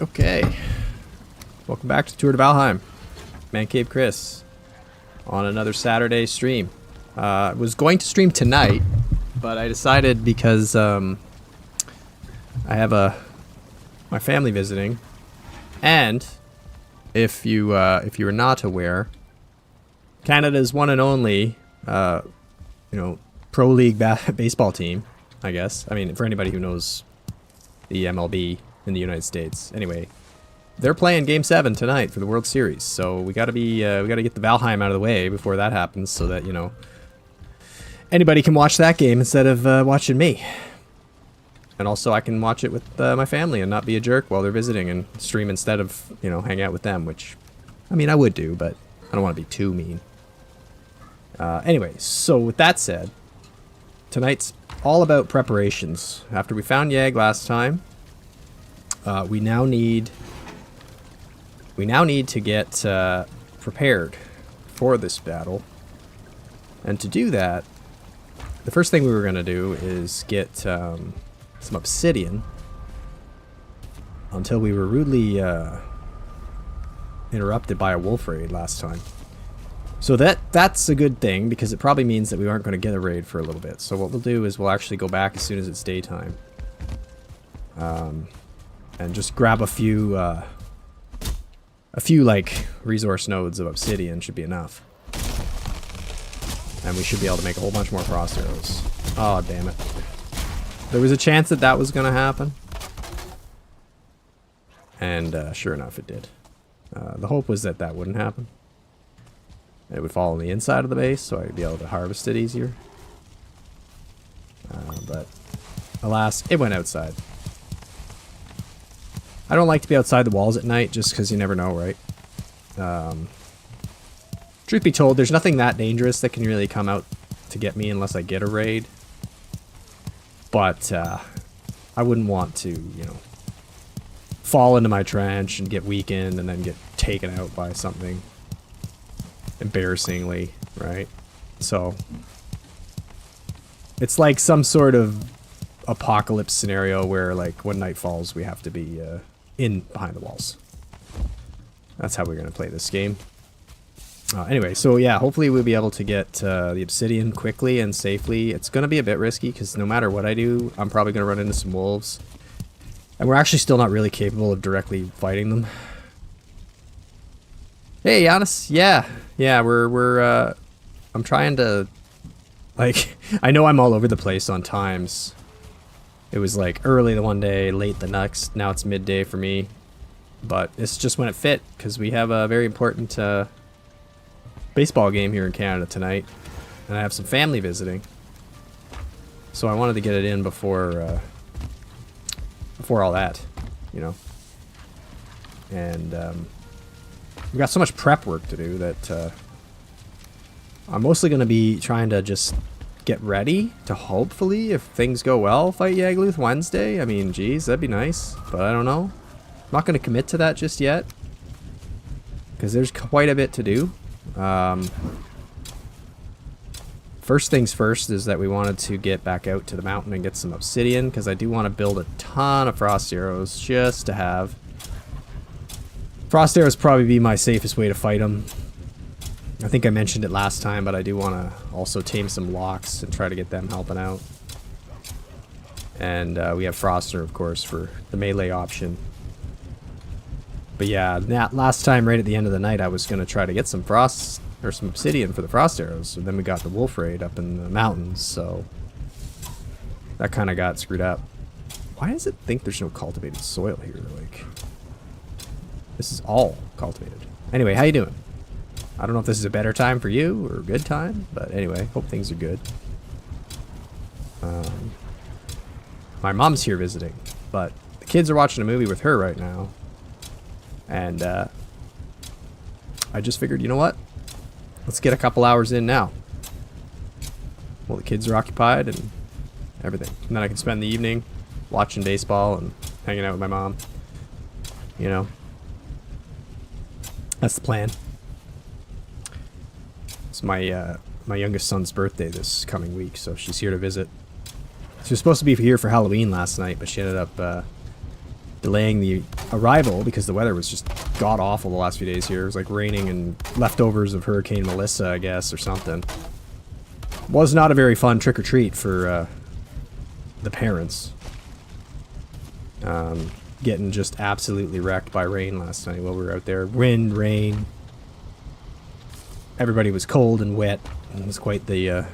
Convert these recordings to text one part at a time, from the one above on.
Okay, welcome back to Tour de Valheim. ManCaveChris on another Saturday stream. I was going to stream tonight, but I decided because I have my family visiting, and if you are not aware, Canada's one and only pro league baseball team. I guess. I mean, for anybody who knows the MLB in the United States. Anyway, they're playing Game 7 tonight for the World Series, so we gotta get the Valheim out of the way before that happens, so that anybody can watch that game instead of watching me. And also, I can watch it with my family and not be a jerk while they're visiting and stream instead of hang out with them. Which, I mean, I would do, but I don't want to be too mean. Anyway, so with that said, tonight's all about preparations. After we found Yag last time, we now need to get prepared for this battle. And to do that, the first thing we were going to do is get some obsidian, until we were rudely interrupted by a wolf raid last time. So that's a good thing, because it probably means that we aren't going to get a raid for a little bit. So what we'll do is we'll actually go back as soon as it's daytime. And just grab a few like resource nodes of obsidian should be enough. And we should be able to make a whole bunch more frost arrows. Oh, damn it. There was a chance that that was going to happen. And sure enough, it did. The hope was that that wouldn't happen. It would fall on the inside of the base, so I'd be able to harvest it easier. But alas, it went outside. I don't like to be outside the walls at night, just because you never know, right? Truth be told, there's nothing that dangerous that can really come out to get me unless I get a raid. But I wouldn't want to, fall into my trench and get weakened and then get taken out by something embarrassingly, right? So it's like some sort of apocalypse scenario where, like, when night falls, we have to be in behind the walls. That's how we're going to play this game. Anyway, so yeah, hopefully we'll be able to get the obsidian quickly and safely. It's going to be a bit risky, because no matter what I do, I'm probably going to run into some wolves. And we're actually still not really capable of directly fighting them. Hey, Giannis. Yeah, we're I'm trying to, like, I know I'm all over the place on times. It was like early the one day, late the next. Now it's midday for me. But it's just when it fit, because we have a very important baseball game here in Canada tonight. And I have some family visiting. So I wanted to get it in before all that, And we've got so much prep work to do that I'm mostly going to be trying to just get ready to, hopefully, if things go well, fight Yagluth Wednesday. I mean, geez, that'd be nice, but I don't know. I'm not going to commit to that just yet, because there's quite a bit to do. First things first is that we wanted to get back out to the mountain and get some obsidian, because I do want to build a ton of frost arrows just to have. Frost arrows probably be my safest way to fight them. I think I mentioned it last time, but I do want to also tame some locks and try to get them helping out. And we have Froster, of course, for the melee option. But yeah, that last time, right at the end of the night, I was going to try to get some frost or some obsidian for the frost arrows. So then we got the wolf raid up in the mountains, so that kind of got screwed up. Why does it think there's no cultivated soil here? Like, this is all cultivated. Anyway, how you doing? I don't know if this is a better time for you or a good time, but anyway, hope things are good. My mom's here visiting, but the kids are watching a movie with her right now. And I just figured, you know what? Let's get a couple hours in now. Well, the kids are occupied and everything. And then I can spend the evening watching baseball and hanging out with my mom. That's the plan. It's my youngest son's birthday this coming week, so she's here to visit. She was supposed to be here for Halloween last night, but she ended up delaying the arrival because the weather was just god-awful the last few days here. It was like raining and leftovers of Hurricane Melissa, I guess, or something. Was not a very fun trick-or-treat for the parents. Getting just absolutely wrecked by rain last night while we were out there. Wind, rain. Everybody was cold and wet. It was quite the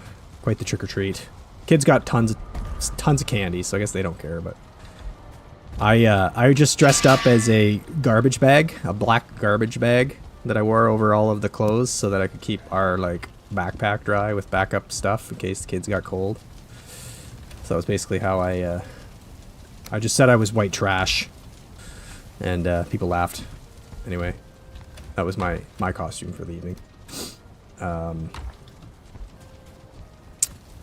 trick-or-treat. Kids got tons of candy, so I guess they don't care, but I just dressed up as a garbage bag, a black garbage bag that I wore over all of the clothes so that I could keep our like backpack dry with backup stuff in case the kids got cold. So that was basically how I just said I was white trash, and people laughed. Anyway, that was my costume for the evening.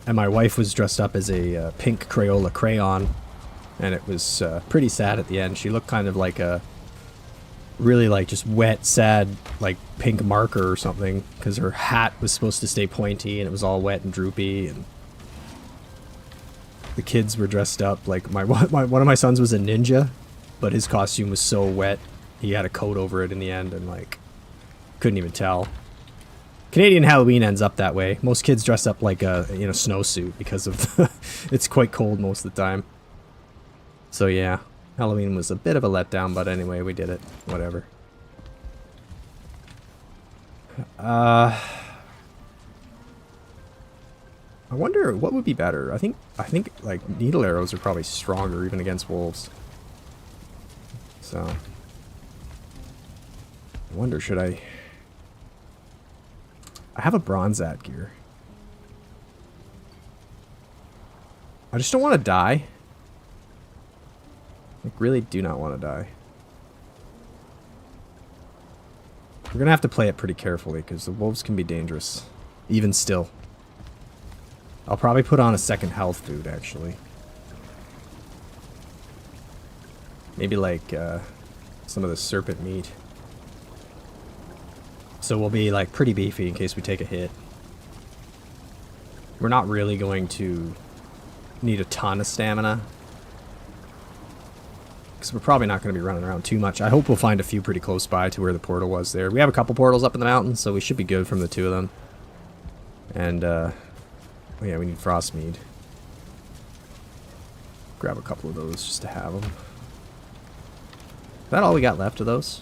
And my wife was dressed up as a pink Crayola crayon, and it was pretty sad at the end. She looked kind of like a really like just wet, sad, like pink marker or something, because her hat was supposed to stay pointy and it was all wet and droopy. And the kids were dressed up like one of my sons was a ninja, but his costume was so wet he had a coat over it in the end, and like couldn't even tell. Canadian Halloween ends up that way. Most kids dress up like a snowsuit because of it's quite cold most of the time. So yeah, Halloween was a bit of a letdown, but anyway, we did it. Whatever. I wonder what would be better. I think like needle arrows are probably stronger even against wolves. So I wonder, should I have a bronze gear. I just don't want to die. Like, really do not want to die. We're gonna have to play it pretty carefully because the wolves can be dangerous, even still. I'll probably put on a second health food, actually. Maybe like some of the serpent meat. So we'll be like pretty beefy in case we take a hit. We're not really going to need a ton of stamina, because we're probably not going to be running around too much. I hope we'll find a few pretty close by to where the portal was there. We have a couple portals up in the mountains, so we should be good from the two of them. And, oh yeah, we need frost mead. Grab a couple of those just to have them. Is that all we got left of those?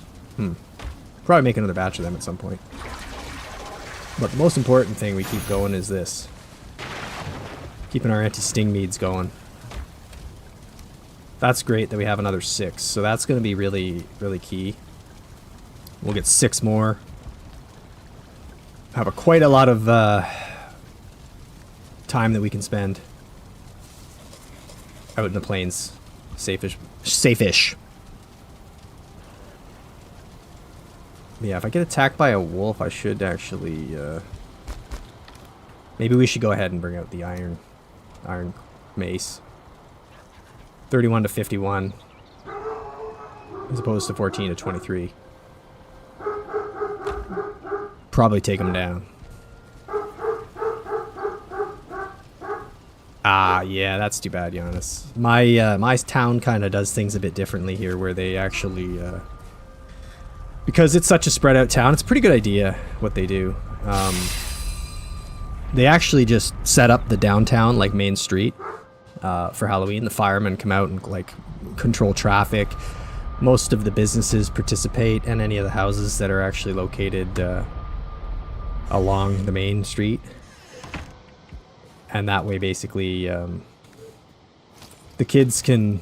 Probably make another batch of them at some point. But the most important thing we keep going is this. Keeping our anti-sting meads going. That's great that we have another 6. So that's going to be really, really key. We'll get 6 more. Have quite a lot of time that we can spend out in the plains. Safe-ish. Yeah, if I get attacked by a wolf, I should actually, maybe we should go ahead and bring out the iron mace. 31 to 51, as opposed to 14 to 23. Probably take them down. Ah, yeah, that's too bad, Giannis. My town kind of does things a bit differently here, where they actually, because it's such a spread out town, it's a pretty good idea what they do. They actually just set up the downtown, like main street, for Halloween. The firemen come out and like control traffic. Most of the businesses participate, and any of the houses that are actually located along the main street. And that way, basically, the kids can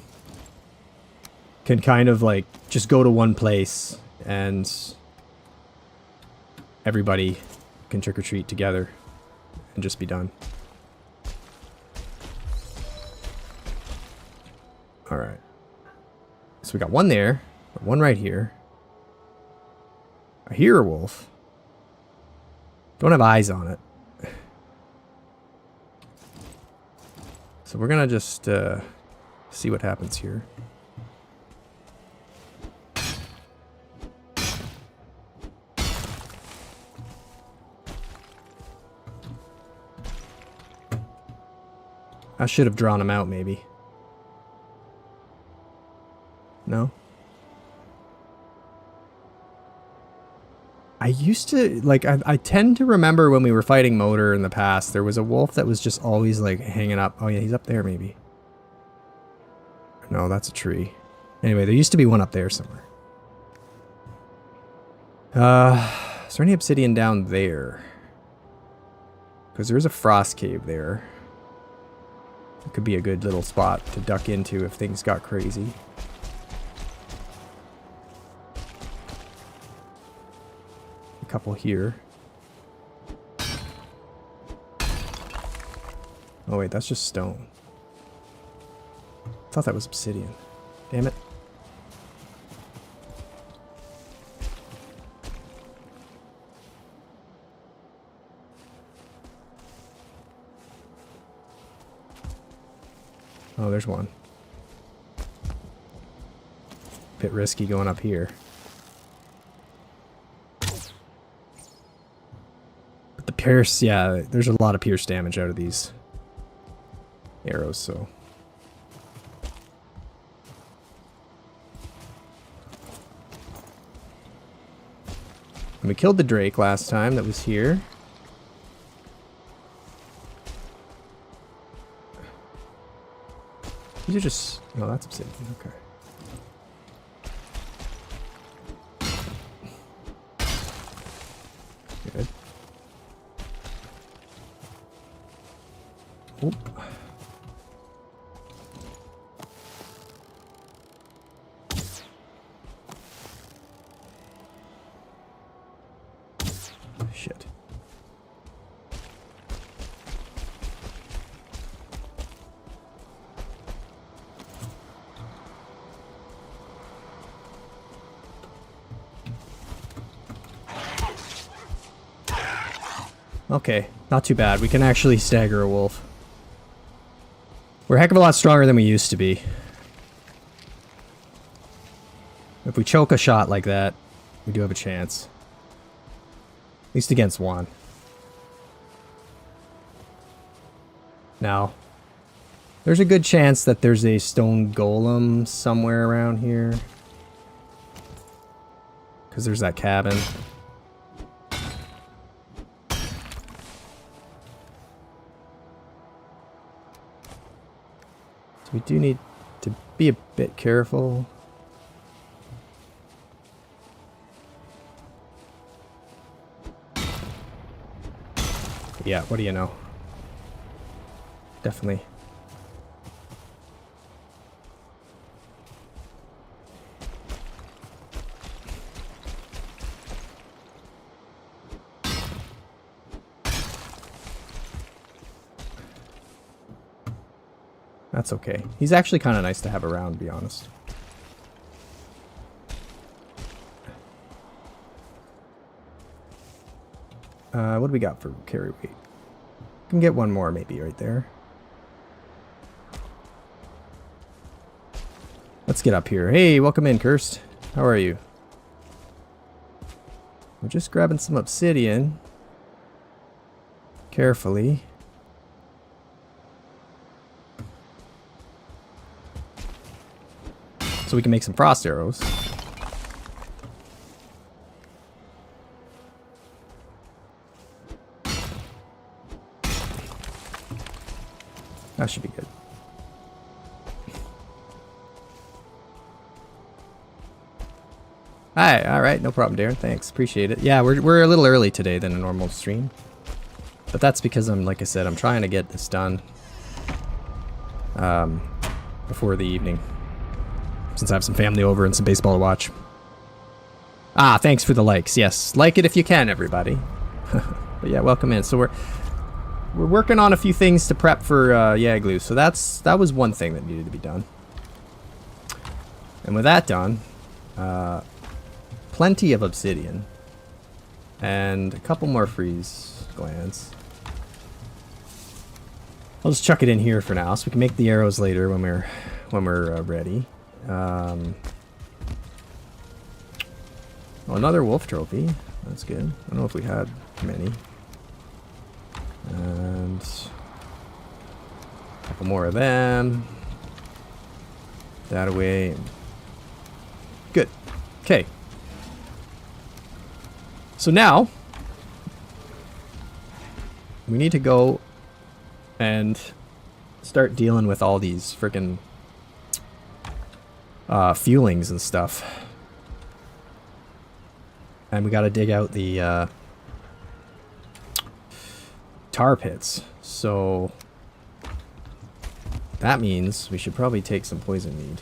kind of like just go to one place, and everybody can trick-or-treat together and just be done. Alright. So we got one there, one right here. I hear a wolf. Don't have eyes on it. So we're gonna just see what happens here. I should have drawn him out, maybe. No? I used to, like, I tend to remember when we were fighting Motor in the past, there was a wolf that was just always, like, hanging up. Oh, yeah, he's up there, maybe. No, that's a tree. Anyway, there used to be one up there somewhere. Is there any obsidian down there? Because there's a frost cave there. It could be a good little spot to duck into if things got crazy. A couple here. Oh wait, that's just stone. I thought that was obsidian. Damn it. Oh, there's one. Bit risky going up here. But the pierce, yeah, there's a lot of pierce damage out of these arrows, so. And we killed the Drake last time that was here. These are just... No, that's obsidian. Okay. Good. Oop. Shit. Okay, not too bad. We can actually stagger a wolf. We're a heck of a lot stronger than we used to be. If we choke a shot like that, we do have a chance. At least against one. Now, there's a good chance that there's a stone golem somewhere around here. Because there's that cabin. So we do need to be a bit careful. Yeah, what do you know? Definitely. That's okay. He's actually kind of nice to have around, to be honest. What do we got for carry weight? Can get one more maybe right there. Let's get up here. Hey, welcome in, Cursed. How are you? We're just grabbing some obsidian. Carefully. So we can make some frost arrows. That should be good. Hi, alright, no problem, Darren. Thanks, appreciate it. Yeah, we're a little early today than a normal stream. But that's because I'm, like I said, I'm trying to get this done before the evening. Since I have some family over and some baseball to watch. Ah, thanks for the likes. Yes, like it if you can, everybody. But yeah, welcome in. So we're working on a few things to prep for Yaglu. So that was one thing that needed to be done. And with that done, plenty of obsidian and a couple more freeze glands. I'll just chuck it in here for now, so we can make the arrows later when we're ready. Well, another wolf trophy. That's good. I don't know if we had many. And a couple more of them. That away. Okay. So now we need to go and start dealing with all these freaking fuelings and stuff. And we got to dig out the tar pits. So that means we should probably take some poison mead.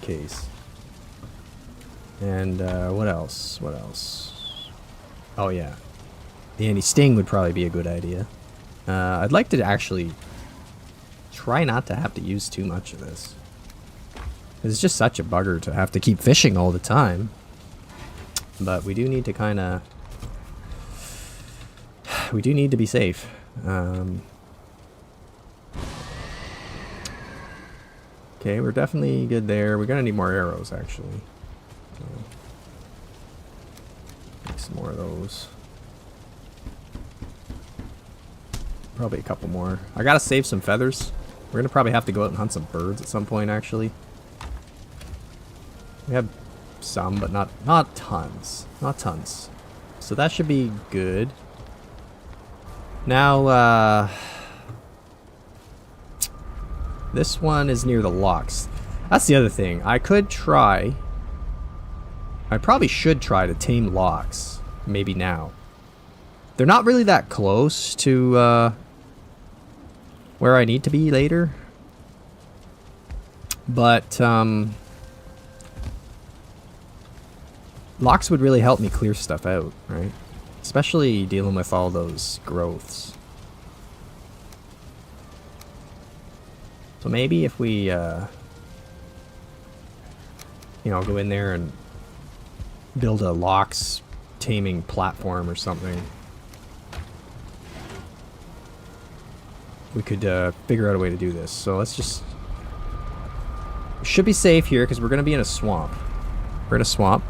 Case. And what else? What else? Oh yeah. The anti-sting would probably be a good idea. I'd like to actually try not to have to use too much of this. It's just such a bugger to have to keep fishing all the time. But we do need to kind of... We do need to be safe. Okay, we're definitely good there. We're gonna need more arrows, actually. So, make some more of those. Probably a couple more. I gotta save some feathers. We're gonna probably have to go out and hunt some birds at some point, actually. We have some, but not tons. Not tons. So that should be good. Now, this one is near the locks. That's the other thing. I could try... I probably should try to tame locks. Maybe now. They're not really that close to, where I need to be later. But, locks would really help me clear stuff out, right? Especially dealing with all those growths. So maybe if we, you know, go in there and build a locks taming platform or something. We could figure out a way to do this. So let's just... We should be safe here because we're going to be in a swamp. We're in a swamp.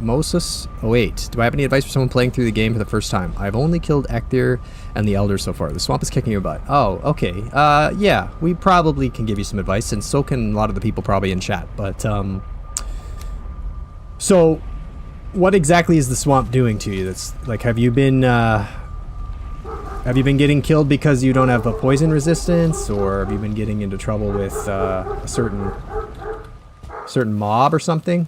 Moses? Oh wait, do I have any advice for someone playing through the game for the first time? I've only killed Ector and the Elder so far. The swamp is kicking your butt. Oh, okay. Yeah, we probably can give you some advice, and so can a lot of the people probably in chat. But, so, what exactly is the swamp doing to you? That's, like, have you been getting killed because you don't have a poison resistance, or have you been getting into trouble with, a certain mob or something?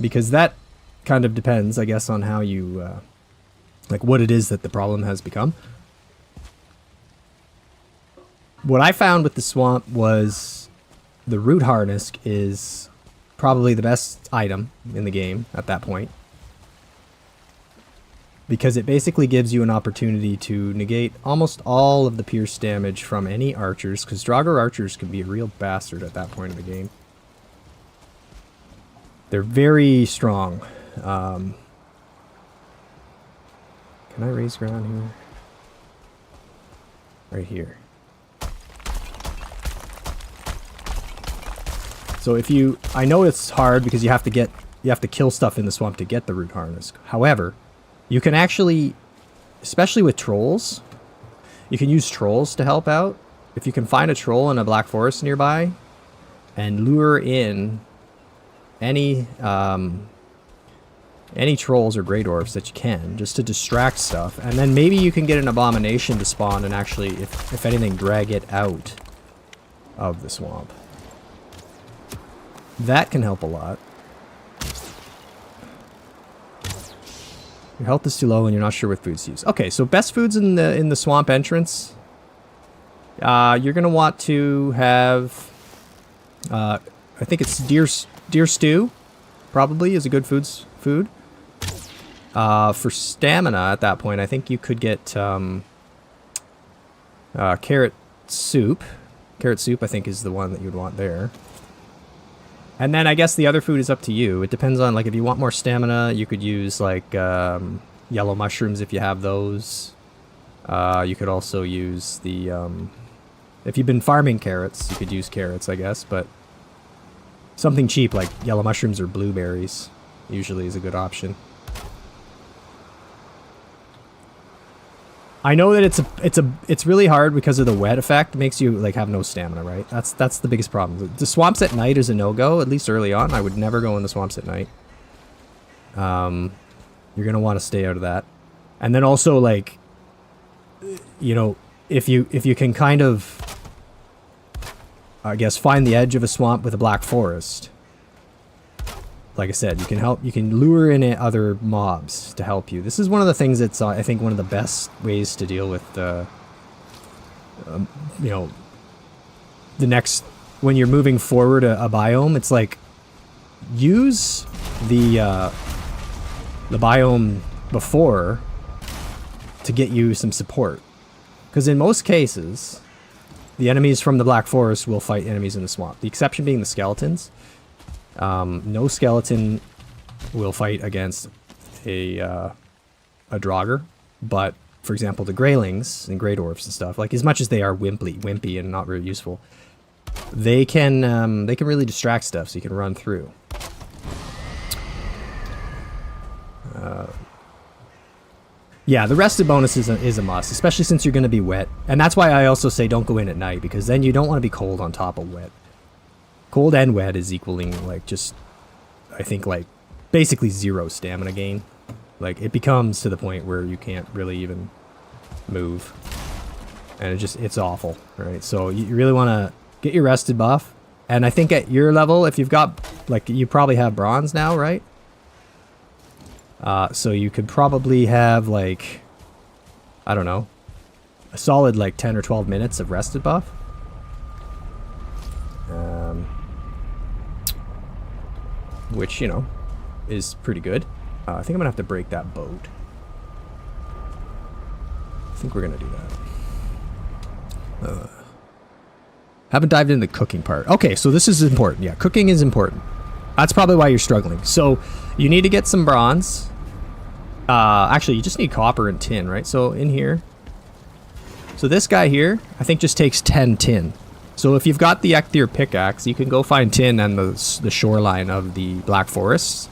Because that kind of depends, I guess, on how you, like, what it is that the problem has become. What I found with the swamp was the root harness is probably the best item in the game at that point. Because it basically gives you an opportunity to negate almost all of the pierce damage from any archers, because Draugr archers can be a real bastard at that point of the game. They're very strong. Can I raise ground here? Right here. So if you... I know it's hard because you have to kill stuff in the swamp to get the root harness. However, you can actually, especially with trolls, you can use trolls to help out. If you can find a troll in a black forest nearby and lure in any trolls or grey dwarfs that you can, just to distract stuff, and then maybe you can get an abomination to spawn and actually, if anything, drag it out of the swamp. That can help a lot. Your health is too low and you're not sure what foods to use. Okay, so best foods in the swamp entrance. You're gonna want to have, I think it's deer stew, probably is a good food. For stamina at that point, I think you could get carrot soup. Carrot soup, I think, is the one that you'd want there. And then I guess the other food is up to you. It depends on, like, if you want more stamina, you could use, like, yellow mushrooms if you have those. You could also use the, if you've been farming carrots, you could use carrots, I guess, but something cheap like yellow mushrooms or blueberries. usually is a good option. I know that it's really hard because of the wet effect. It makes you like have no stamina, right? That's the biggest problem. The swamps at night is a no-go, at least early on. I would never go in the swamps at night. You're gonna want to stay out of that. And then also, like, you know, if you can kind of, I guess, find the edge of a swamp with a black forest. Like I said, you can lure in other mobs to help you. This is one of the things that's, I think, one of the best ways to deal with, you know, when you're moving forward a biome, it's like, use the biome before to get you some support. Because in most cases, the enemies from the Black Forest will fight enemies in the swamp. The exception being the skeletons. No skeleton will fight against a Draugr, but for example, the Greylings and Grey Dwarfs and stuff, like as much as they are wimpy and not very useful, they can really distract stuff, so you can run through. Yeah, the rested bonus is a must, especially since you're going to be wet, and that's why I also say don't go in at night, because then you don't want to be cold on top of wet. Cold and wet is equaling, like, just, I think, like, basically 0 stamina gain. Like, it becomes to the point where you can't really even move. And it's awful, right? So you really want to get your rested buff. And I think at your level, if you've got, like, you probably have bronze now, right? So you could probably have, like, I don't know, a solid, like, 10 or 12 minutes of rested buff. Which, you know, is pretty good. I think I'm gonna have to break that boat. I think we're gonna do that. Haven't dived into the cooking part. Okay, so this is important. Yeah, cooking is important. That's probably why you're struggling. So you need to get some bronze. Actually, you just need copper and tin, right? So in here. So this guy here, I think just takes 10 tin. So if you've got the Ecthyr pickaxe, you can go find tin on the shoreline of the Black Forests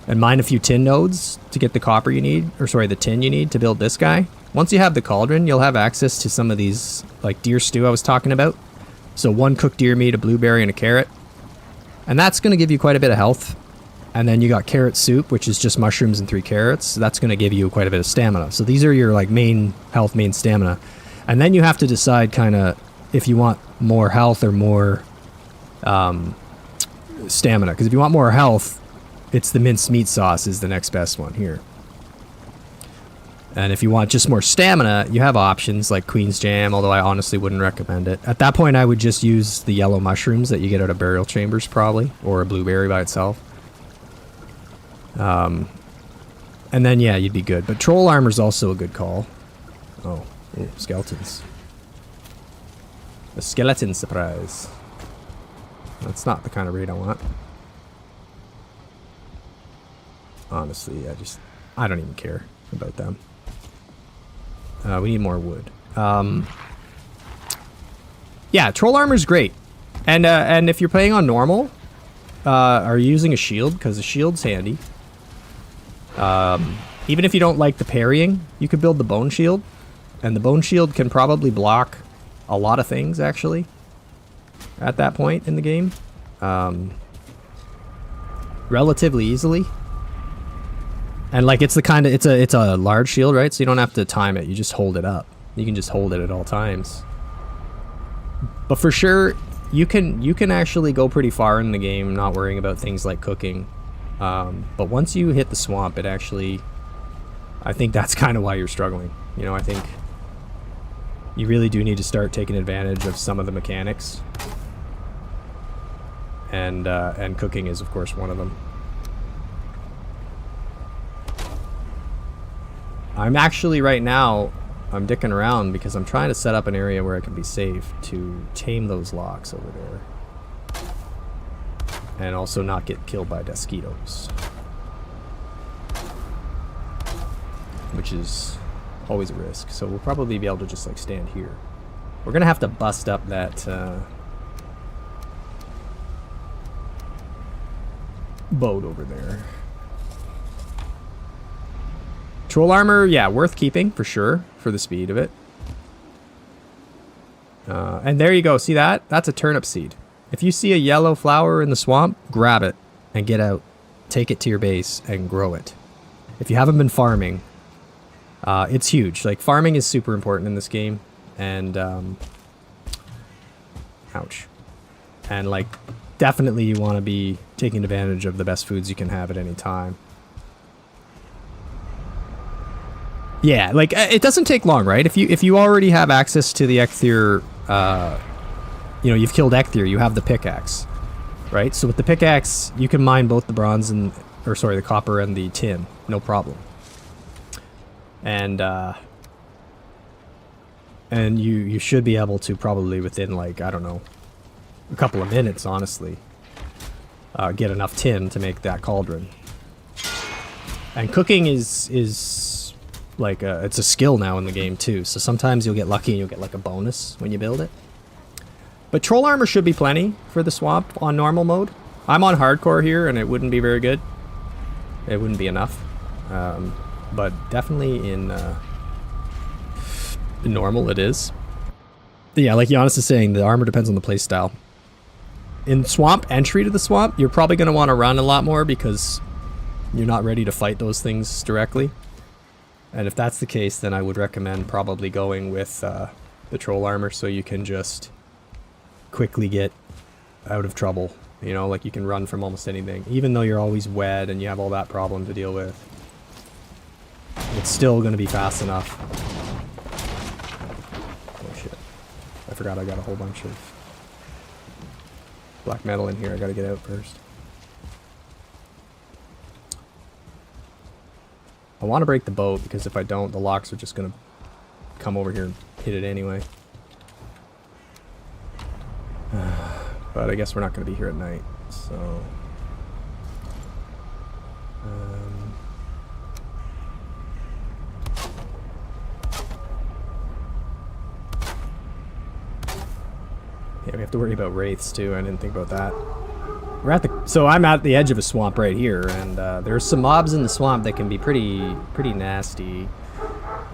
and mine a few tin nodes to get the copper you need, or sorry, the tin you need to build this guy. Once you have the cauldron, you'll have access to some of these, like deer stew I was talking about. So 1 cooked deer meat, a blueberry, and a carrot. And that's going to give you quite a bit of health. And then you got carrot soup, which is just mushrooms and 3 carrots. So that's going to give you quite a bit of stamina. So these are your like main health, main stamina. And then you have to decide kind of if you want more health or more stamina. Because if you want more health, it's the minced meat sauce is the next best one here. And if you want just more stamina, you have options like Queen's Jam, although I honestly wouldn't recommend it. At that point, I would just use the yellow mushrooms that you get out of burial chambers probably, or a blueberry by itself. And then, yeah, you'd be good. But troll armor's also a good call. Oh, ooh, skeletons. A skeleton surprise. That's not the kind of raid I want. Honestly, I don't even care about them. We need more wood. Yeah, troll armor's great. And if you're playing on normal, are you using a shield? Because a shield's handy. Even if you don't like the parrying, you could build the bone shield. And the bone shield can probably block a lot of things, actually, at that point in the game. Relatively easily. And like it's the kind of it's a large shield, right? So you don't have to time it. You just hold it up. You can just hold it at all times. But for sure, you can actually go pretty far in the game not worrying about things like cooking. But once you hit the swamp, it actually, I think that's kind of why you're struggling. You know, I think you really do need to start taking advantage of some of the mechanics. And cooking is, of course, one of them. I'm actually, right now, I'm dicking around because I'm trying to set up an area where I can be safe to tame those locks over there. And also not get killed by mosquitoes. Which is always a risk. So we'll probably be able to just like stand here. We're gonna have to bust up that boat over there. Troll armor, yeah, worth keeping for sure for the speed of it. And there you go. See that? That's a turnip seed. If you see a yellow flower in the swamp, grab it and get out. Take it to your base and grow it. If you haven't been farming, it's huge. Like, farming is super important in this game. And, ouch. And, like, definitely you want to be taking advantage of the best foods you can have at any time. Yeah, like, it doesn't take long, right? If you already have access to the Ecthyr, you know, you've killed Ecthyr, you have the pickaxe, right? So with the pickaxe, you can mine both the bronze and, or sorry, the copper and the tin, no problem. And you should be able to probably within, like, I don't know, a couple of minutes, honestly, get enough tin to make that cauldron. And cooking is like it's a skill now in the game too. So sometimes you'll get lucky and you'll get like a bonus when you build it. But troll armor should be plenty for the swamp on normal mode. I'm on hardcore here and it wouldn't be very good. It wouldn't be enough. But definitely in normal it is. But yeah, like Giannis is saying, the armor depends on the playstyle. In swamp, entry to the swamp, you're probably going to want to run a lot more because you're not ready to fight those things directly. And if that's the case, then I would recommend probably going with the troll armor so you can just quickly get out of trouble. You know, like you can run from almost anything. Even though you're always wet and you have all that problem to deal with, it's still going to be fast enough. Oh shit. I forgot I got a whole bunch of black metal in here. I got to get out first. I want to break the boat because if I don't, the locks are just going to come over here and hit it anyway. But I guess we're not going to be here at night, so... yeah, we have to worry about wraiths too. I didn't think about that. We're at the... So I'm at the edge of a swamp right here, and there's some mobs in the swamp that can be pretty nasty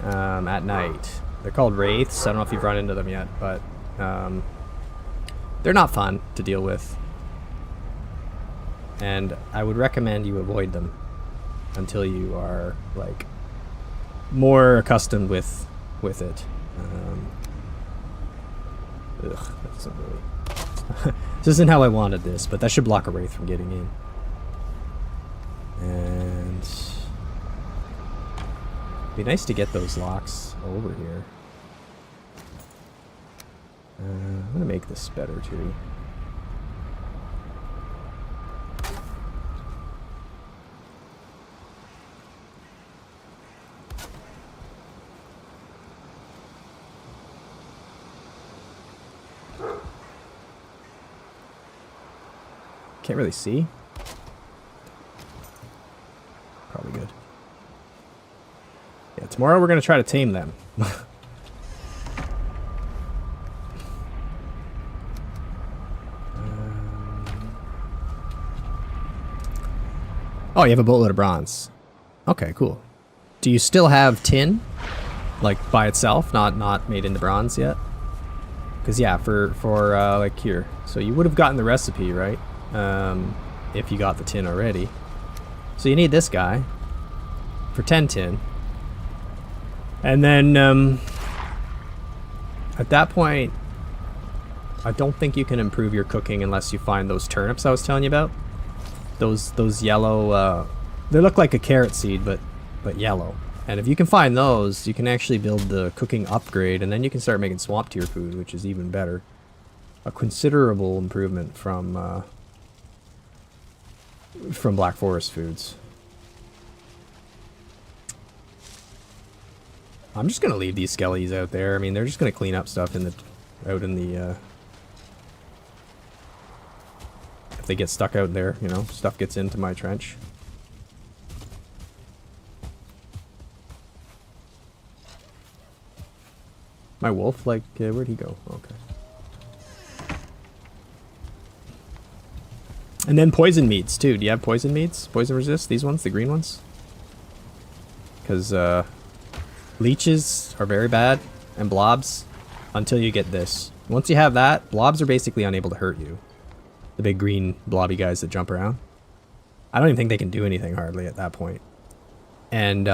at night. They're called wraiths. I don't know if you've run into them yet, but they're not fun to deal with. And I would recommend you avoid them until you are, like, more accustomed with it. Ugh, that doesn't really... This isn't how I wanted this, but that should block a wraith from getting in. And... it'd be nice to get those locks over here. I'm gonna make this better too. Can't really see. Probably good. Yeah, tomorrow we're gonna try to tame them. Oh, you have a boatload of bronze. Okay, cool. Do you still have tin? Like, by itself? Not made into bronze yet? Because, yeah, for like, here. So you would have gotten the recipe, right? If you got the tin already. So you need this guy. For 10 tin. And then, at that point, I don't think you can improve your cooking unless you find those turnips I was telling you about. Those yellow, they look like a carrot seed, but yellow. And if you can find those, you can actually build the cooking upgrade, and then you can start making swamp tier food, which is even better. A considerable improvement from Black Forest foods. I'm just gonna leave these skellies out there. I mean, they're just gonna clean up stuff out in the. If they get stuck out there, you know, stuff gets into my trench. My wolf, like, where'd he go? Okay. And then poison meats, too. Do you have poison meats? Poison resist? These ones? The green ones? because leeches are very bad, and blobs, until you get this. Once you have that, blobs are basically unable to hurt you. The big green blobby guys that jump around. I don't even think they can do anything hardly at that point. And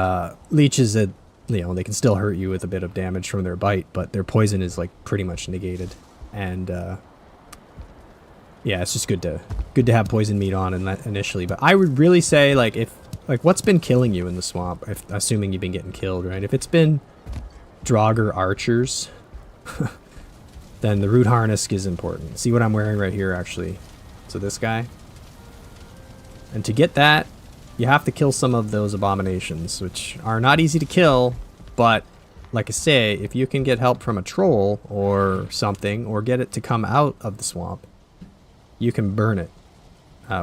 leeches, that you know, they can still hurt you with a bit of damage from their bite, but their poison is like pretty much negated. And yeah, it's just good to have poison meat on initially. But I would really say, like, if what's been killing you in the swamp, assuming you've been getting killed, right? If it's been Draugr archers, then the root harness is important. See what I'm wearing right here, actually. So this guy. And to get that, you have to kill some of those abominations, which are not easy to kill, but like I say, if you can get help from a troll or something, or get it to come out of the swamp, you can burn it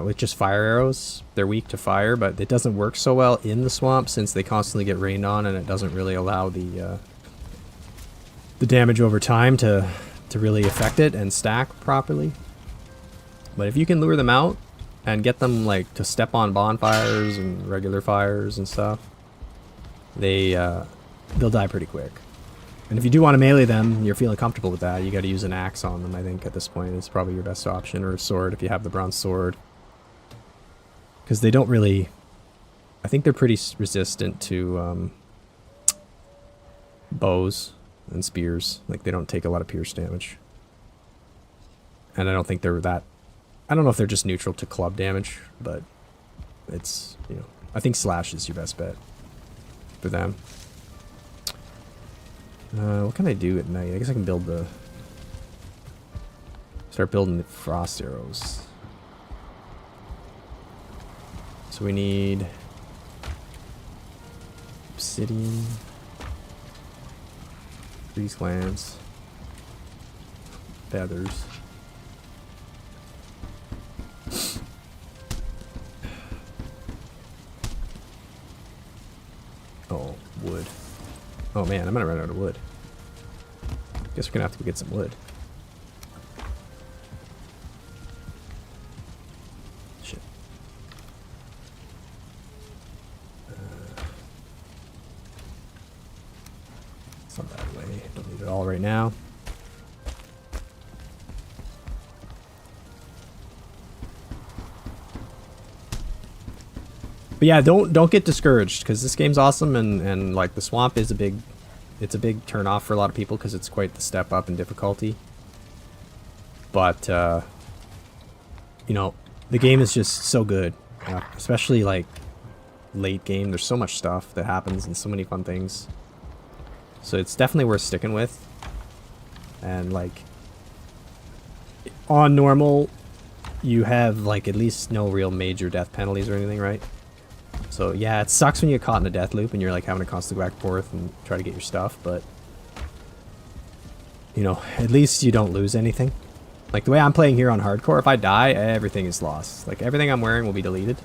with just fire arrows. They're weak to fire, but it doesn't work so well in the swamp since they constantly get rained on, and it doesn't really allow the damage over time to really affect it and stack properly. But if you can lure them out and get them like to step on bonfires and regular fires and stuff, they'll die pretty quick. And if you do want to melee them, you're feeling comfortable with that, you got to use an axe on them. I think at this point it's probably your best option, or a sword if you have the bronze sword, because they don't really, I think they're pretty resistant to bows and spears. Like, they don't take a lot of pierce damage, and I don't think they're that, I don't know if they're just neutral to club damage, but it's, you know, I think slash is your best bet for them. What can I do at night? I guess I can start building the frost arrows. So we need obsidian, freeze glands, feathers. Oh, wood. Oh man, I'm gonna run out of wood. Guess we're gonna have to go get some wood. Shit. It's not that way. Don't need it all right now. But yeah, don't get discouraged, because this game's awesome, and like the swamp is a big turn off for a lot of people because it's quite the step up in difficulty. But you know, the game is just so good, especially like late game. There's so much stuff that happens and so many fun things. So it's definitely worth sticking with. And like on normal, you have like at least no real major death penalties or anything, right? So yeah, it sucks when you get caught in a death loop and you're like having to constantly go back and forth and try to get your stuff, but you know, at least you don't lose anything. Like the way I'm playing here on hardcore, if I die, everything is lost. Like everything I'm wearing will be deleted.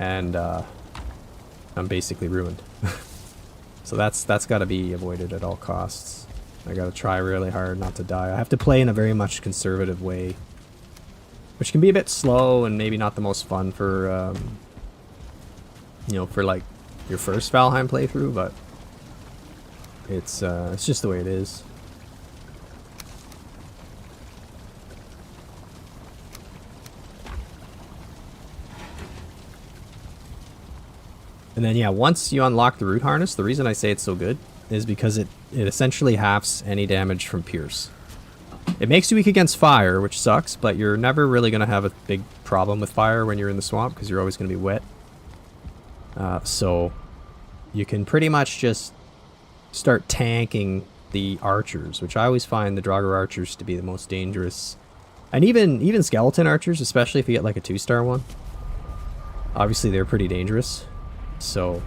And I'm basically ruined. So that's got to be avoided at all costs. I got to try really hard not to die. I have to play in a very much conservative way, which can be a bit slow and maybe not the most fun for you know, for like your first Valheim playthrough, but it's just the way it is. And then yeah, once you unlock the root harness, the reason I say it's so good is because it essentially halves any damage from pierce. It makes you weak against fire, which sucks, but you're never really going to have a big problem with fire when you're in the swamp because you're always going to be wet. So you can pretty much just start tanking the archers, which I always find the Draugr archers to be the most dangerous. And even skeleton archers, especially if you get like a 2-star one. Obviously they're pretty dangerous. So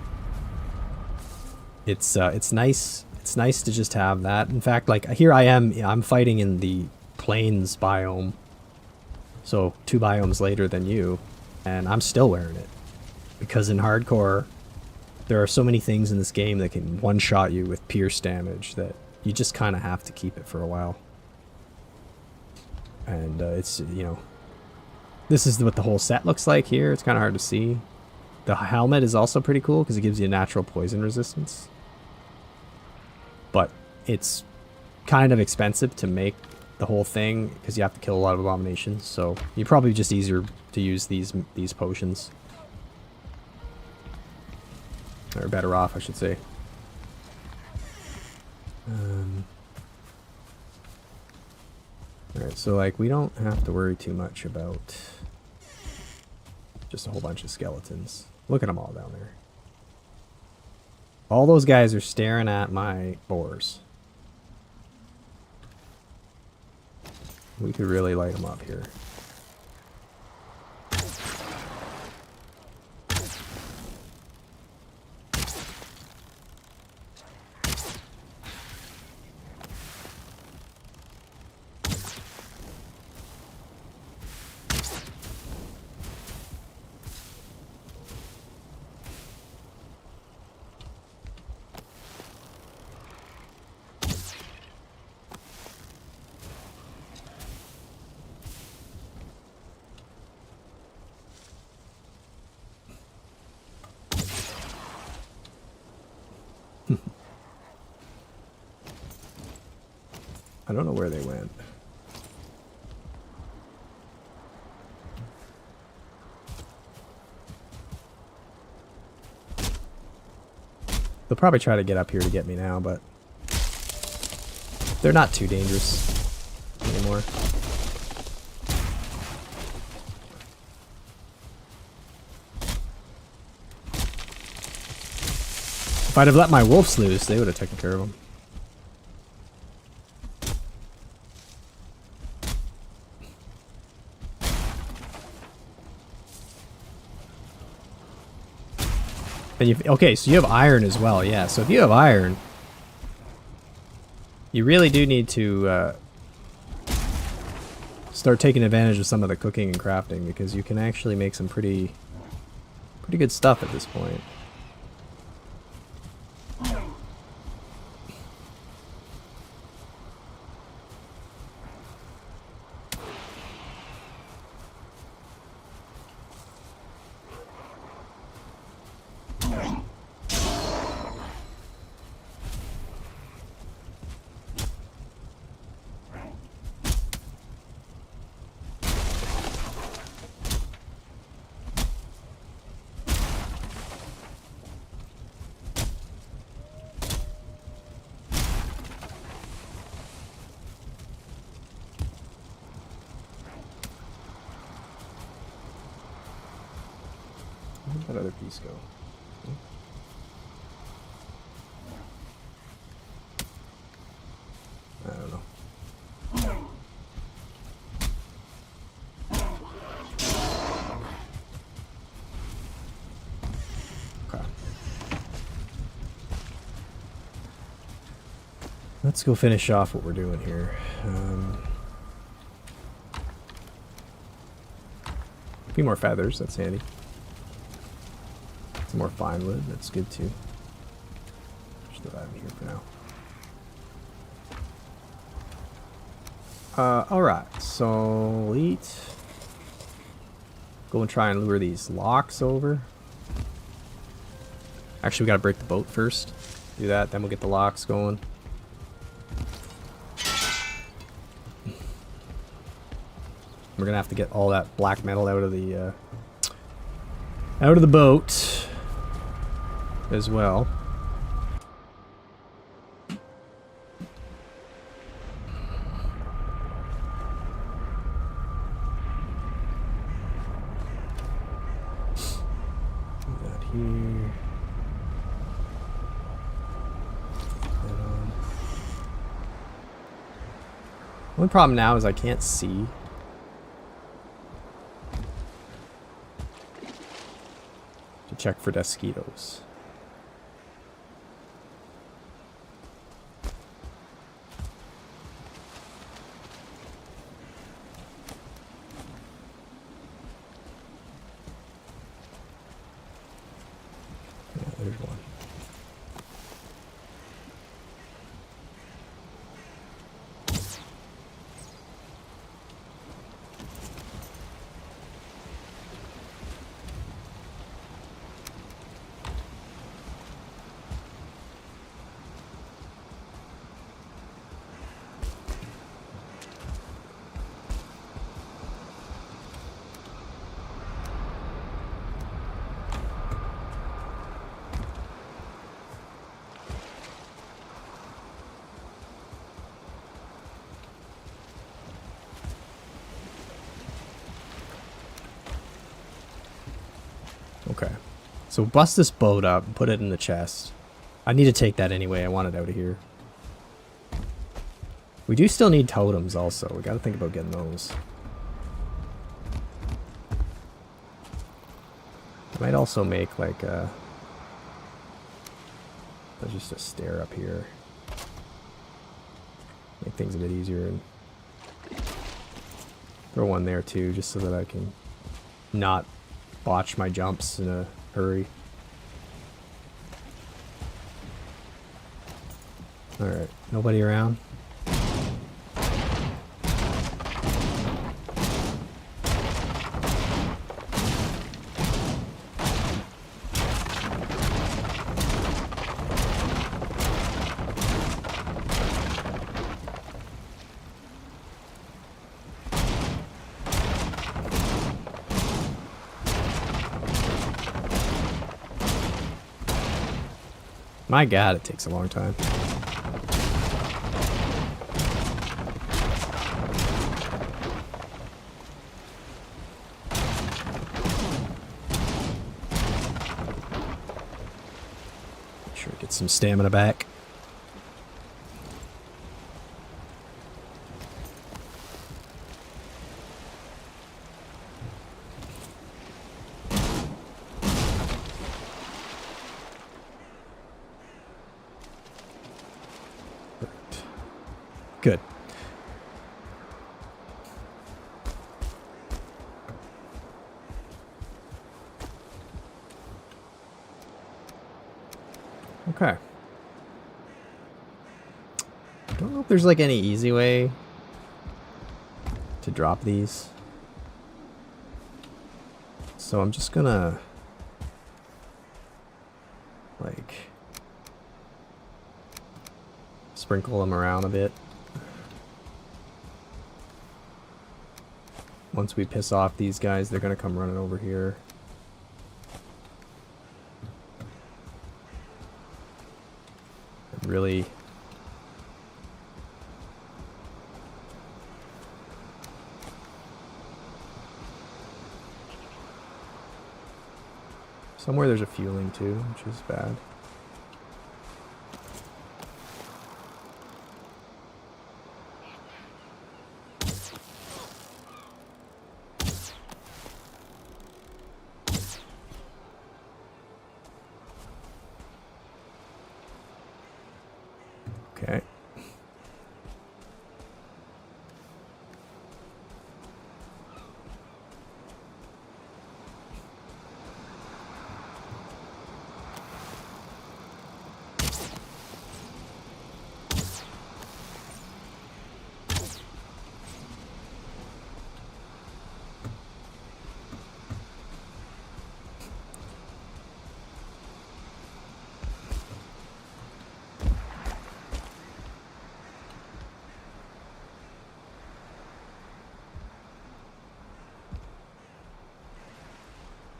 it's nice. It's nice to just have that. In fact, like here I'm fighting in the plains biome. So 2 biomes later than you, and I'm still wearing it. Because in hardcore, there are so many things in this game that can one-shot you with pierce damage that you just kind of have to keep it for a while. And it's, you know, this is what the whole set looks like here. It's kind of hard to see. The helmet is also pretty cool because it gives you natural poison resistance. But it's kind of expensive to make the whole thing because you have to kill a lot of abominations. So you're probably just easier to use these potions. Or better off, I should say. Alright, so like we don't have to worry too much about just a whole bunch of skeletons. Look at them all down there. All those guys are staring at my boars. We could really light them up here. I don't know where they went. They'll probably try to get up here to get me now, but they're not too dangerous anymore. If I'd have let my wolves loose, they would have taken care of them. And okay, so you have iron as well, yeah. So if you have iron, you really do need to start taking advantage of some of the cooking and crafting because you can actually make some pretty good stuff at this point. Where did that other piece go? I don't know. Okay. Let's go finish off what we're doing here. A few more feathers, that's handy. Some more fine wood, that's good too. Just throw that in here for now. Alright, so we'll eat. Go and try and lure these locks over. Actually, we gotta break the boat first. Do that, then we'll get the locks going. We're gonna have to get all that black metal out of the boat as well. Do that here. Only problem now is I can't see. To check for mosquitoes. Yeah, there's one. Okay. So bust this boat up and put it in the chest. I need to take that anyway. I want it out of here. We do still need totems also. We gotta think about getting those. I might also make like a... just a stair up here. Make things a bit easier and throw one there too, just so that I can not botch my jumps in a hurry. Alright, nobody around? My god, it takes a long time. Make sure I get some stamina back. Good. Okay. I don't know if there's like any easy way to drop these. So I'm just gonna like sprinkle them around a bit. Once we piss off these guys, they're gonna come running over here. And really somewhere there's a fueling too, which is bad. Okay.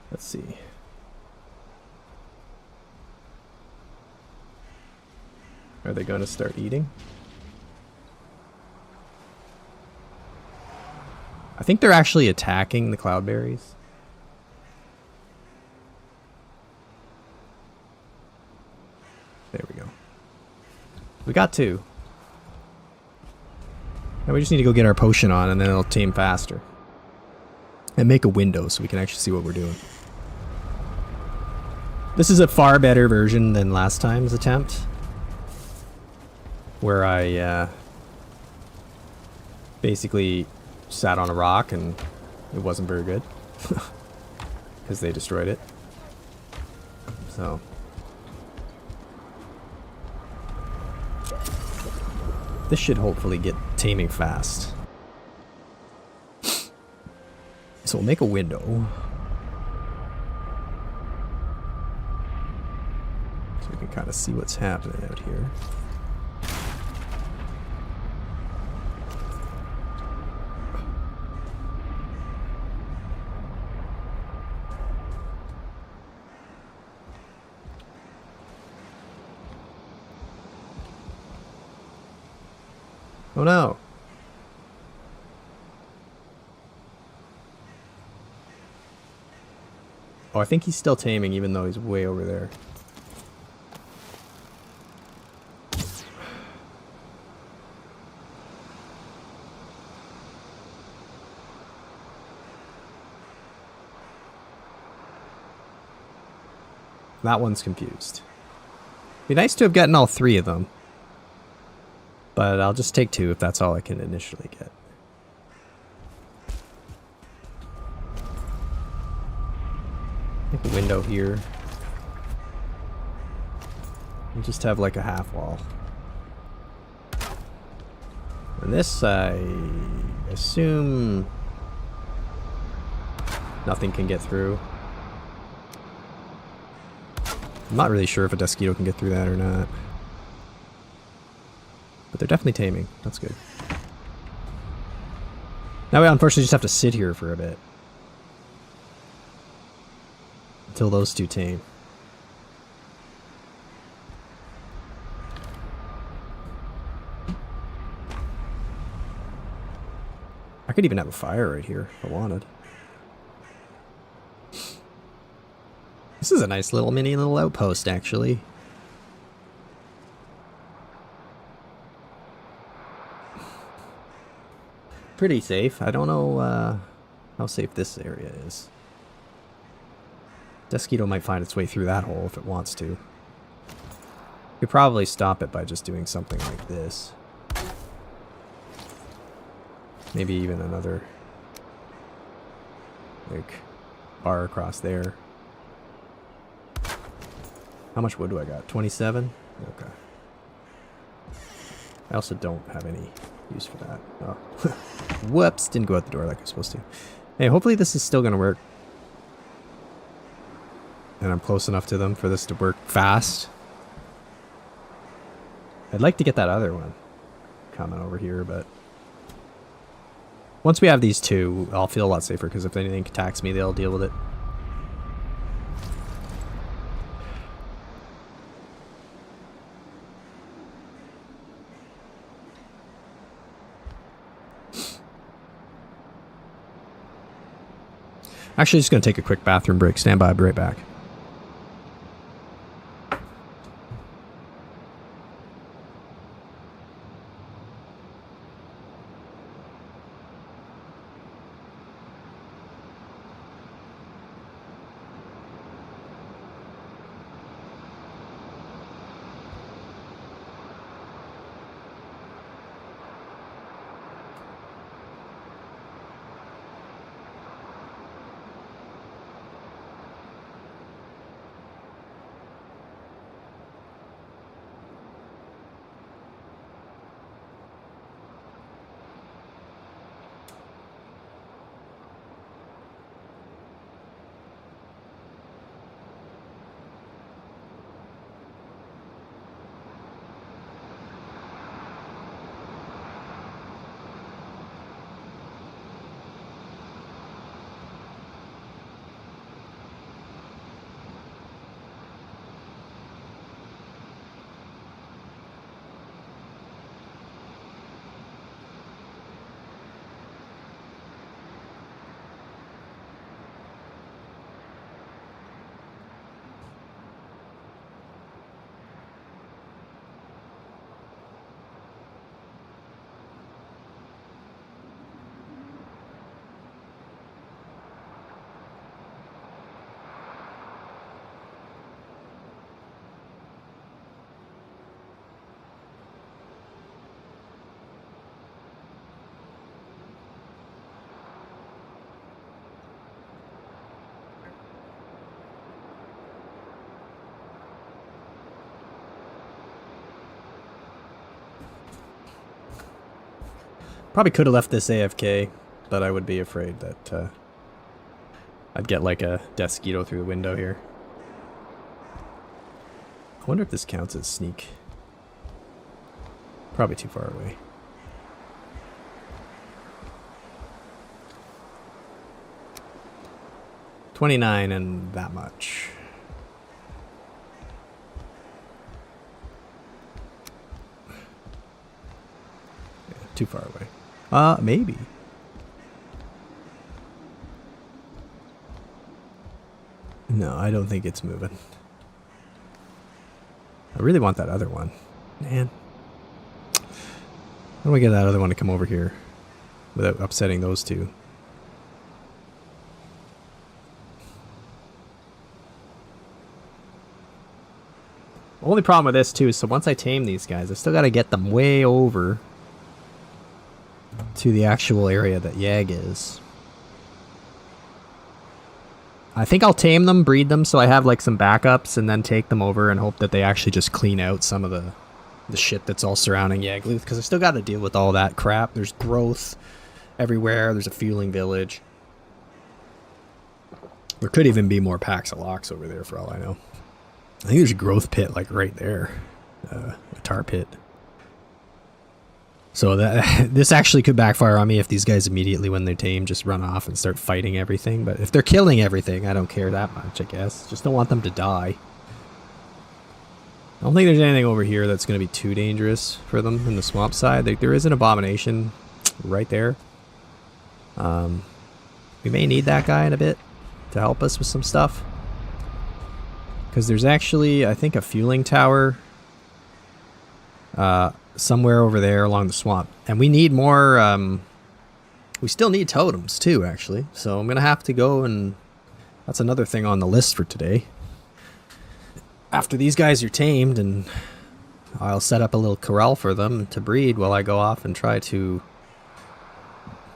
Let's see. Are they going to start eating? I think they're actually attacking the cloudberries. There we go. We got two. Now we just need to go get our potion on and then it'll tame faster. And make a window so we can actually see what we're doing. This is a far better version than last time's attempt, where I basically sat on a rock and it wasn't very good because they destroyed it. So this should hopefully get taming fast. So we'll make a window. So we can kind of see what's happening out here. Oh no! Oh, I think he's still taming even though he's way over there. That one's confused. Be nice to have gotten all 3 of them. But I'll just take 2 if that's all I can initially get. Make a window here. And just have like a half wall. And this, I assume nothing can get through. I'm not really sure if a Desquito can get through that or not. But they're definitely taming. That's good. Now we unfortunately just have to sit here for a bit. Until those 2 tame. I could even have a fire right here if I wanted. This is a nice little little outpost, actually. Pretty safe. I don't know how safe this area is. Desquito might find its way through that hole if it wants to. Could probably stop it by just doing something like this. Maybe even another like bar across there. How much wood do I got? 27? Okay. I also don't have any use for that. Oh. Whoops, didn't go out the door like I was supposed to. Hey, hopefully this is still gonna work. And I'm close enough to them for this to work fast. I'd like to get that other one coming over here, but once we have these 2, I'll feel a lot safer because if anything attacks me, they'll deal with it. Actually, just going to take a quick bathroom break. Stand by, I'll be right back. Probably could have left this AFK, but I would be afraid that I'd get like a Desquito through the window here. I wonder if this counts as sneak. Probably too far away. $29 and that much. Yeah, too far away. Maybe. No, I don't think it's moving. I really want that other one. Man. How do we get that other one to come over here without upsetting those two? Only problem with this too is, so once I tame these guys, I still got to get them way over to the actual area that Yag is. I think I'll tame them, breed them, so I have like some backups, and then take them over and hope that they actually just clean out some of the shit that's all surrounding Yagluth, because I still got to deal with all that crap. There's growth everywhere. There's a fueling village. There could even be more packs of locks over there for all I know. I think there's a growth pit like right there, a tar pit. So that this actually could backfire on me if these guys immediately when they're tamed just run off and start fighting everything. But if they're killing everything, I don't care that much, I guess. Just don't want them to die. I don't think there's anything over here that's going to be too dangerous for them in the swamp side. There is an abomination right there. We may need that guy in a bit to help us with some stuff. Because there's actually, I think, a fueling tower somewhere over there along the swamp. And we need more, we still need totems too, actually. So I'm going to have to go and, that's another thing on the list for today. After these guys are tamed, and I'll set up a little corral for them to breed while I go off and try to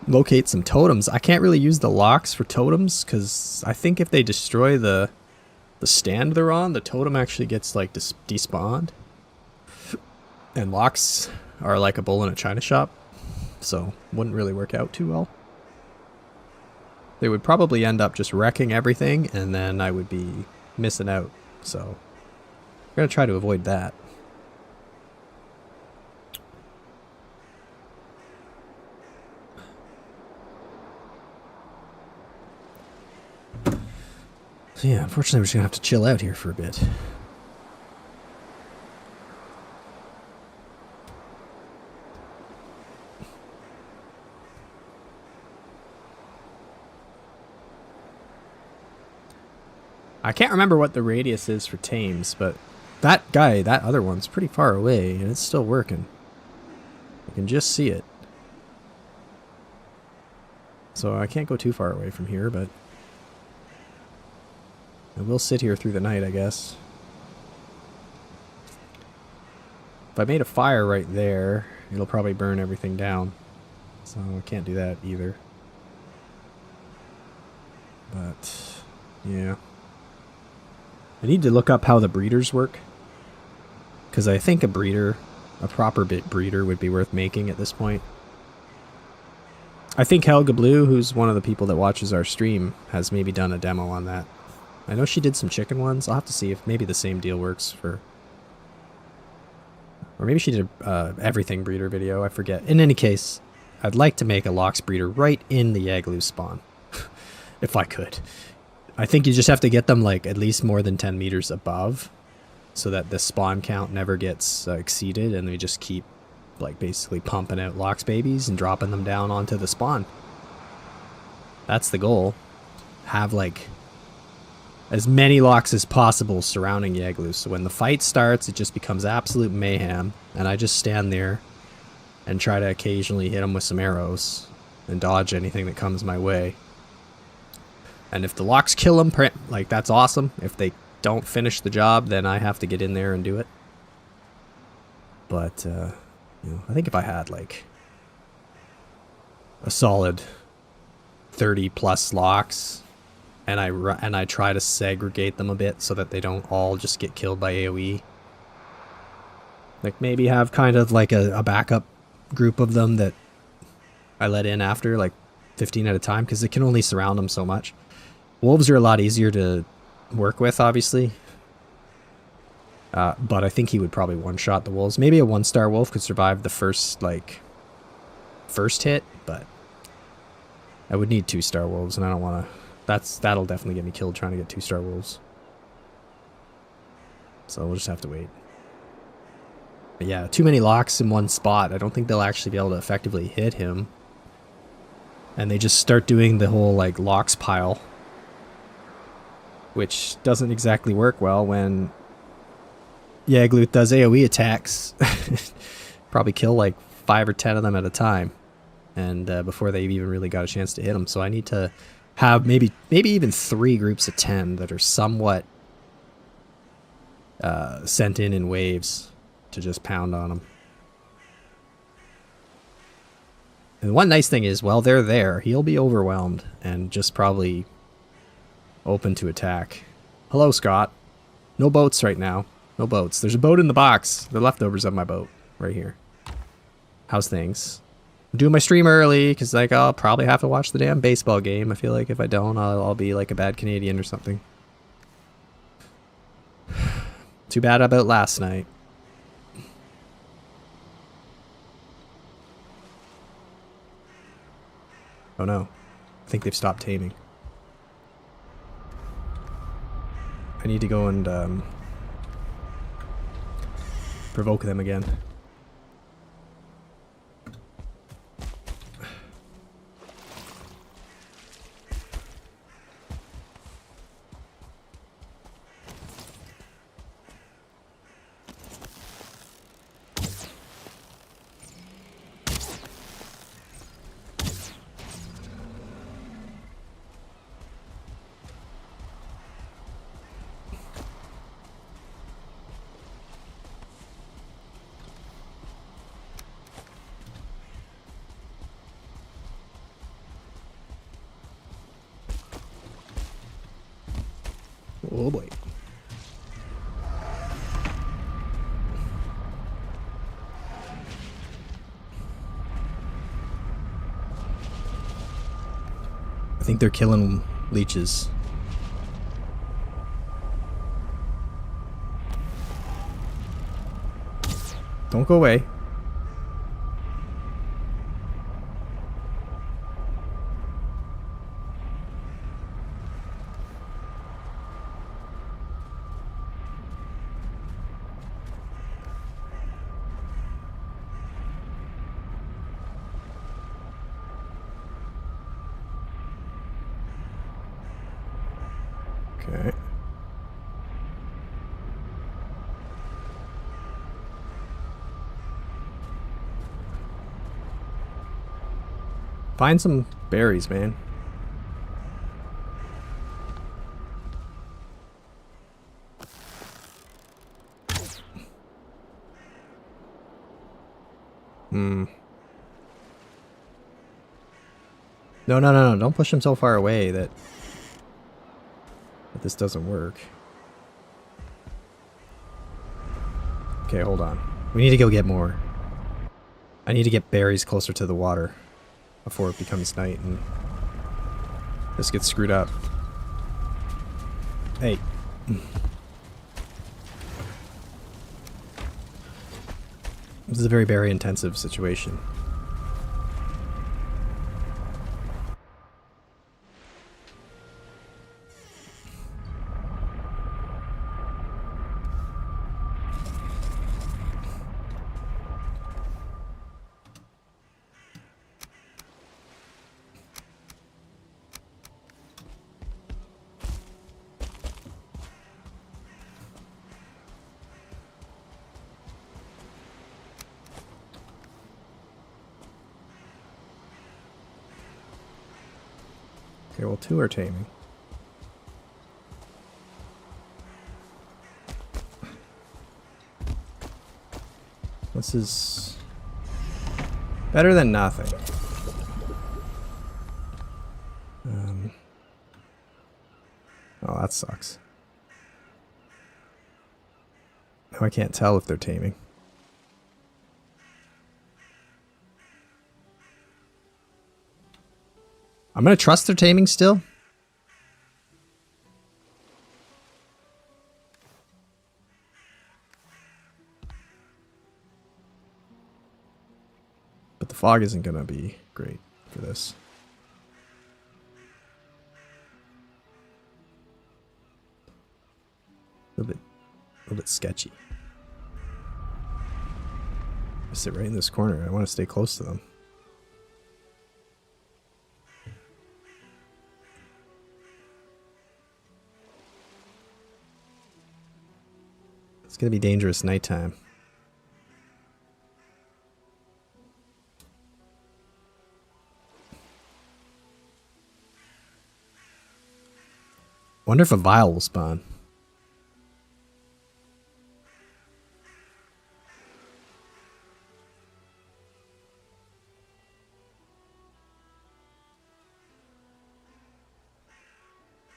locate some totems. I can't really use the locks for totems, because I think if they destroy the stand they're on, the totem actually gets like despawned. And locks are like a bull in a china shop, so wouldn't really work out too well. They would probably end up just wrecking everything, and then I would be missing out. So I'm gonna try to avoid that. So yeah, unfortunately we're just gonna have to chill out here for a bit. I can't remember what the radius is for tames, but that guy, that other one's pretty far away, and it's still working. I can just see it. So I can't go too far away from here, but I will sit here through the night, I guess. If I made a fire right there, it'll probably burn everything down. So I can't do that either. But, yeah. I need to look up how the breeders work, because I think a proper breeder would be worth making at this point. I think Helga Blue, who's one of the people that watches our stream, has maybe done a demo on that. I know she did some chicken ones. I'll have to see if maybe the same deal works for... Or maybe she did a everything breeder video, I forget. In any case, I'd like to make a Lox breeder right in the Yaglu spawn, if I could. I think you just have to get them like at least more than 10 meters above, so that the spawn count never gets exceeded, and they just keep like basically pumping out Lox babies and dropping them down onto the spawn. That's the goal. Have like as many Lox as possible surrounding Yaglu, so when the fight starts it just becomes absolute mayhem, and I just stand there and try to occasionally hit them with some arrows and dodge anything that comes my way. And if the Lox kill them, like, that's awesome. If they don't finish the job, then I have to get in there and do it. But, you know, I think if I had, like, a solid 30 plus Lox, and I try to segregate them a bit so that they don't all just get killed by AoE. Like, maybe have kind of like a backup group of them that I let in after, like 15 at a time, because it can only surround them so much. Wolves are a lot easier to work with, obviously. But I think he would probably one-shot the wolves. Maybe a one-star wolf could survive the first hit, but I would need 2-star wolves, and I don't want to... That'll definitely get me killed trying to get 2-star wolves. So we'll just have to wait. But yeah, too many Lox in one spot. I don't think they'll actually be able to effectively hit him. And they just start doing the whole, like, Lox pile. which doesn't exactly work well when Yagluth does AoE attacks. Probably kill like 5 or 10 of them at a time, and before they've even really got a chance to hit them. So I need to have maybe even 3 groups of 10 that are somewhat sent in waves to just pound on them. And one nice thing is, while they're there, he'll be overwhelmed and just probably open to attack. Hello, Scott. No boats right now. No boats. There's a boat in the box. The leftovers of my boat right here. How's things? I'm doing my stream early because like I'll probably have to watch the damn baseball game. I feel like if I don't, I'll be like a bad Canadian or something. Too bad about last night. Oh no. I think they've stopped taming. I need to go and provoke them again. Oh boy. I think they're killing leeches. Don't go away. Okay. Find some berries, man. No. Don't push him so far away that this doesn't work. Okay, hold on. We need to go get more. I need to get berries closer to the water before it becomes night and this gets screwed up. Hey. This is a very berry intensive situation. Okay, well, 2 are taming. This is better than nothing. Oh, that sucks. Now I can't tell if they're taming. I'm gonna trust their taming still. But the fog isn't gonna be great for this. A little bit sketchy. I sit right in this corner. I want to stay close to them. It's gonna be dangerous nighttime. Wonder if a vial will spawn.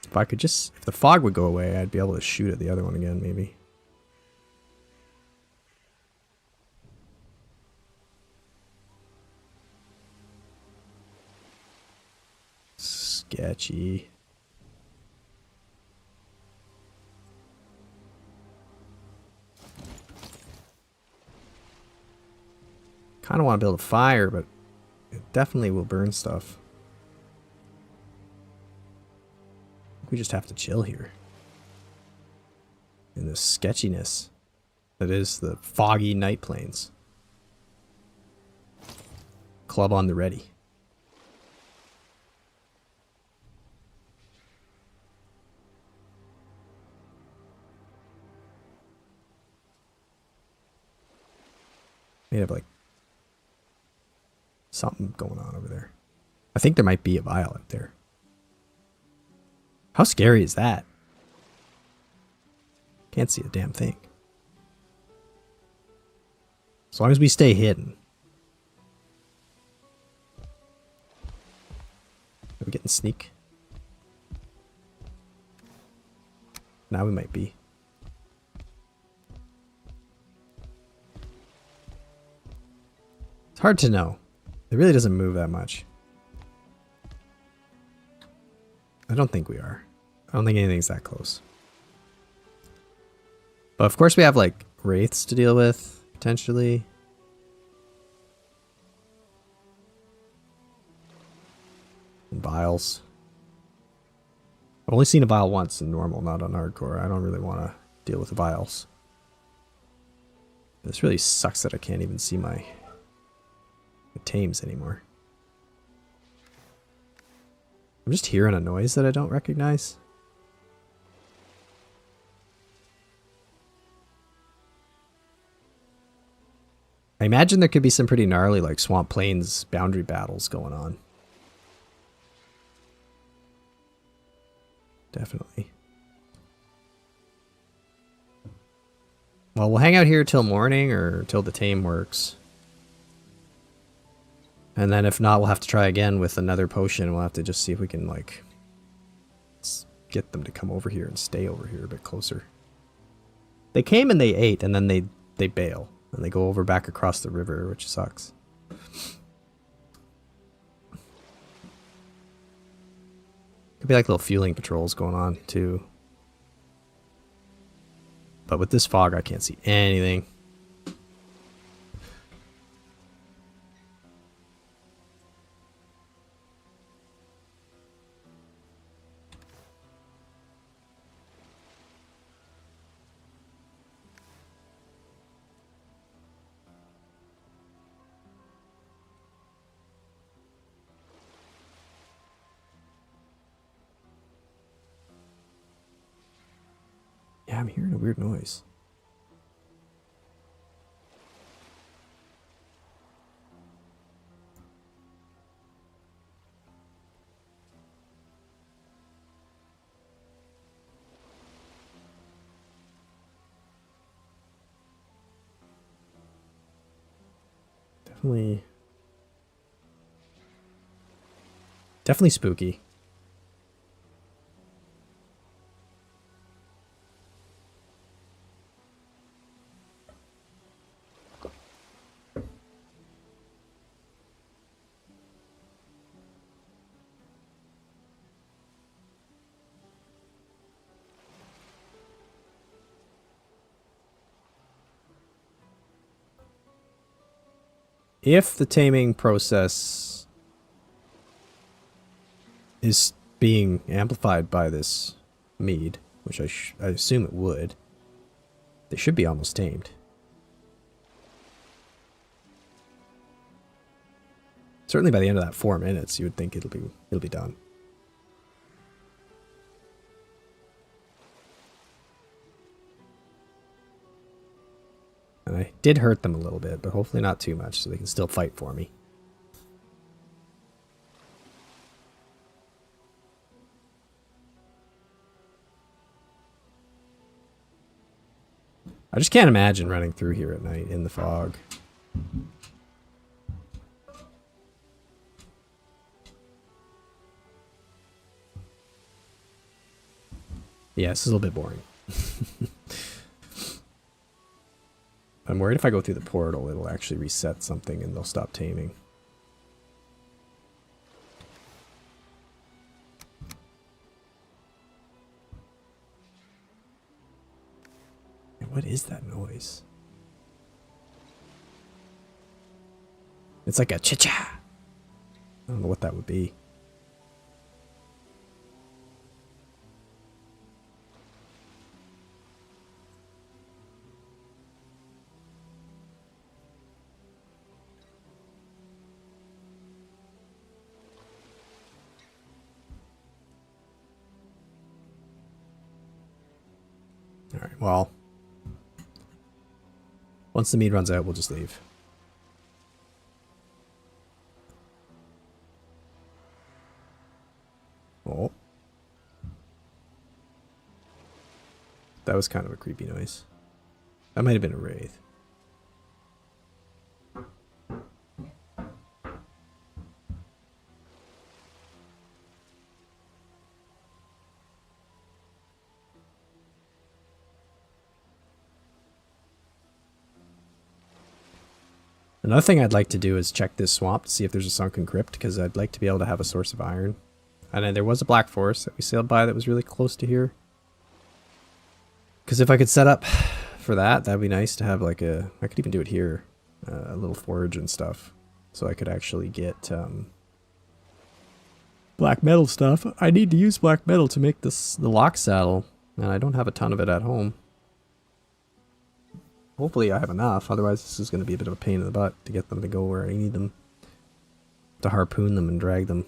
If I could just, if the fog would go away, I'd be able to shoot at the other one again, maybe. Sketchy. Kind of want to build a fire, but it definitely will burn stuff. We just have to chill here. In the sketchiness that is the foggy night plains. Club on the ready. May have like something going on over there. I think there might be a vial out there. How scary is that? Can't see a damn thing. As long as we stay hidden. Are we getting sneak? Now we might be. It's hard to know. It really doesn't move that much. I don't think we are. I don't think anything's that close. But of course we have like wraiths to deal with, potentially. And vials. I've only seen a vial once in normal, not on hardcore. I don't really want to deal with the vials. This really sucks that I can't even see my tames anymore. I'm just hearing a noise that I don't recognize. I imagine there could be some pretty gnarly like Swamp Plains boundary battles going on. Definitely. Well, we'll hang out here till morning or till the tame works. And then if not, we'll have to try again with another potion. We'll have to just see if we can, like, get them to come over here and stay over here a bit closer. They came and they ate, and then they bail. And they go over back across the river, which sucks. Could be like little fueling patrols going on, too. But with this fog, I can't see anything. Yeah, I'm hearing a weird noise. Definitely spooky. If the taming process is being amplified by this mead, which I assume it would, they should be almost tamed. Certainly by the end of that 4 minutes, you would think it'll be done. And I did hurt them a little bit, but hopefully not too much, so they can still fight for me. I just can't imagine running through here at night in the fog. Yeah, this is a little bit boring. I'm worried if I go through the portal, it'll actually reset something and they'll stop taming. And what is that noise? It's like a cha-cha. I don't know what that would be. Alright, well. Once the mead runs out, we'll just leave. Oh. That was kind of a creepy noise. That might have been a wraith. Another thing I'd like to do is check this swamp to see if there's a sunken crypt, because I'd like to be able to have a source of iron. And then there was a black forest that we sailed by that was really close to here. Because if I could set up for that, that'd be nice to have like a... I could even do it here. A little forge and stuff. So I could actually get black metal stuff. I need to use black metal to make this the lock saddle. And I don't have a ton of it at home. Hopefully I have enough, otherwise this is going to be a bit of a pain in the butt to get them to go where I need them. To harpoon them and drag them.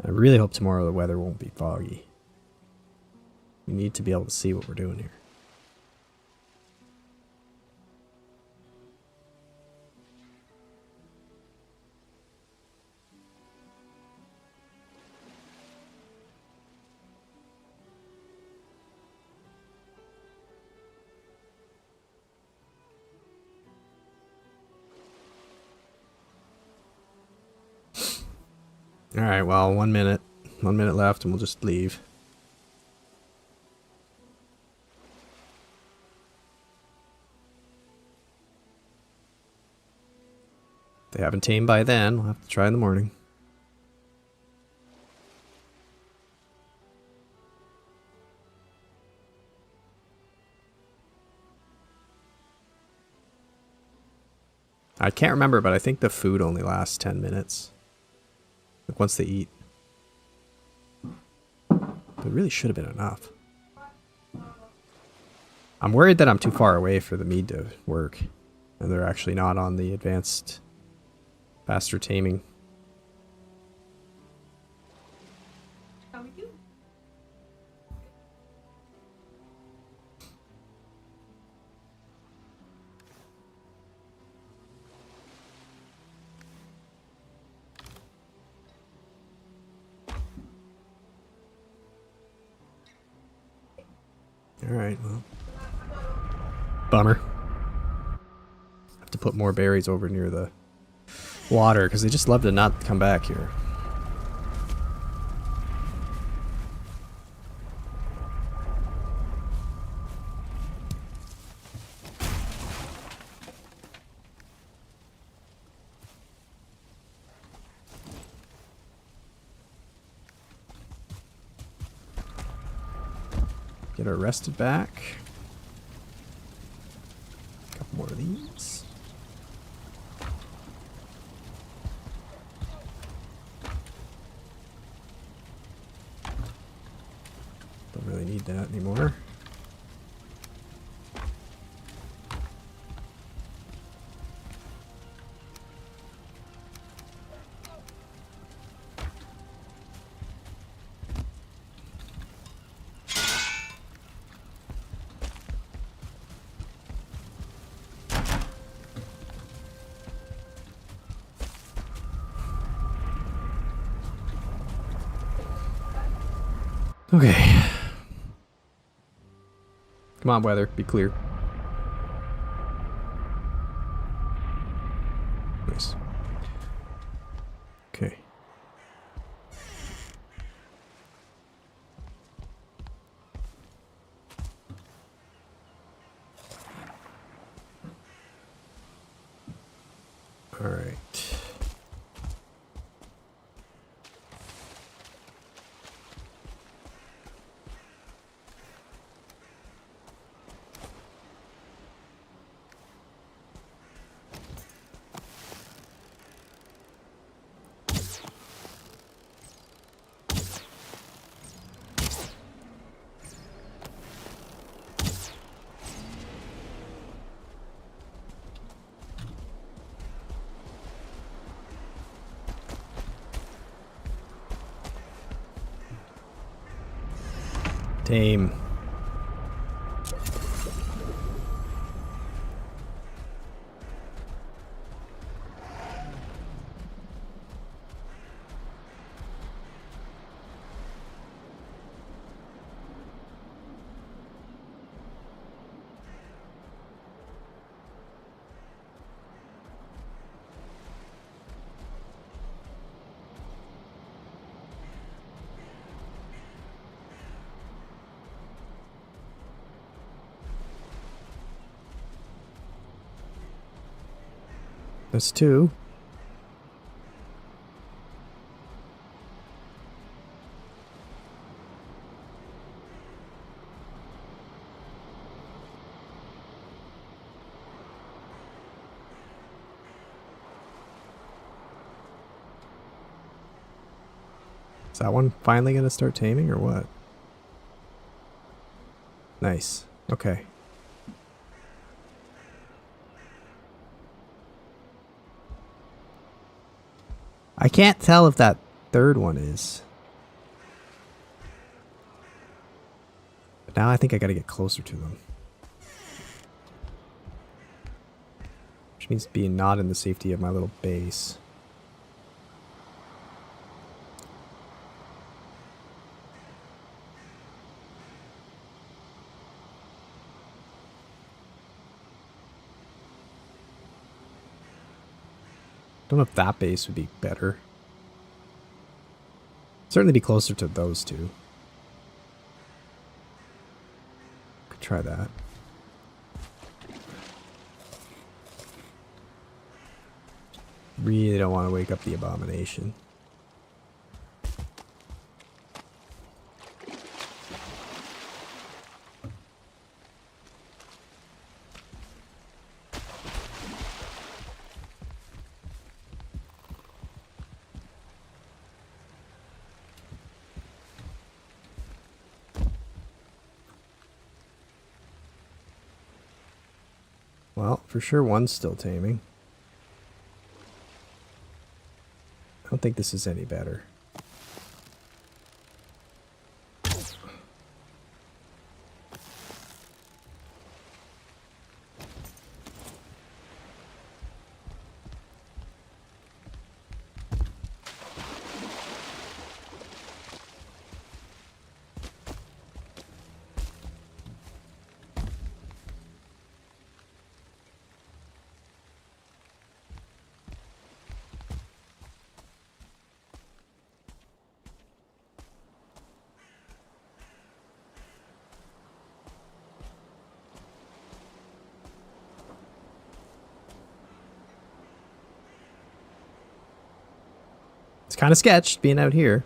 I really hope tomorrow the weather won't be foggy. We need to be able to see what we're doing here. Alright, well, 1 minute. 1 minute left and we'll just leave. If they haven't tamed by then, we'll have to try in the morning. I can't remember, but I think the food only lasts 10 minutes. Like once they eat. But it really should have been enough. I'm worried that I'm too far away for the mead to work. And they're actually not on the advanced faster taming. How are you? Alright, well. Bummer. Have to put more berries over near the water, because they just love to not come back here. Get our rested back. A couple more of these. Don't really need that anymore. Okay. Come on, weather. Be clear. Nice. Okay. All right. Tame. That's two. Is that one finally going to start taming or what? Nice. Okay. I can't tell if that third one is. But now I think I got to get closer to them. Which means being not in the safety of my little base. Don't know if that base would be better. Certainly be closer to those two. Could try that. Really don't want to wake up the abomination. Well, for sure one's still taming. I don't think this is any better. It's kind of sketched being out here.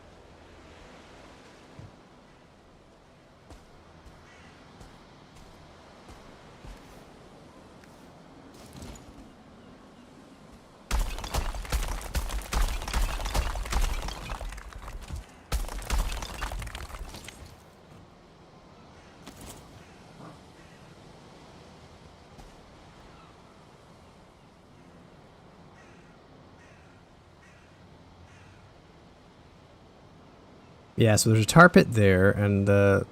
Yeah, so there's a tar pit there, and the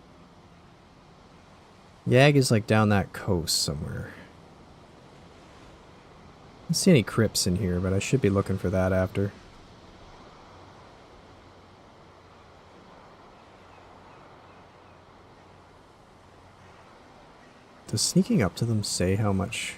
Yag is like down that coast somewhere. I don't see any crypts in here, but I should be looking for that after. Does sneaking up to them say how much?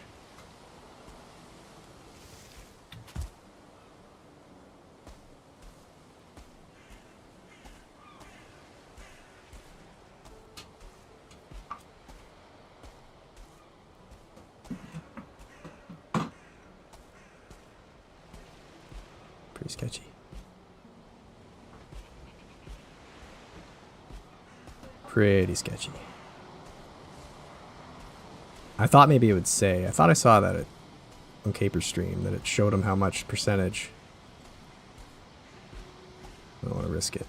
Pretty sketchy. Pretty sketchy. I thought maybe it would say. I thought I saw that on Caper's stream, that it showed him how much percentage. I don't want to risk it.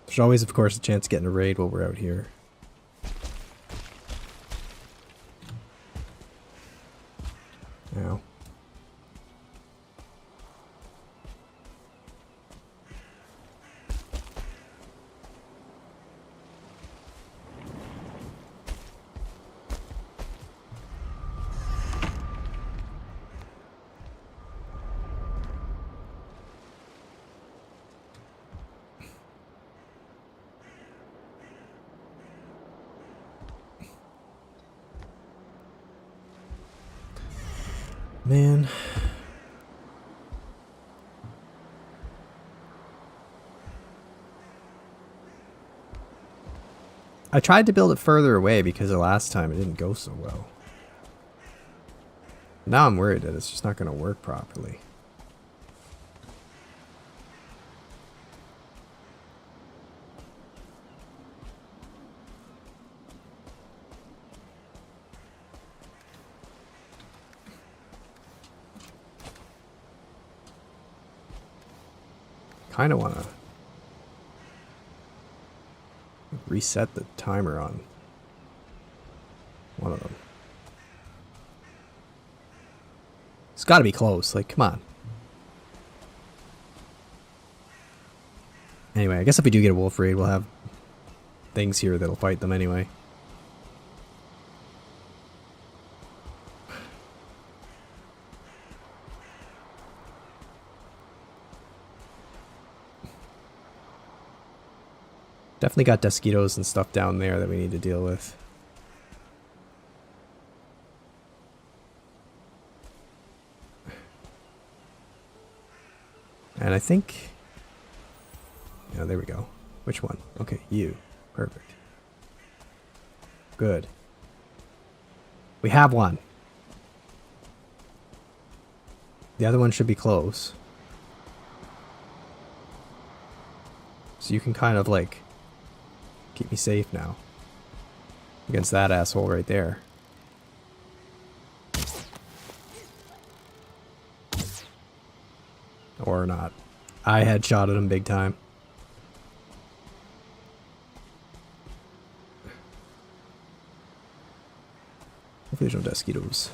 There's always, of course, a chance of getting a raid while we're out here. Ow. Man. I tried to build it further away because the last time it didn't go so well. Now I'm worried that it's just not going to work properly. Kind of want to reset the timer on one of them. It's got to be close. Like, come on. Anyway, I guess if we do get a wolf raid, we'll have things here that'll fight them anyway. Definitely got mosquitoes and stuff down there that we need to deal with. And I think... Yeah, there we go. Which one? Okay, you. Perfect. Good. We have one. The other one should be close. So you can kind of like... keep me safe now. Against that asshole right there. Or not. I headshotted him big time. Hopefully there's no mosquitoes.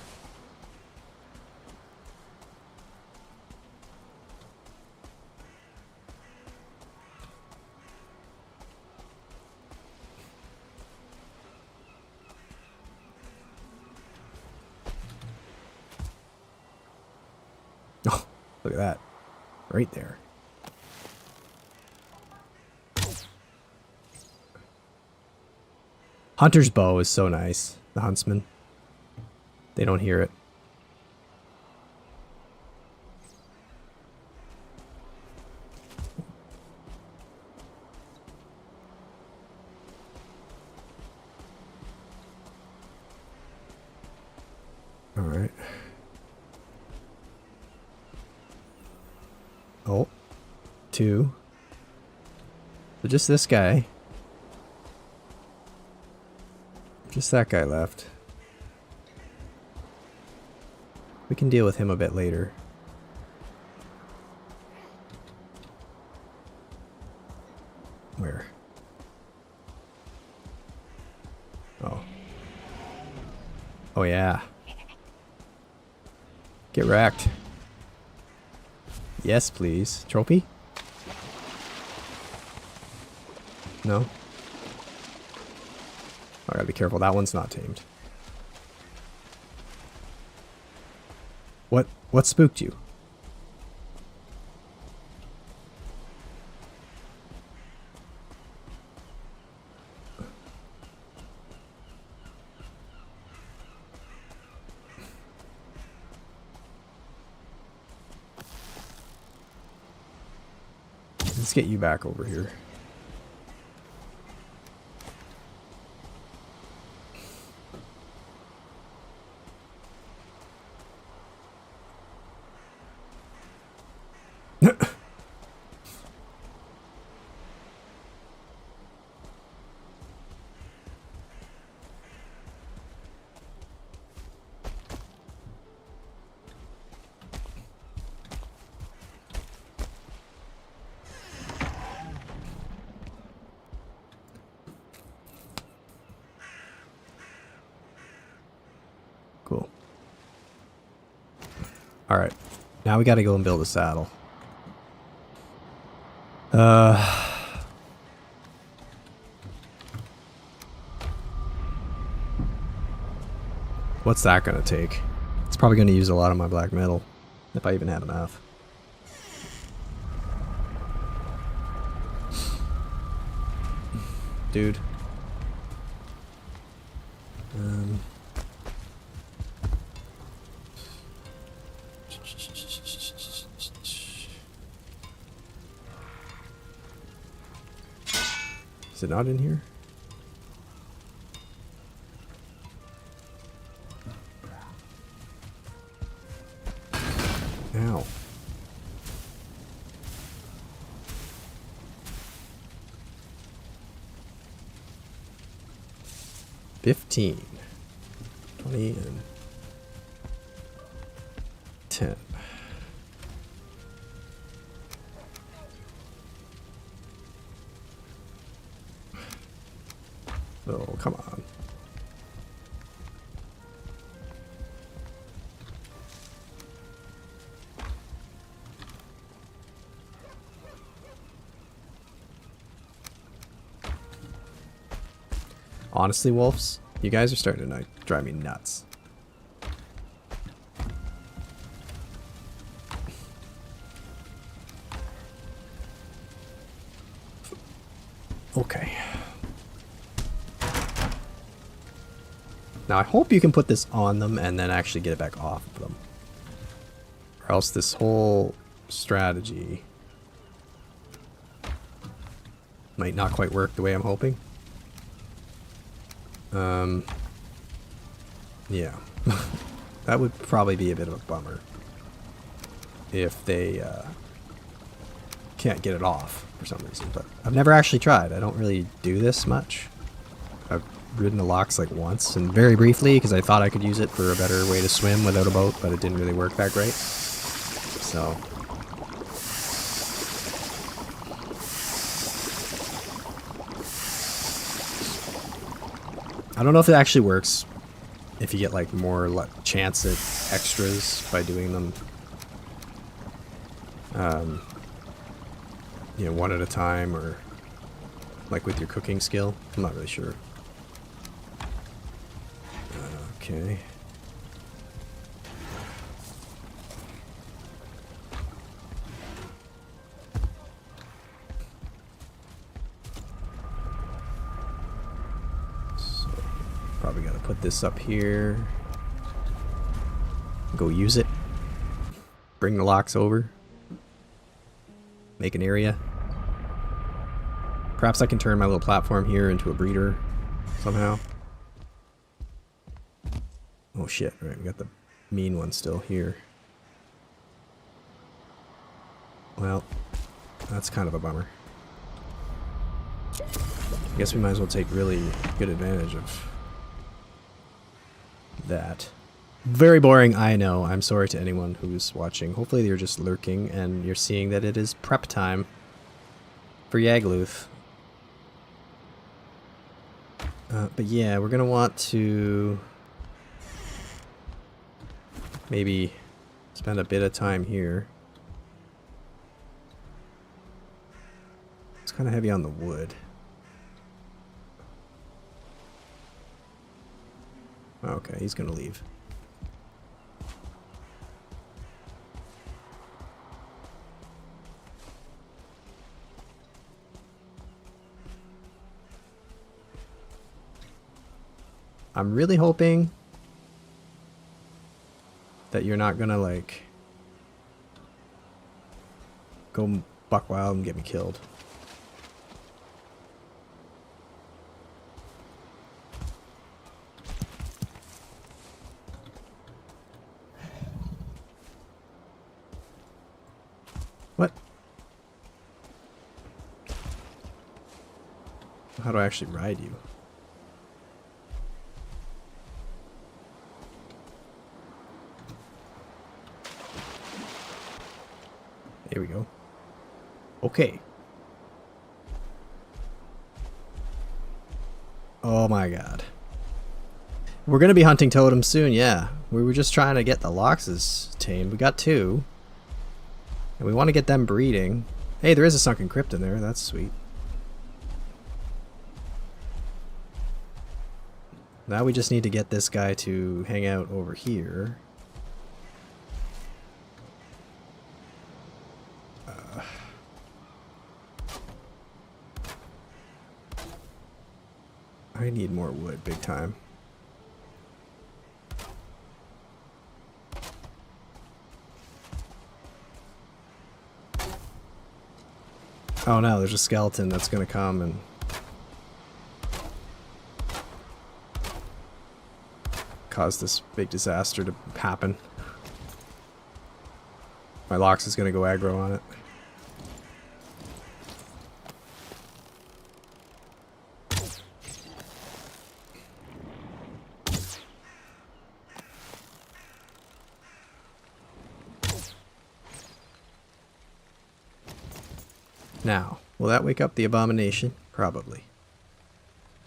Oh, look at that. Right there. Hunter's bow is so nice. The huntsman. They don't hear it. All right. Oh. 2. So just this guy. Just that guy left. We can deal with him a bit later. Where? Oh. Oh yeah. Get wrecked. Yes, please. Trophy? No? I gotta be careful. That one's not tamed. What spooked you? Let's get you back over here. Cool. Alright. Now we gotta go and build a saddle. What's that gonna take? It's probably gonna use a lot of my black metal. If I even have enough. Dude. Is it not in here? Ow. $15, $20, and $10. Oh, come on. Honestly, wolves, you guys are starting to drive me nuts. Okay. Now I hope you can put this on them and then actually get it back off of them. Or else this whole strategy might not quite work the way I'm hoping. Yeah. That would probably be a bit of a bummer if they can't get it off for some reason. But I've never actually tried. I don't really do this much. I've ridden the locks like once and very briefly because I thought I could use it for a better way to swim without a boat, but it didn't really work that great. So I don't know if it actually works if you get like more chance at extras by doing them you know, one at a time, or like with your cooking skill. I'm not really sure. Okay. So, probably gotta put this up here. Go use it. Bring the locks over. Make an area. Perhaps I can turn my little platform here into a breeder somehow. Oh shit, right, we got the mean one still here. Well, that's kind of a bummer. I guess we might as well take really good advantage of that. Very boring, I know. I'm sorry to anyone who's watching. Hopefully you're just lurking and you're seeing that it is prep time for Yagluth. But yeah, we're gonna want to maybe spend a bit of time here. It's kind of heavy on the wood. Okay, he's gonna leave. I'm really hoping that you're not gonna like go buck wild and get me killed. What? How do I actually ride you? Here we go. Okay. Oh my god. We're gonna be hunting totems soon, yeah. We were just trying to get the Loxes tamed. We got 2. And we want to get them breeding. Hey, there is a sunken crypt in there. That's sweet. Now we just need to get this guy to hang out over here. I need more wood, big time. Oh no, there's a skeleton that's gonna come and cause this big disaster to happen. My Lox is gonna go aggro on it. Now, will that wake up the abomination? Probably.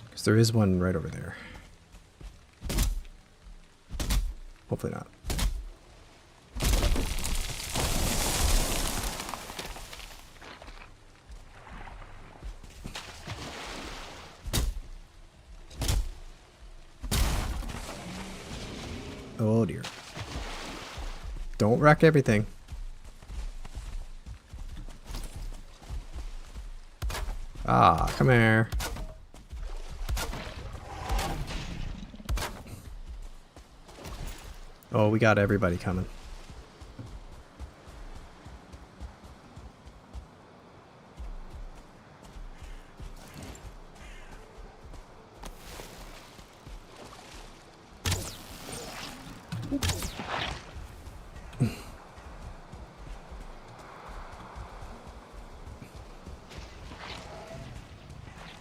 Because there is one right over there. Hopefully not. Oh dear. Don't wreck everything. Ah, come here. Oh, we got everybody coming.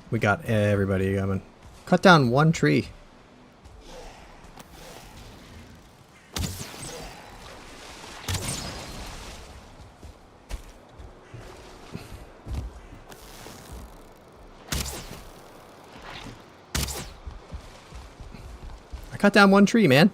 We got everybody coming. Cut down one tree. I cut down one tree, man.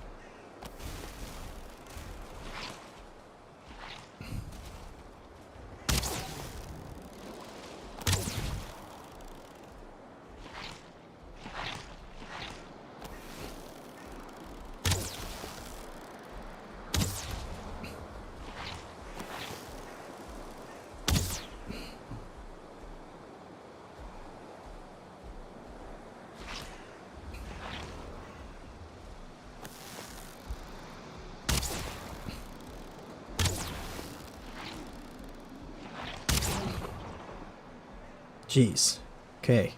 Jeez. Okay.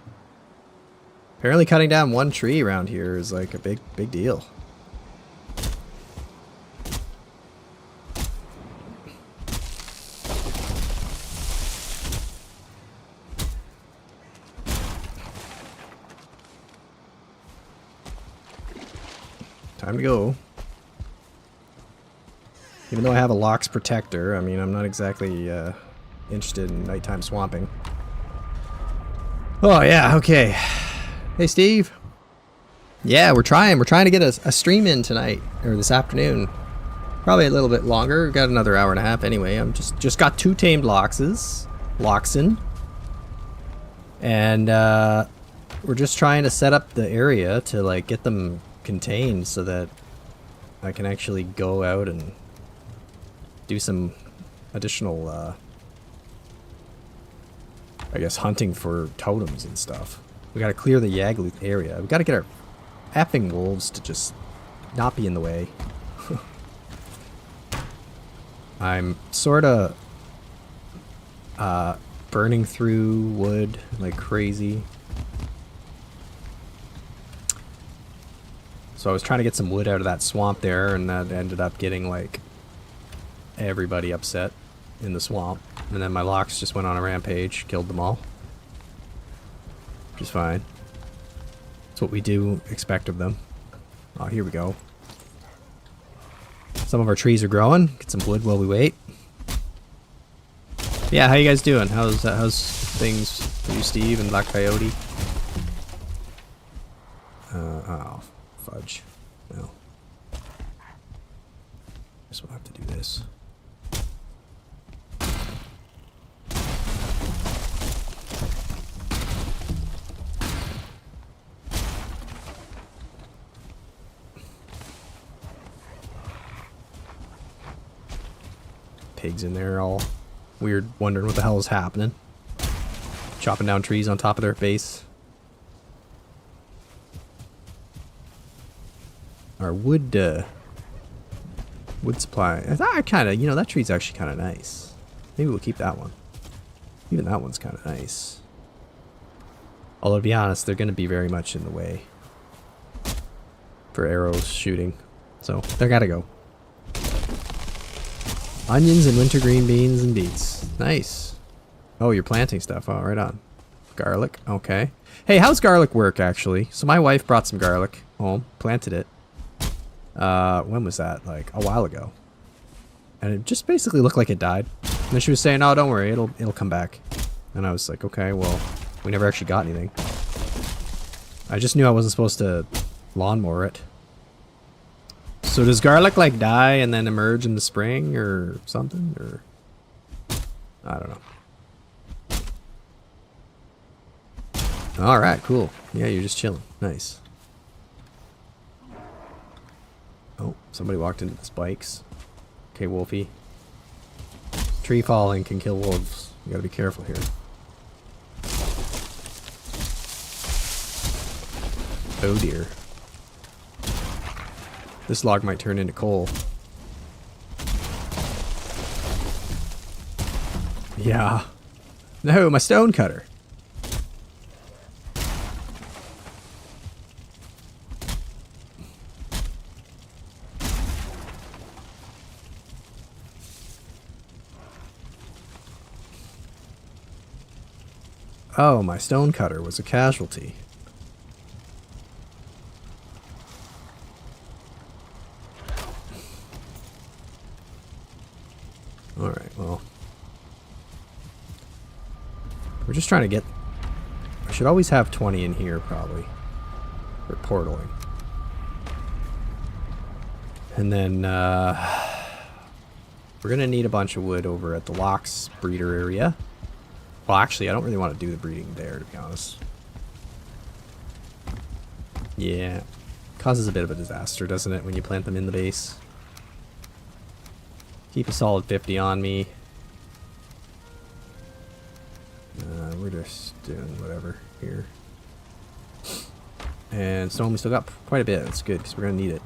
Apparently cutting down one tree around here is like a big deal. Time to go. Even though I have a Lox protector, I mean, I'm not exactly interested in nighttime swamping. Oh yeah, okay. Hey Steve, Yeah, we're trying to get a stream in tonight or this afternoon. Probably a little bit longer. We've got another hour and a half anyway. I'm just got 2 tamed Loxin. And we're just trying to set up the area to like get them contained so that I can actually go out and do some additional I guess hunting for totems and stuff. We gotta clear the Yagluth area. We gotta get our effing wolves to just not be in the way. I'm sorta burning through wood like crazy. So I was trying to get some wood out of that swamp there, and that ended up getting like everybody upset in the swamp. And then my Lox just went on a rampage, killed them all. Which is fine. That's what we do expect of them. Oh, here we go. Some of our trees are growing. Get some wood while we wait. Yeah, how you guys doing? How's things for you, Steve and Black Coyote? Oh, fudge. No. Guess we'll have to do this. Pigs in there all weird, wondering what the hell is happening. Chopping down trees on top of their base. Our wood supply. I kind of, you know, that tree's actually kind of nice. Maybe we'll keep that one. Even that one's kind of nice. Although to be honest, they're going to be very much in the way for arrows shooting. So they gotta go. Onions and wintergreen beans and beets. Nice. Oh, you're planting stuff. Oh, right on. Garlic. Okay. Hey, how's garlic work, actually? So my wife brought some garlic home. Planted it. When was that? Like, a while ago. And it just basically looked like it died. And then she was saying, oh, don't worry. It'll come back. And I was like, okay, well, we never actually got anything. I just knew I wasn't supposed to lawnmower it. So does garlic like die and then emerge in the spring or something? Or I don't know. Alright, cool. Yeah, you're just chilling. Nice. Oh, somebody walked into the spikes. Okay, Wolfie. Tree falling can kill wolves. You gotta be careful here. Oh dear. This log might turn into coal. Yeah. No, my stone cutter. Oh, my stone cutter was a casualty. Alright, well. We're just trying to get... I should always have 20 in here, probably. For portaling. And then, we're gonna need a bunch of wood over at the Lox breeder area. Well, actually, I don't really want to do the breeding there, to be honest. Yeah. Causes a bit of a disaster, doesn't it, when you plant them in the base? Keep a solid 50 on me. We're just doing whatever here. And stone, we still got quite a bit. That's good, because we're going to need it.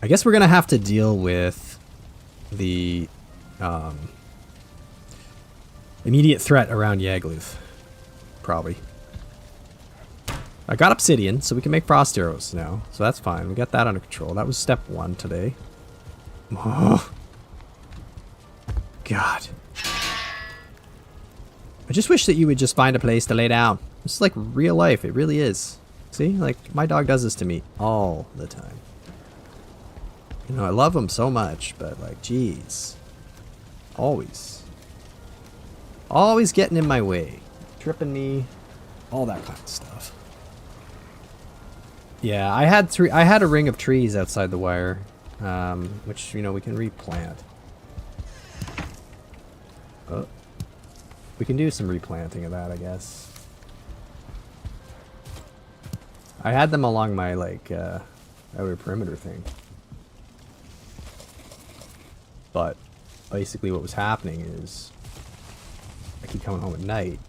I guess we're going to have to deal with the immediate threat around Yagluth. Probably. I got obsidian, so we can make frost arrows now. So that's fine. We got that under control. That was step 1 today. Oh. God. I just wish that you would just find a place to lay down. This is like real life. It really is. See? Like, my dog does this to me all the time. You know, I love him so much, but like, jeez. Always. Always getting in my way. tripping me, all that kind of stuff. Yeah, I had a ring of trees outside the wire, which, you know, we can replant. Oh. We can do some replanting of that, I guess. I had them along my, like, outer perimeter thing. But basically what was happening is I keep coming home at night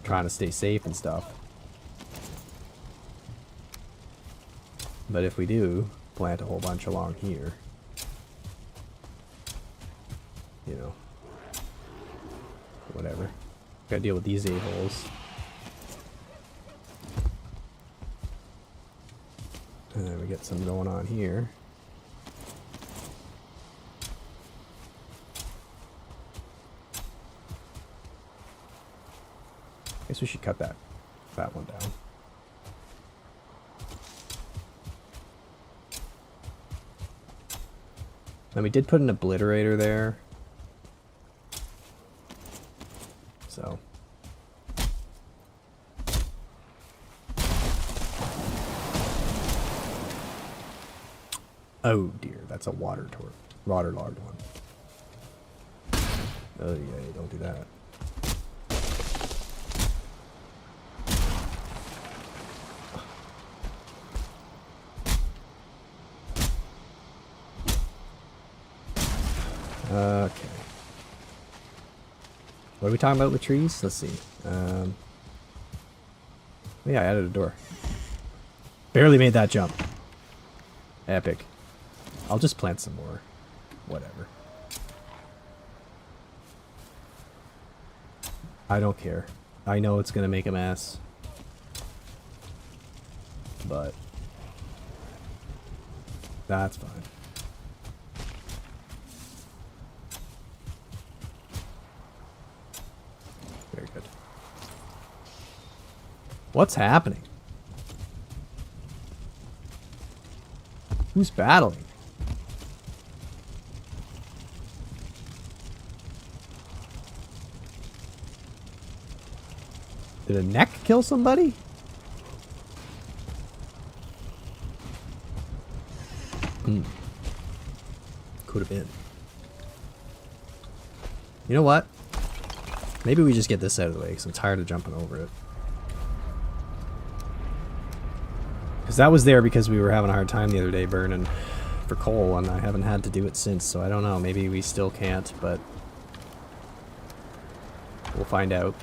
trying to stay safe and stuff. But if we do plant a whole bunch along here, you know, whatever. Gotta deal with these a-holes. And then we get some going on here. Guess we should cut that one down. Then we did put an obliterator there. So. Oh dear, that's a waterlogged one. Oh yeah, don't do that. Okay. What are we talking about with trees? Let's see. Yeah, I added a door. Barely made that jump. Epic. I'll just plant some more. Whatever. I don't care. I know it's gonna make a mess. But that's fine. Very good. What's happening? Who's battling? Did a neck kill somebody? Could have been. You know what? Maybe we just get this out of the way because I'm tired of jumping over it. Because that was there because we were having a hard time the other day burning for coal, and I haven't had to do it since, so I don't know. Maybe we still can't, but we'll find out.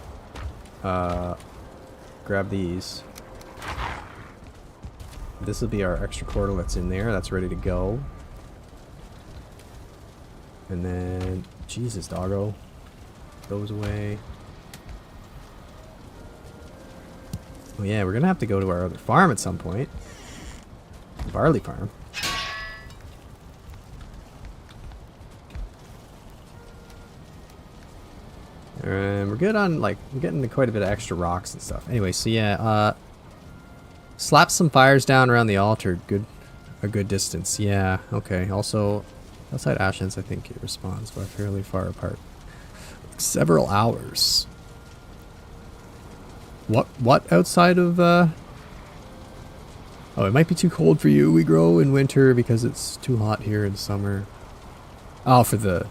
Grab these. This will be our extra quarter that's in there. That's ready to go. And then, Jesus, doggo. Those away. Oh yeah, we're gonna have to go to our other farm at some point. The barley farm. And we're good on, like, we're getting quite a bit of extra rocks and stuff. Anyway, so yeah, slap some fires down around the altar. A good distance. Yeah, okay. Also, outside Ashlands, I think it responds, but fairly far apart. Several hours. What outside of, Oh, it might be too cold for you. We grow in winter because it's too hot here in summer. Oh, for the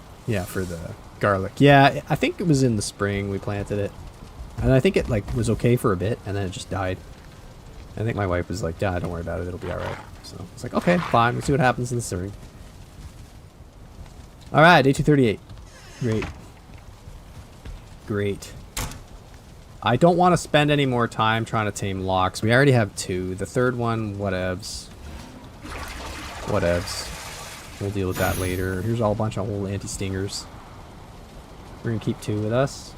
garlic. Yeah, I think it was in the spring we planted it. And I think it, like, was okay for a bit, and then it just died. I think my wife was like, yeah, don't worry about it. It'll be alright. So it's like, okay, fine. We'll see what happens in the spring. Alright, day 238. Great. Great. I don't want to spend any more time trying to tame locks. We already have 2. The third one, whatevs. Whatevs. We'll deal with that later. Here's all a bunch of old anti-stingers. We're going to keep 2 with us.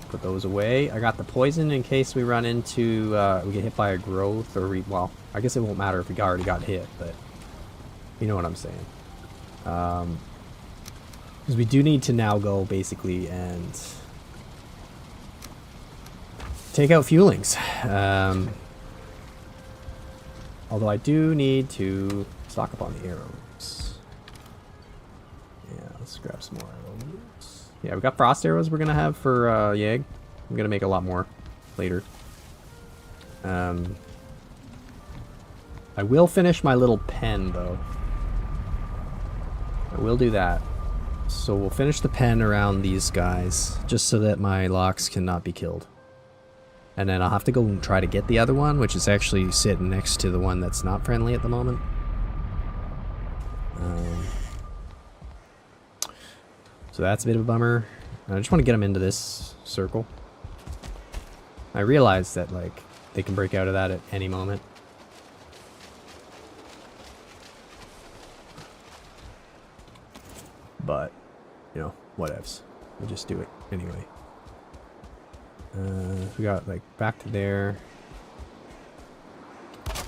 Put those away. I got the poison in case we run into, we get hit by a growth, or well, I guess it won't matter if we already got hit, but you know what I'm saying. Because we do need to now go, basically, and take out fuelings. Although I do need to stock up on the arrows. Yeah, let's grab some more arrows. Yeah, we got frost arrows we're gonna have for Yag. I'm gonna make a lot more later. I will finish my little pen, though. I will do that. So we'll finish the pen around these guys, just so that my locks cannot be killed. And then I'll have to go and try to get the other one, which is actually sitting next to the one that's not friendly at the moment. So that's a bit of a bummer. I just want to get them into this circle. I realize that, like, they can break out of that at any moment. But, you know, whatevs. We'll just do it anyway. We got, like, back to there.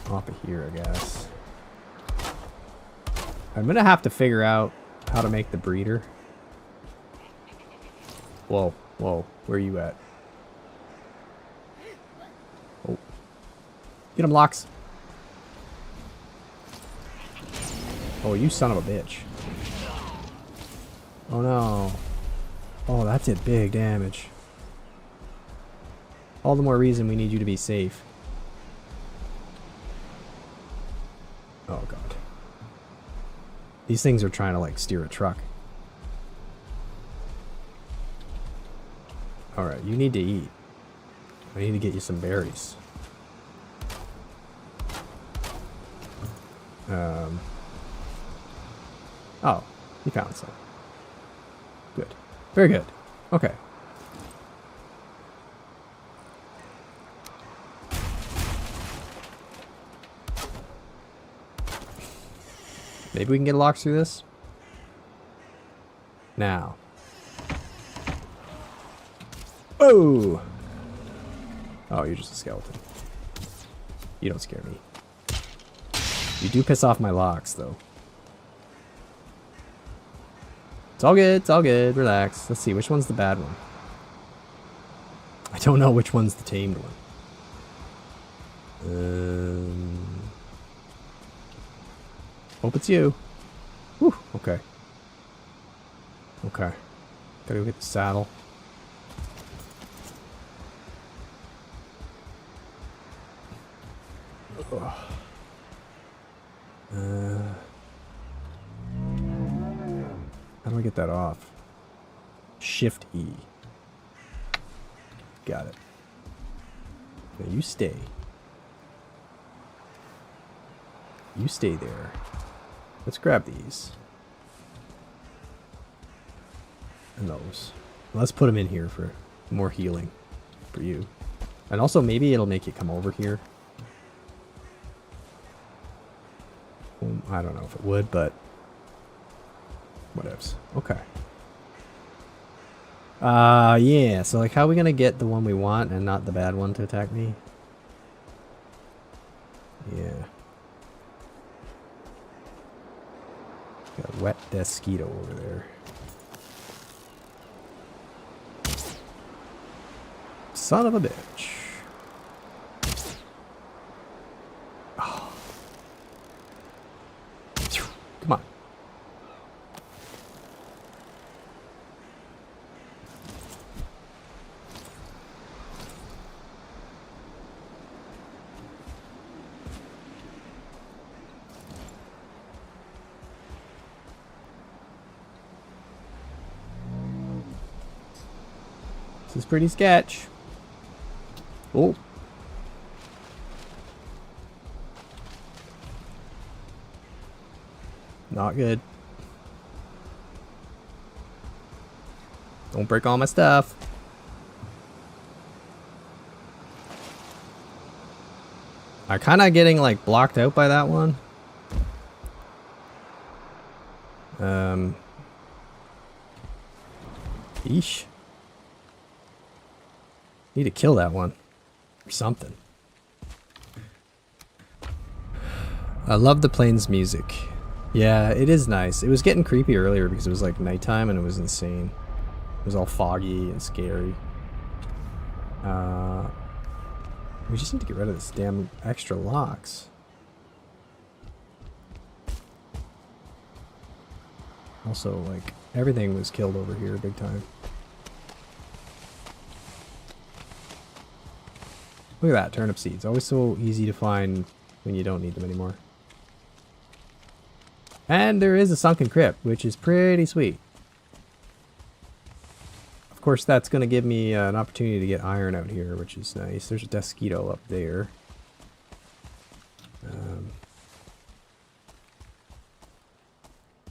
Off of here, I guess. I'm gonna have to figure out how to make the breeder. Whoa, whoa, where are you at? Oh. Get him, Locks. Oh, you son of a bitch. Oh no. Oh, that did big damage. All the more reason we need you to be safe. Oh god. These things are trying to like steer a truck. Alright, you need to eat. I need to get you some berries. Oh, you found some. Good. Very good. Okay. Maybe we can get locks through this? Now. Oh! Oh, you're just a skeleton. You don't scare me. You do piss off my locks, though. It's all good, it's all good. Relax. Let's see, which one's the bad one? I don't know which one's the tamed one. Hope it's you. Whew, okay. Okay. Gotta go get the saddle. Ugh. How do I get that off? Shift E. Got it. Now you stay. You stay there. Let's grab these. And those. Let's put them in here for more healing for you. And also maybe it'll make you come over here. I don't know if it would, but whatevs. Okay. Yeah, so like how are we gonna get the one we want and not the bad one to attack me? Yeah. Got a wet mosquito over there. Son of a bitch. Oh. Come on. This is pretty sketch. Oh. Not good. Don't break all my stuff. I'm kind of getting like blocked out by that one. Yeesh. Need to kill that one. Or something. I love the plains music. Yeah, it is nice. It was getting creepy earlier because it was like nighttime and it was insane. It was all foggy and scary. We just need to get rid of this damn extra locks. Also, like, everything was killed over here big time. Look at that, turnip seeds. Always so easy to find when you don't need them anymore. And there is a sunken crypt, which is pretty sweet. Of course, that's going to give me an opportunity to get iron out here, which is nice. There's a Desquito up there.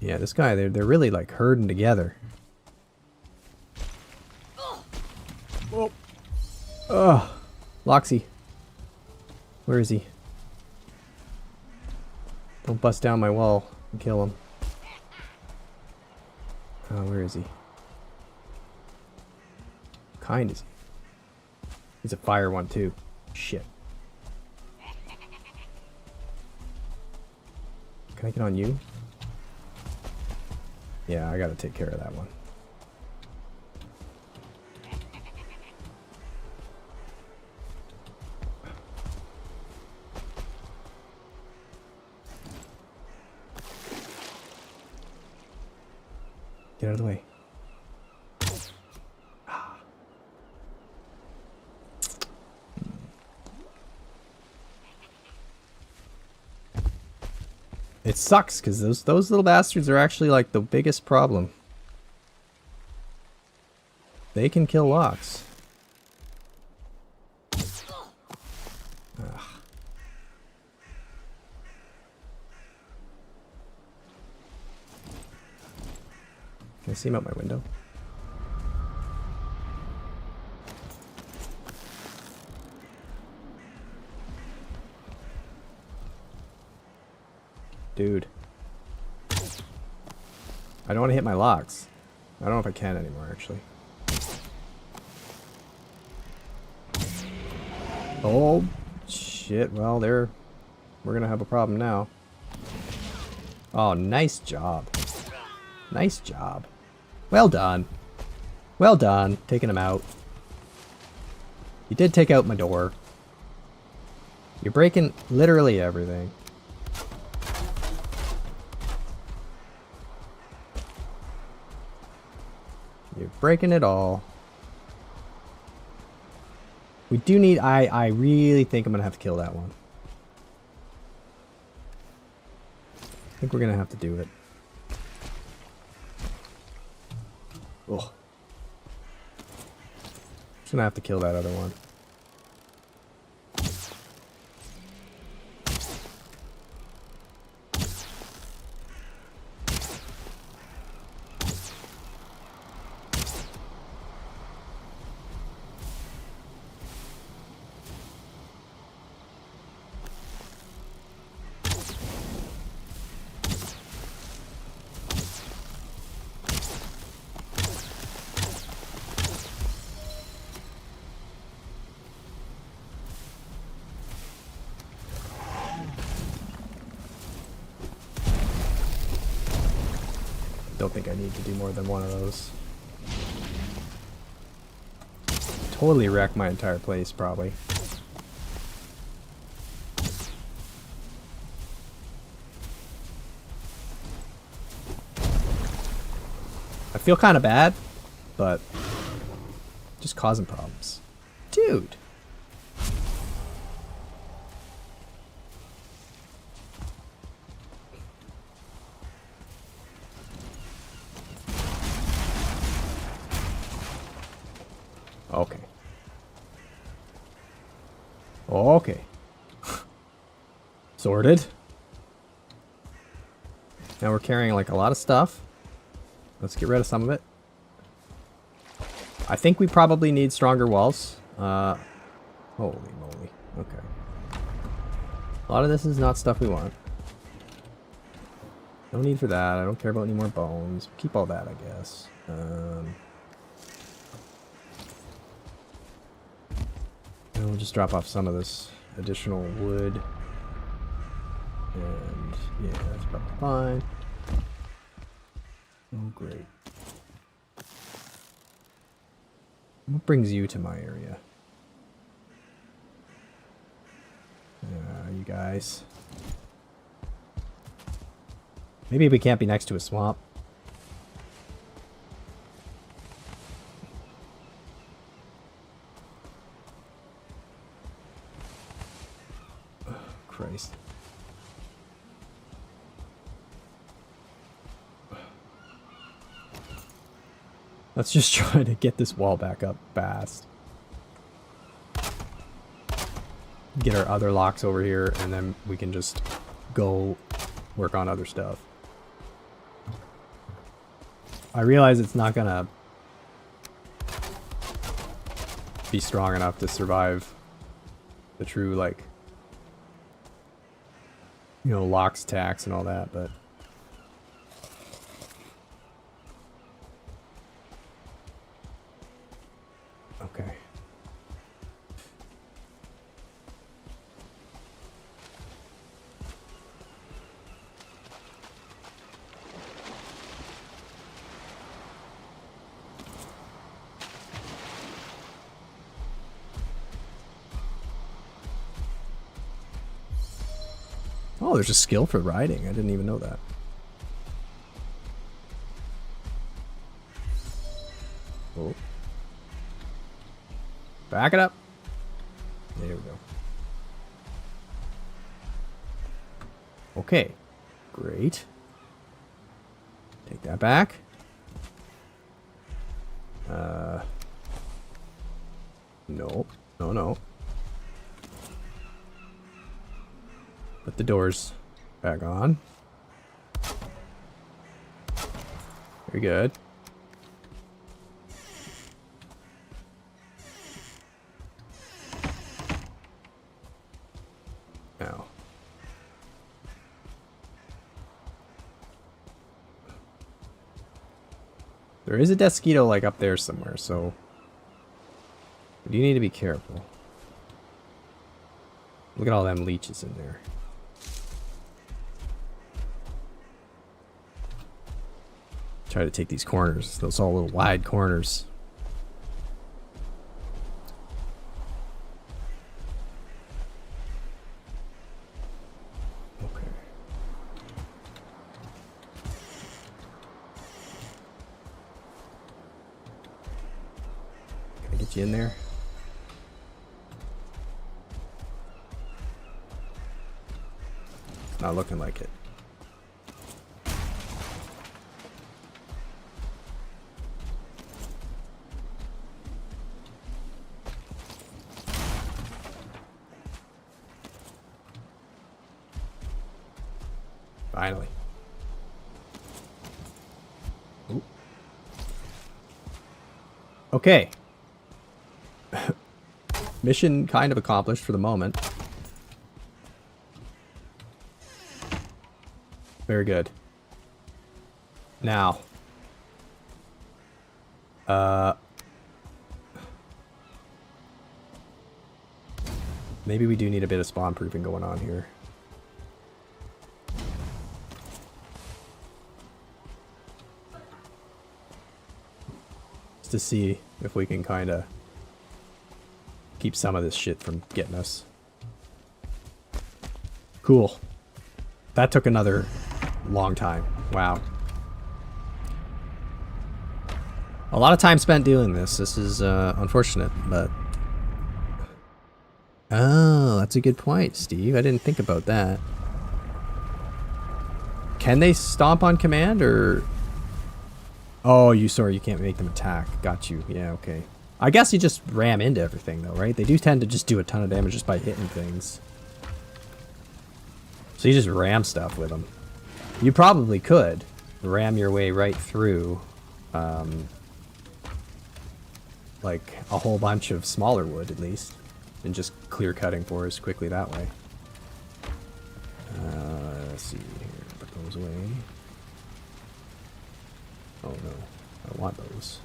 Yeah, this guy, they're really like herding together. Whoa. Oh, Loxy. Where is he? Don't bust down my wall and kill him. Oh, where is he? What kind is he? He's a fire one too. Shit. Can I get on you? Yeah, I gotta take care of that one. Get out of the way. It sucks because those little bastards are actually like the biggest problem. They can kill locks. Ugh. Can I see him out my window? Dude. I don't want to hit my locks. I don't know if I can anymore, actually. Oh, shit. Well, we're going to have a problem now. Oh, nice job. Nice job. Well done. Well done. Taking him out. You did take out my door. You're breaking literally everything. You're breaking it all. We do need... I really think I'm going to have to kill that one. I think we're going to have to do it. Oh. Just going to have to kill that other one. Don't think I need to do more than one of those. Totally wreck my entire place, probably. I feel kind of bad, but just causing problems. Dude. Okay. Okay. Sorted. Now we're carrying like a lot of stuff. Let's get rid of some of it. I think we probably need stronger walls. Holy moly. Okay. A lot of this is not stuff we want. No need for that. I don't care about any more bones. Keep all that, I guess. And we'll just drop off some of this additional wood. And yeah, that's probably fine. Oh, great. What brings you to my area? You guys. Maybe we can't be next to a swamp. Christ. Let's just try to get this wall back up fast. Get our other locks over here, and then we can just go work on other stuff. I realize it's not gonna be strong enough to survive the true, like, you know, locks attacks and all that, but okay. Oh, there's a skill for riding. I didn't even know that. Oh. Back it up. There we go. Okay. Great. Take that back. No. No, no. Put the doors back on. Very good. Now. There is a Desquito like up there somewhere, so we do need to be careful. Look at all them leeches in there. Try to take these corners. Those all little wide corners. Okay. Can I get you in there? It's not looking like it. Finally. Ooh. Okay. Mission kind of accomplished for the moment. Very good. Now. Maybe we do need a bit of spawn proofing going on here. To see if we can kind of keep some of this shit from getting us. Cool. That took another long time. Wow. A lot of time spent doing this. This is unfortunate, but... Oh, that's a good point, Steve. I didn't think about that. Can they stomp on command, or... Oh, sorry, you can't make them attack. Got you. Yeah, okay. I guess you just ram into everything, though, right? They do tend to just do a ton of damage just by hitting things. So you just ram stuff with them. You probably could ram your way right through, like, a whole bunch of smaller wood, at least. And just clear cutting for us quickly that way. Let's see here. Put those away. Oh no, I want those.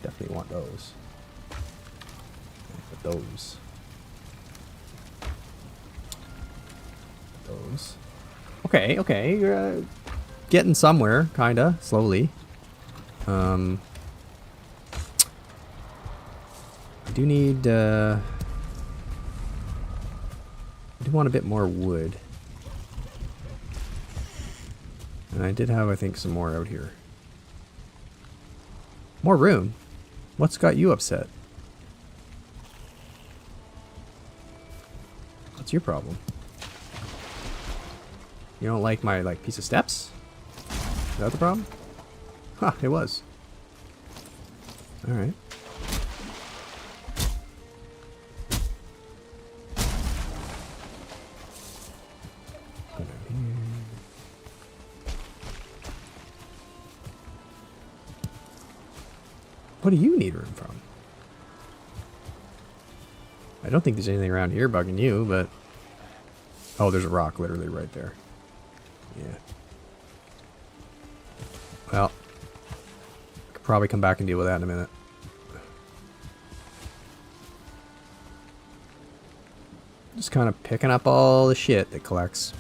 Definitely want those. Put those. Those. Okay, okay, you're getting somewhere, kinda, slowly. I do need, I do want a bit more wood. And I did have, I think, some more out here. More room? What's got you upset? What's your problem? You don't like my, like, piece of steps? Is that the problem? Huh, it was. Alright. What do you need room from? I don't think there's anything around here bugging you, but... Oh, there's a rock literally right there. Yeah. Well, I could probably come back and deal with that in a minute. Just kind of picking up all the shit that collects.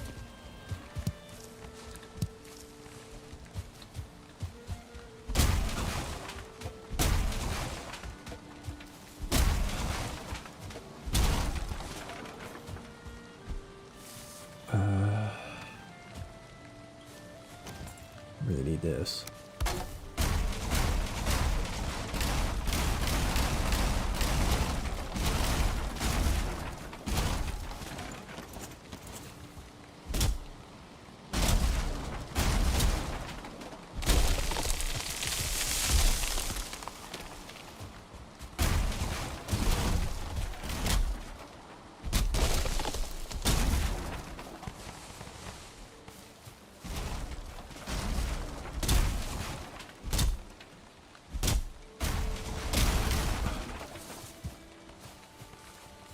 Really need this.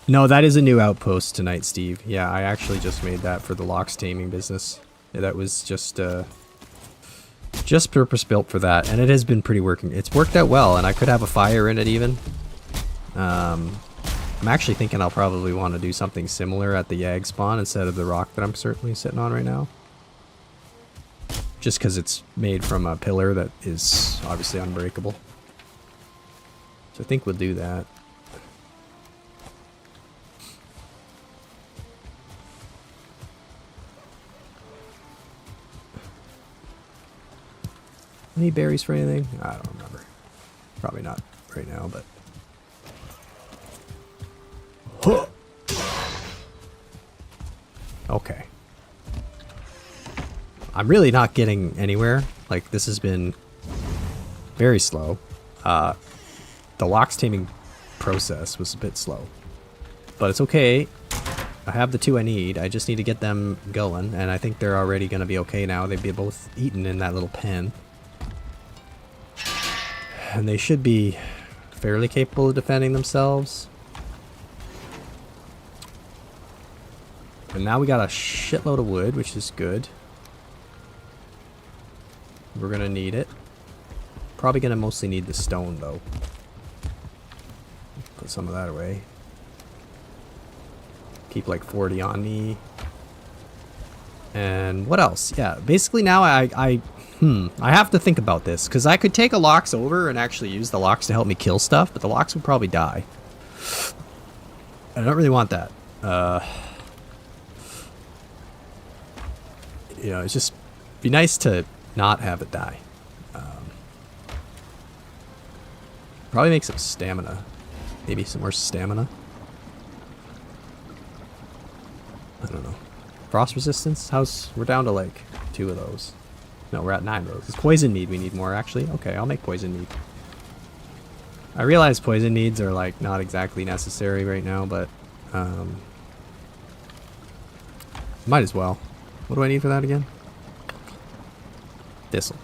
No, that is a new outpost tonight, Steve. Yeah, I actually just made that for the Lox taming business. Yeah, that was just purpose built for that, and it has been pretty working. It's worked out well, and I could have a fire in it even. I'm actually thinking I'll probably want to do something similar at the Yag spawn instead of the rock that I'm certainly sitting on right now. Just because it's made from a pillar that is obviously unbreakable. So I think we'll do that. Any berries for anything? I don't remember. Probably not right now, but... Huh. Okay. I'm really not getting anywhere. Like, this has been very slow. The Lox taming process was a bit slow. But it's okay. I have the two I need. I just need to get them going, and I think they're already going to be okay now. They've been both eaten in that little pen. And they should be fairly capable of defending themselves. And now we got a shitload of wood, which is good. We're gonna need it. Probably gonna mostly need the stone though. Put some of that away. Keep like 40 on me. And what else? Yeah, basically now I have to think about this, because I could take a Lox over and actually use the Lox to help me kill stuff, but the Lox would probably die. I don't really want that. You know, it's just be nice to not have it die. Probably make some stamina. Maybe some more stamina. I don't know. Frost resistance? We're down to like 2 of those. No, we're at 9 of those. It's poison mead we need more, actually. Okay, I'll make poison mead. I realize poison meads are like not exactly necessary right now, but might as well. What do I need for that again? Thistle.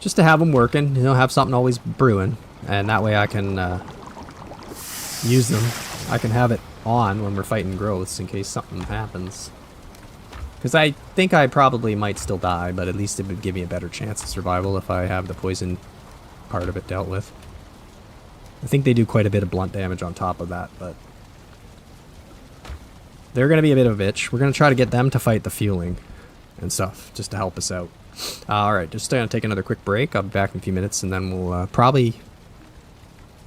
Just to have them working, you know, have something always brewing, and that way I can use them. I can have it on when we're fighting growths in case something happens. Because I think I probably might still die, but at least it would give me a better chance of survival if I have the poison part of it dealt with. I think they do quite a bit of blunt damage on top of that, but... they're going to be a bit of a bitch. We're going to try to get them to fight the fueling and stuff, just to help us out. Alright, just going to take another quick break. I'll be back in a few minutes, and then we'll probably...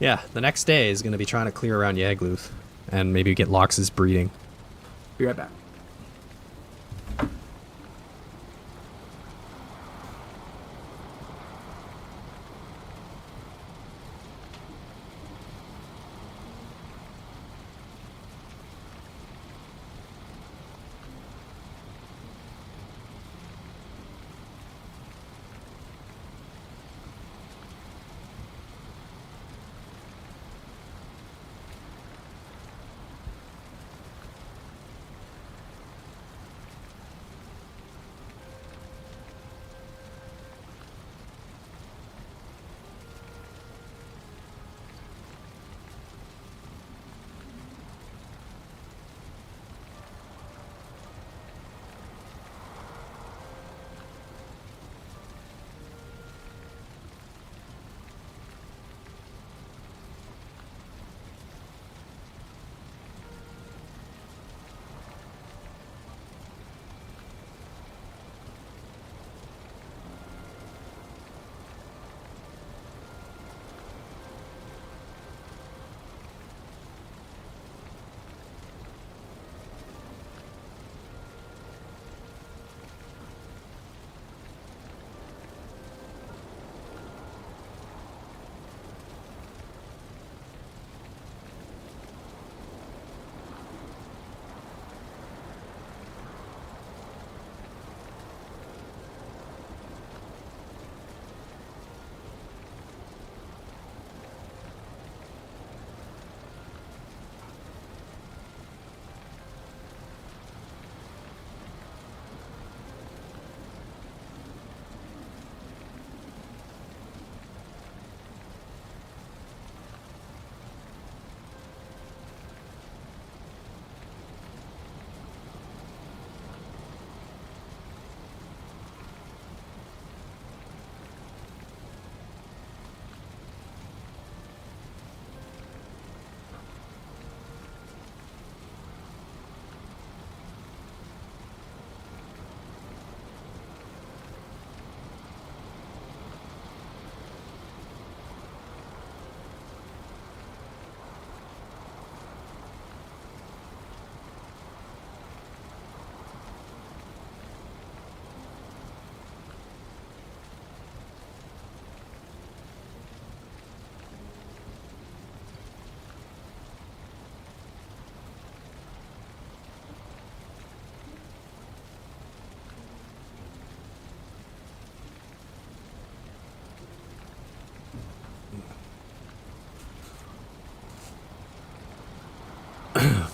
yeah, the next day is going to be trying to clear around Yagluth, and maybe get Lox's breeding. Be right back.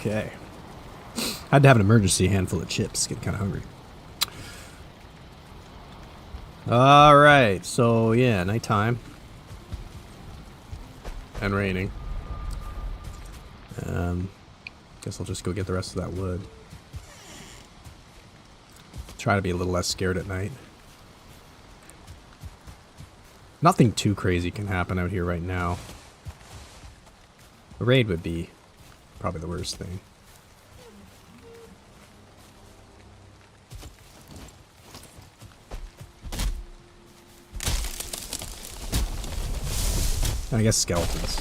Okay. Had to have an emergency handful of chips. Getting kind of hungry. Alright, so yeah, nighttime. And raining. Guess I'll just go get the rest of that wood. Try to be a little less scared at night. Nothing too crazy can happen out here right now. A raid would be probably the worst thing. And I guess skeletons.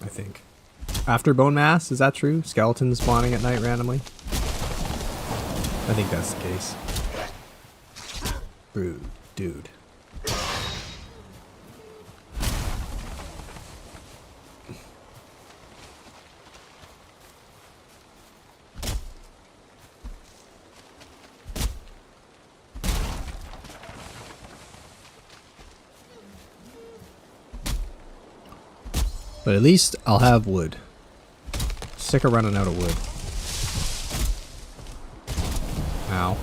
I think. After bone mass, is that true? Skeletons spawning at night randomly? I think that's the case. Rude, dude. But at least I'll have wood. Sick of running out of wood. Ow.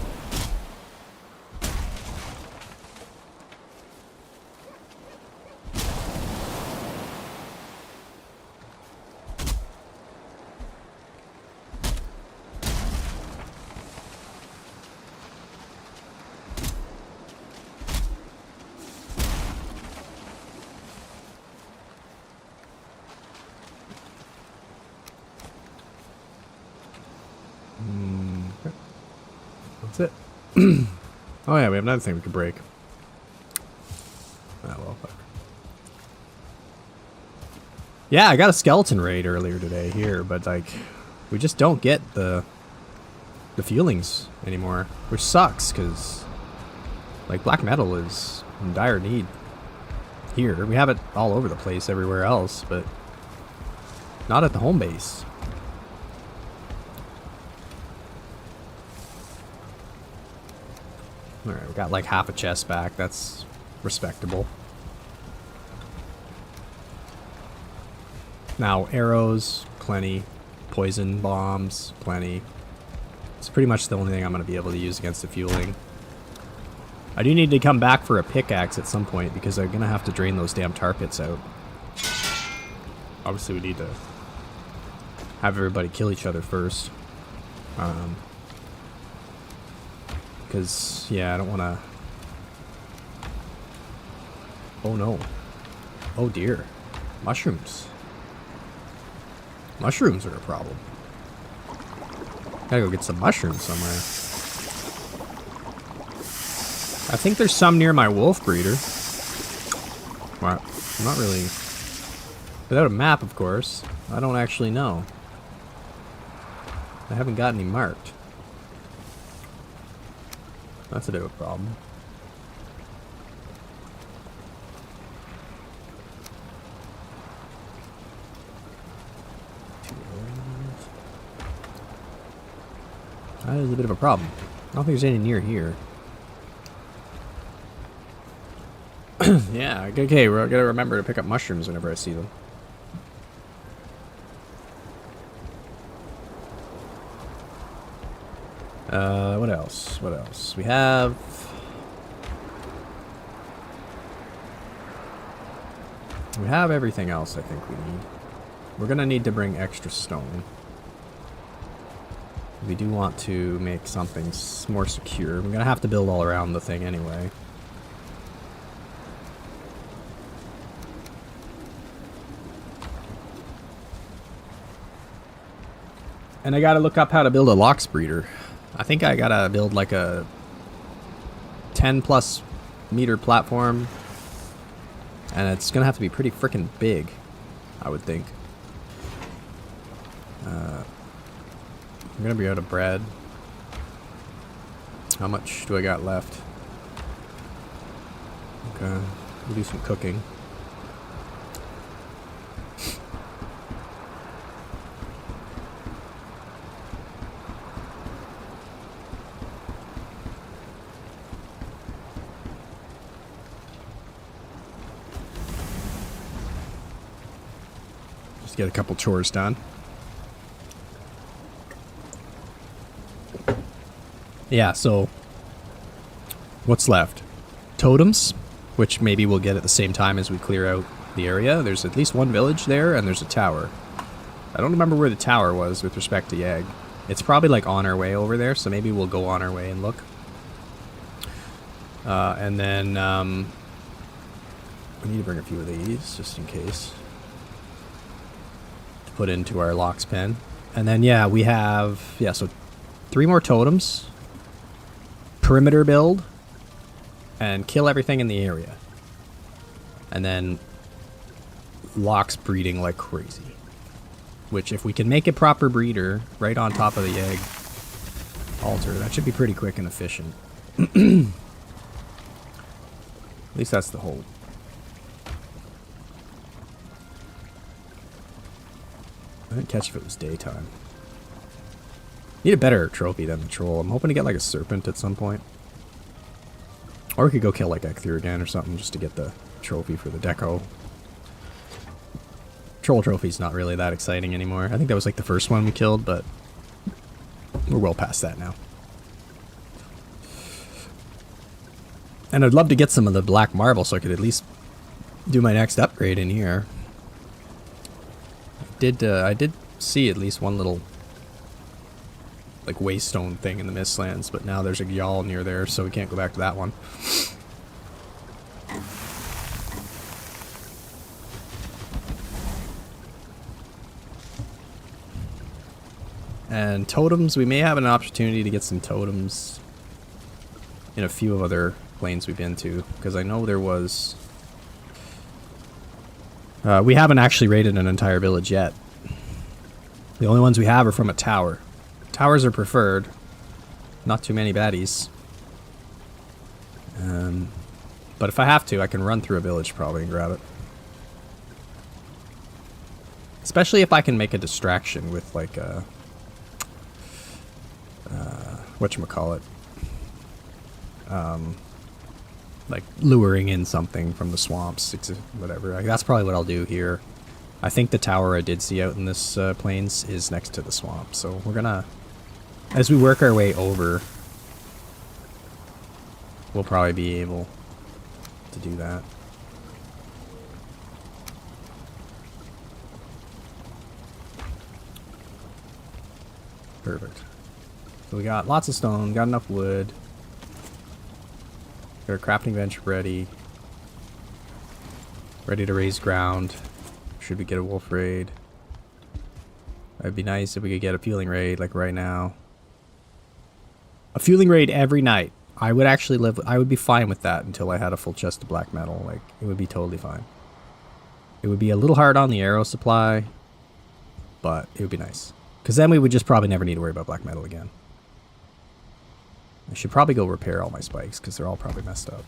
That's it. Oh yeah, we have another thing we could break. Ah well, fuck. Yeah, I got a skeleton raid earlier today here, but like, we just don't get the feelings anymore, which sucks because like black metal is in dire need here. We have it all over the place everywhere else, but not at the home base. Alright, we got like half a chest back. That's respectable. Now, arrows, plenty. Poison bombs, plenty. It's pretty much the only thing I'm going to be able to use against the fueling. I do need to come back for a pickaxe at some point because I'm going to have to drain those damn tar pits out. Obviously, we need to have everybody kill each other first. Because, yeah, I don't want to... Oh, no. Oh, dear. Mushrooms. Mushrooms are a problem. Gotta go get some mushrooms somewhere. I think there's some near my wolf breeder. Well, I'm not really... Without a map, of course. I don't actually know. I haven't got any marked. That's a bit of a problem. That is a bit of a problem. I don't think there's any near here. Yeah, okay, we're gonna remember to pick up mushrooms whenever I see them. What else? What else? We have... We have everything else I think we need. We're gonna need to bring extra stone. We do want to make something more secure. We're gonna have to build all around the thing anyway. And I gotta look up how to build a lox breeder. I think I gotta build like a 10+ meter platform. And it's gonna have to be pretty freaking big, I would think. I'm gonna be out of bread. How much do I got left? Okay, we'll do some cooking. Get a couple chores done. Yeah, so what's left? Totems, which maybe we'll get at the same time as we clear out the area. There's at least one village there, and there's a tower. I don't remember where the tower was with respect to Yag. It's probably like on our way over there, so maybe we'll go on our way and look. And then we need to bring a few of these just in case to put into our locks pen. And then yeah, we have so 3 more totems, perimeter build, and kill everything in the area. And then locks breeding like crazy. Which, if we can make a proper breeder right on top of the egg altar, that should be pretty quick and efficient. At least that's the hope. I didn't catch if it was daytime. Need a better trophy than the troll. I'm hoping to get like a serpent at some point. Or we could go kill like Ecthir again or something just to get the trophy for the deco. Troll trophy's not really that exciting anymore. I think that was like the first one we killed, but we're well past that now. And I'd love to get some of the black marble so I could at least do my next upgrade in here. I did see at least one little like waystone thing in the Mistlands, but now there's a yawl near there, so we can't go back to that one. And totems, we may have an opportunity to get some totems in a few of other planes we've been to, because I know there was... we haven't actually raided an entire village yet. The only ones we have are from a tower. Towers are preferred. Not too many baddies. But if I have to, I can run through a village probably and grab it. Especially if I can make a distraction with like a... whatchamacallit, like luring in something from the swamps, whatever. Like, that's probably what I'll do here. I think the tower I did see out in this plains is next to the swamp, so we're gonna, as we work our way over, we'll probably be able to do that. Perfect. So we got lots of stone, got enough wood. Got our crafting bench ready. Ready to raise ground. Should we get a wolf raid? It'd be nice if we could get a fueling raid like right now. A fueling raid every night. I would actually I would be fine with that until I had a full chest of black metal. Like, it would be totally fine. It would be a little hard on the arrow supply, but it would be nice. Because then we would just probably never need to worry about black metal again. I should probably go repair all my spikes because they're all probably messed up.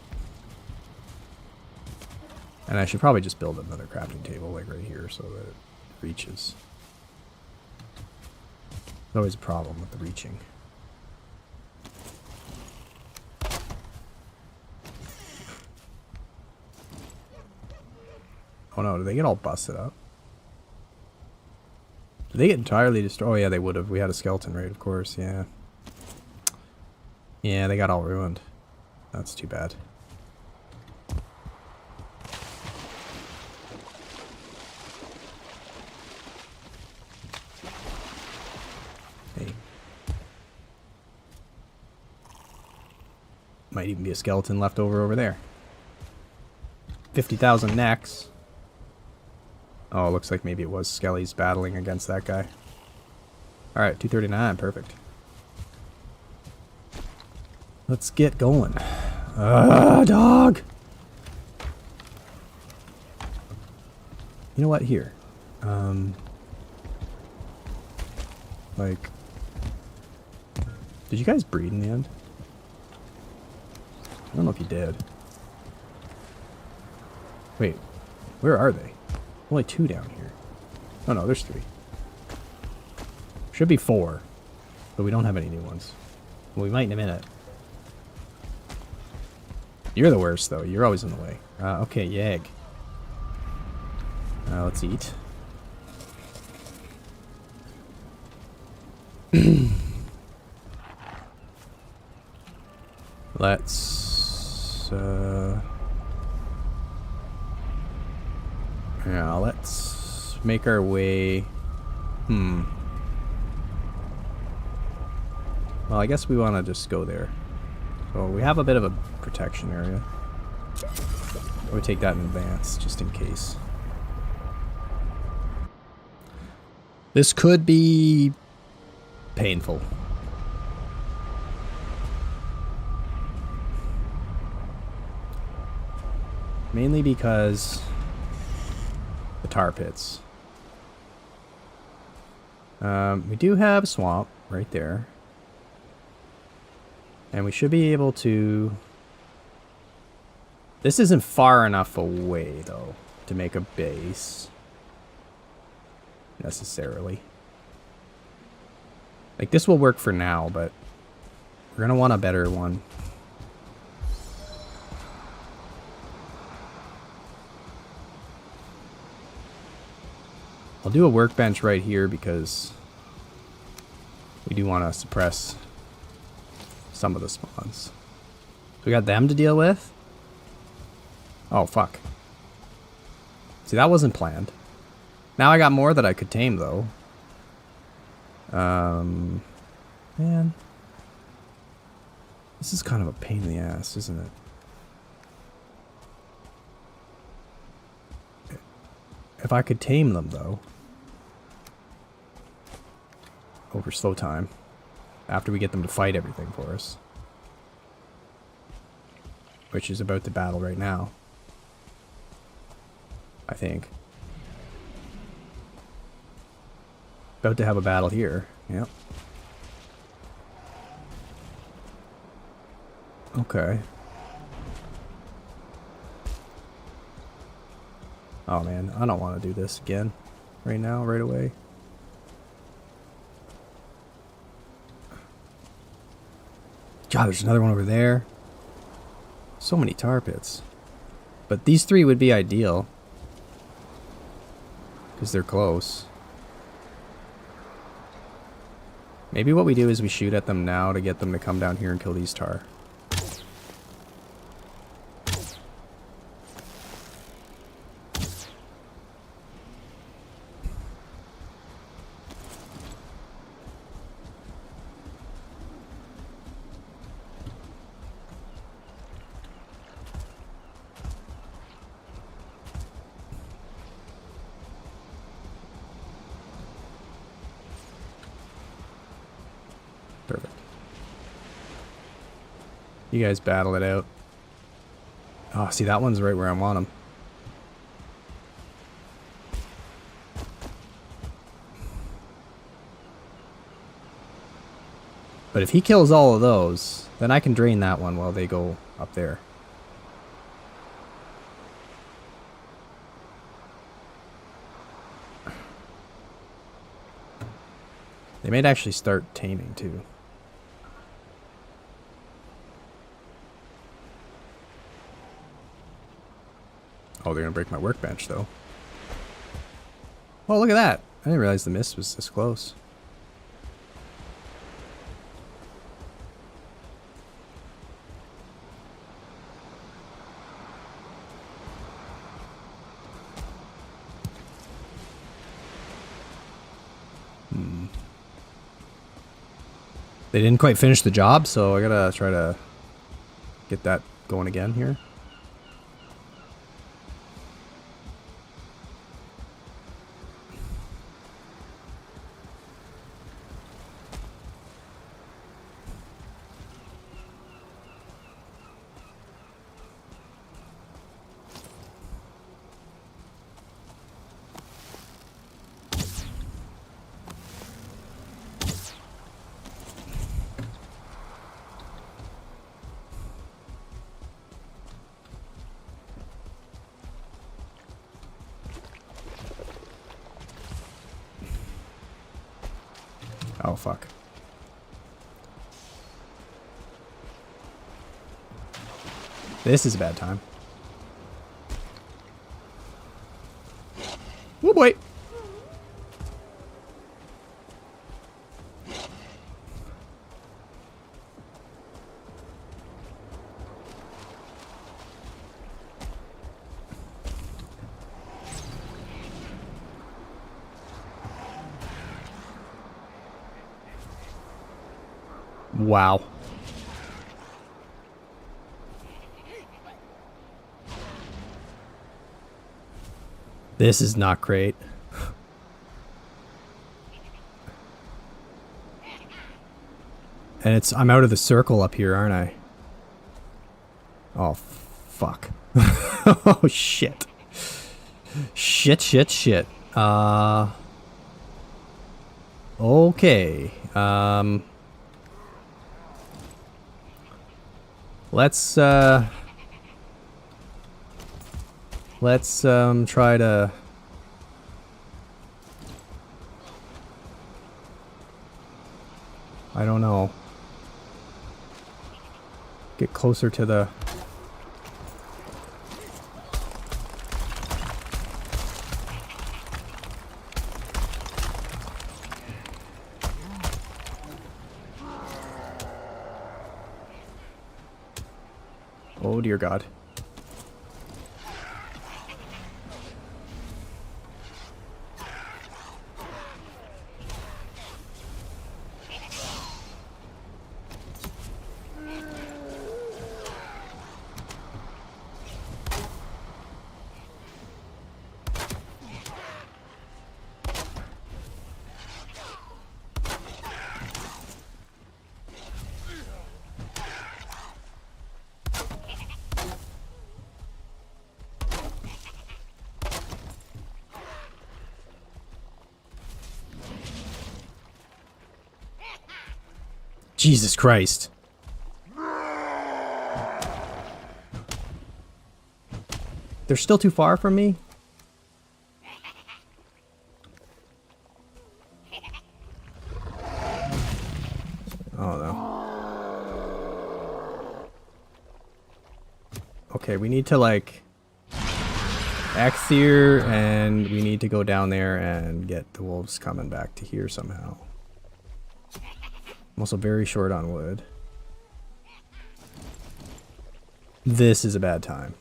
And I should probably just build another crafting table like right here so that it reaches. There's always a problem with the reaching. Oh no, did they get all busted up? Did they get entirely destroyed? Oh yeah, they would have. We had a skeleton raid, of course, yeah. Yeah, they got all ruined. That's too bad. Hey. Might even be a skeleton left over there. 50,000 necks. Oh, it looks like maybe it was Skelly's battling against that guy. Alright, 239, perfect. Let's get going. Dog! You know what? Here. Like... Did you guys breed in the end? I don't know if you did. Wait. Where are they? Only 2 down here. Oh no, there's 3. Should be 4. But we don't have any new ones. Well, we might in a minute. You're the worst, though. You're always in the way. Okay, Yag. Let's eat. Let's yeah, let's make our way. Well, I guess we want to just go there. So we have a bit of a protection area. I would take that in advance, just in case. This could be painful. Mainly because the tar pits. We do have swamp right there. And we should be able to... This isn't far enough away, though, to make a base. Necessarily. Like, this will work for now, but we're gonna want a better one. I'll do a workbench right here because we do want to suppress some of the spawns. So we got them to deal with. Oh, fuck. See, that wasn't planned. Now I got more that I could tame, though. Man. This is kind of a pain in the ass, isn't it? If I could tame them, though. Over slow time. After we get them to fight everything for us. Which is about to battle right now. I think. About to have a battle here. Yep. Okay. Oh man, I don't want to do this again. Right now, right away. God, there's another one over there. So many tar pits. But these three would be ideal. Because they're close. Maybe what we do is we shoot at them now to get them to come down here and kill these tar. Perfect. You guys battle it out. Oh, see, that one's right where I want him. But if he kills all of those, then I can drain that one while they go up there. They might actually start taming too. Oh, they're gonna break my workbench though. Oh, look at that. I didn't realize the mist was this close. They didn't quite finish the job, so I gotta try to get that going again here. Oh, fuck. This is a bad time. Oh boy. Wow. This is not great. And I'm out of the circle up here, aren't I? Oh, fuck. Oh, shit. Shit, shit, shit. Okay. Let's try to... I don't know. Get closer to the... Oh dear God. Jesus Christ. They're still too far from me? Oh no. Okay, we need to like X here, and we need to go down there and get the wolves coming back to here somehow. I'm also very short on wood. This is a bad time.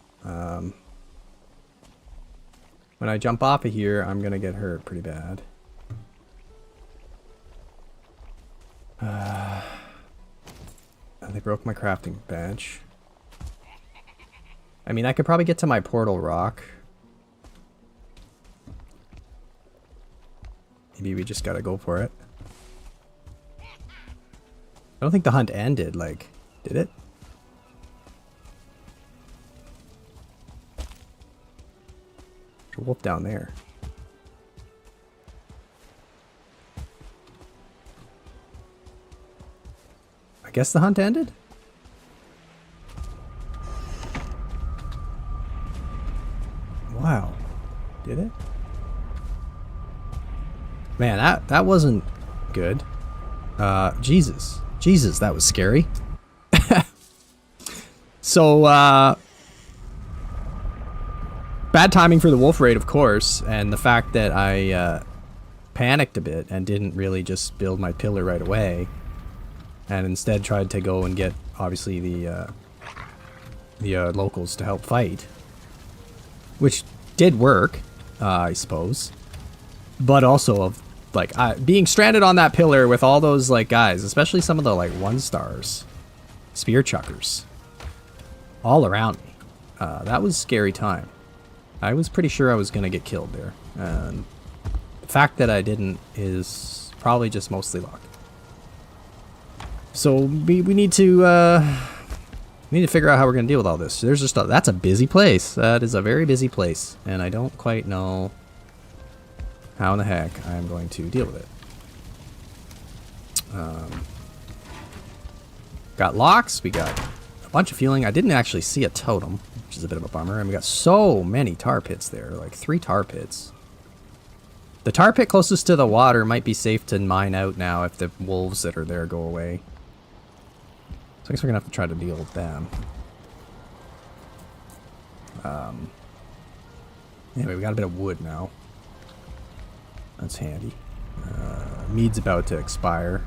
When I jump off of here, I'm gonna get hurt pretty bad. They broke my crafting bench. I mean, I could probably get to my portal rock. Maybe we just gotta go for it. I don't think the hunt ended, like, did it? There's a wolf down there. I guess the hunt ended? Wow. Did it? Man, that wasn't good. Jesus. Jesus, that was scary. So, bad timing for the wolf raid, of course, and the fact that I panicked a bit and didn't really just build my pillar right away, and instead tried to go and get, obviously, the locals to help fight, which did work, I suppose, but also of like being stranded on that pillar with all those like guys, especially some of the like 1-stars, spear chuckers, all around me. That was a scary time. I was pretty sure I was gonna get killed there, and the fact that I didn't is probably just mostly luck. So we need to figure out how we're gonna deal with all this. There's just that's a busy place. That is a very busy place, and I don't quite know how in the heck I'm going to deal with it. Got locks. We got a bunch of fueling. I didn't actually see a totem, which is a bit of a bummer. And we got so many tar pits there, like 3 tar pits. The tar pit closest to the water might be safe to mine out now if the wolves that are there go away. So I guess we're gonna have to try to deal with them. Anyway, we got a bit of wood now. That's handy. Mead's about to expire.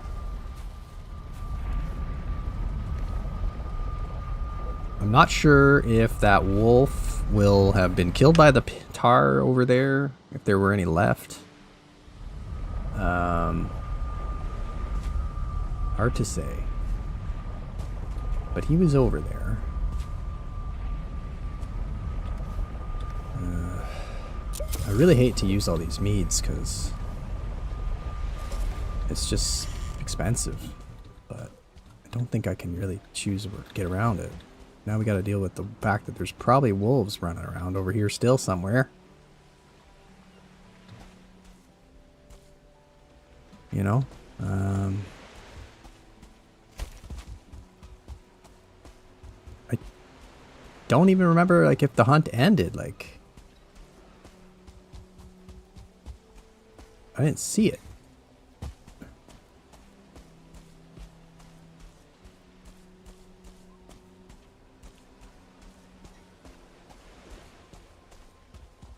I'm not sure if that wolf will have been killed by the tar over there, if there were any left. Hard to say. But he was over there. I really hate to use all these meads because it's just expensive. But I don't think I can really choose or get around it. Now we got to deal with the fact that there's probably wolves running around over here still somewhere. You know? I don't even remember, like, if the hunt ended, like... I didn't see it.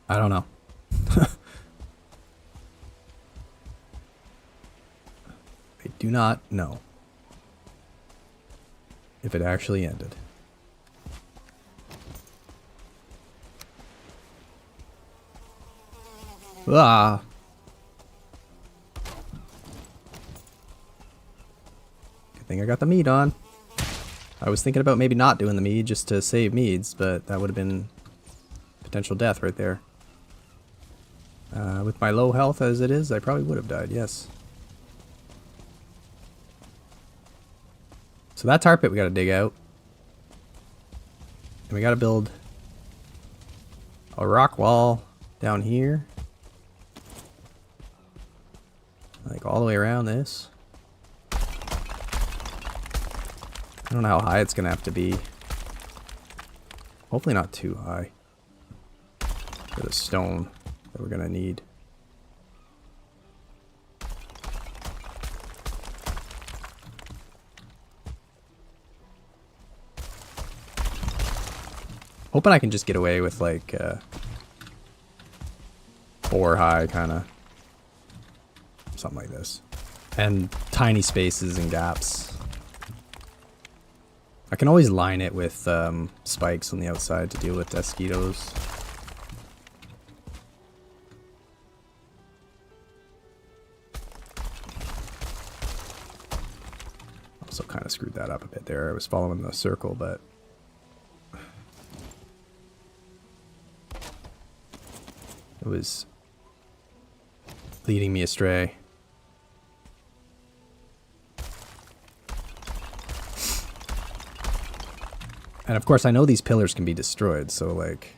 I don't know. I do not know if it actually ended. Ah. Good thing I got the mead on. I was thinking about maybe not doing the mead just to save meads, but that would have been potential death right there. With my low health as it is, I probably would have died, yes. So that tar pit we gotta dig out. And we gotta build a rock wall down here. Like all the way around this. I don't know how high it's gonna have to be. Hopefully not too high. For the stone that we're gonna need. Hoping I can just get away with like 4 high kind of something like this, and tiny spaces and gaps. I can always line it with spikes on the outside to deal with mosquitoes. Also kind of screwed that up a bit there. I was following the circle, but it was leading me astray. And of course I know these pillars can be destroyed, so like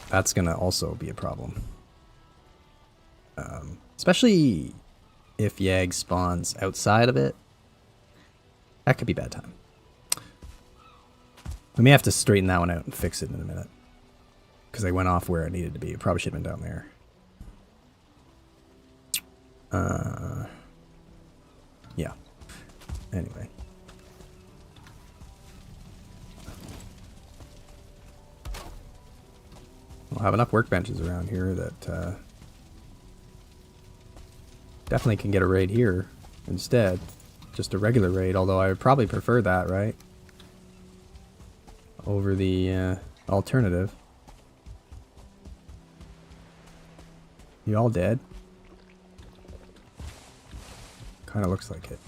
that's gonna also be a problem. Especially if Yag spawns outside of it. That could be bad time. We may have to straighten that one out and fix it in a minute. Because I went off where it needed to be. It probably should have been down there. Yeah. Anyway. We'll have enough workbenches around here that definitely can get a raid here instead. Just a regular raid, although I would probably prefer that, right? Over the alternative. You all dead? Kind of looks like it.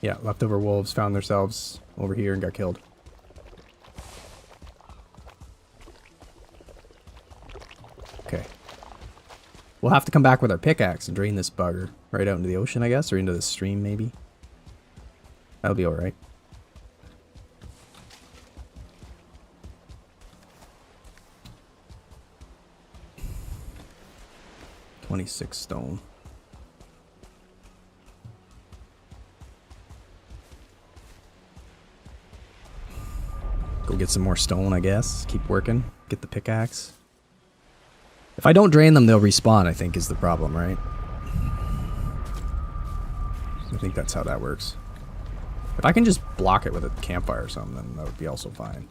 Yeah, leftover wolves found themselves over here and got killed. Okay. We'll have to come back with our pickaxe and drain this bugger right out into the ocean, I guess, or into the stream, maybe. That'll be alright. $26 stone. Go get some more stone, I guess. Keep working. Get the pickaxe. If I don't drain them, they'll respawn, I think, is the problem, right? I think that's how that works. If I can just block it with a campfire or something, then that would be also fine.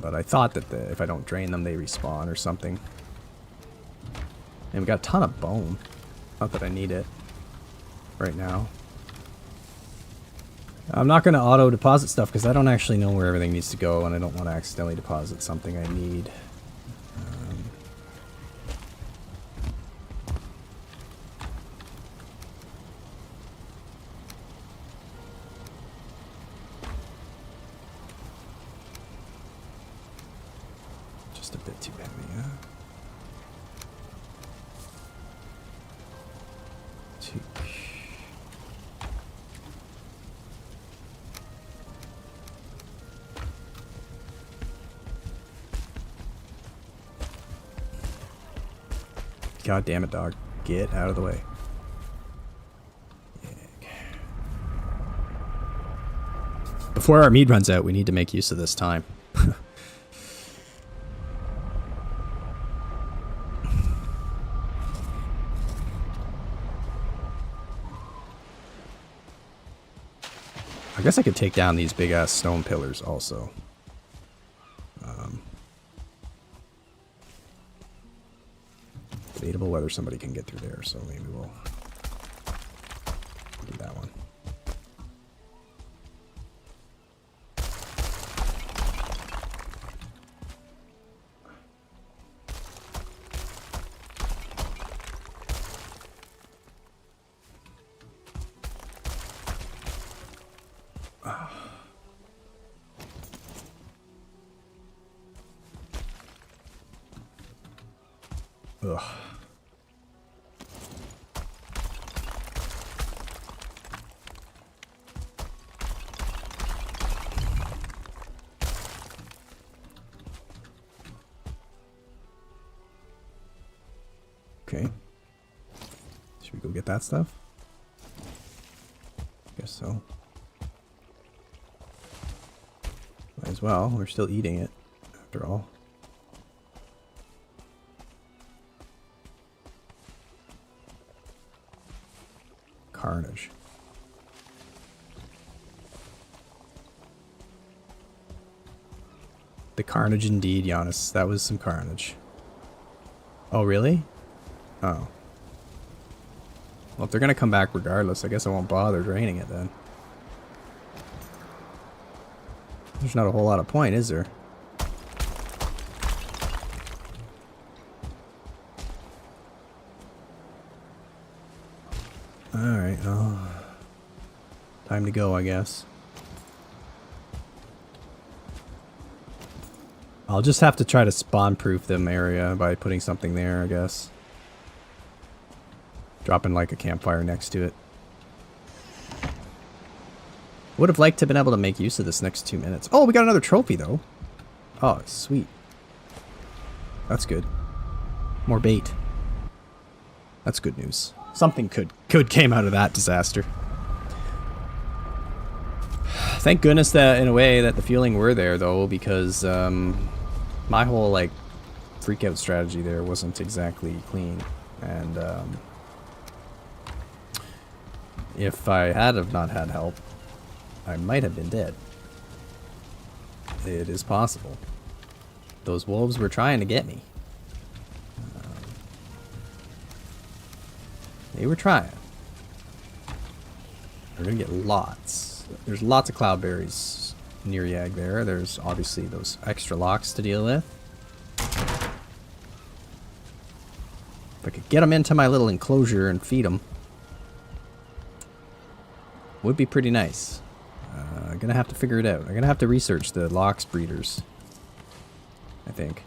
But I thought that if I don't drain them, they respawn or something. And we got a ton of bone. Not that I need it right now. I'm not going to auto deposit stuff because I don't actually know where everything needs to go, and I don't want to accidentally deposit something I need. Just a bit too heavy, huh? God damn it, dog. Get out of the way. Before our mead runs out, we need to make use of this time. I guess I could take down these big-ass stone pillars also. Debatable whether somebody can get through there, so maybe we'll do that one. Ugh. Okay. Should we go get that stuff? Guess so. Might as well. We're still eating it, after all. Carnage. The carnage indeed, Giannis. That was some carnage. Oh, really? Oh. Well, if they're gonna come back regardless, I guess I won't bother draining it then. There's not a whole lot of point, is there? Alright, oh. Time to go, I guess. I'll just have to try to spawn-proof them area by putting something there, I guess. Dropping like a campfire next to it. Would have liked to have been able to make use of this next 2 minutes. Oh, we got another trophy, though. Oh, sweet. That's good. More bait. That's good news. Something good came out of that disaster. Thank goodness that, in a way, that the fueling were there, though, because my whole, like, freak-out strategy there wasn't exactly clean. And if I had have not had help, I might have been dead. It is possible. Those wolves were trying to get me. They were trying. We're gonna get lots. There's lots of cloudberries near Yag there. There's obviously those extra locks to deal with. If I could get them into my little enclosure and feed them, would be pretty nice. I'm gonna have to figure it out. I'm gonna have to research the Lox breeders, I think.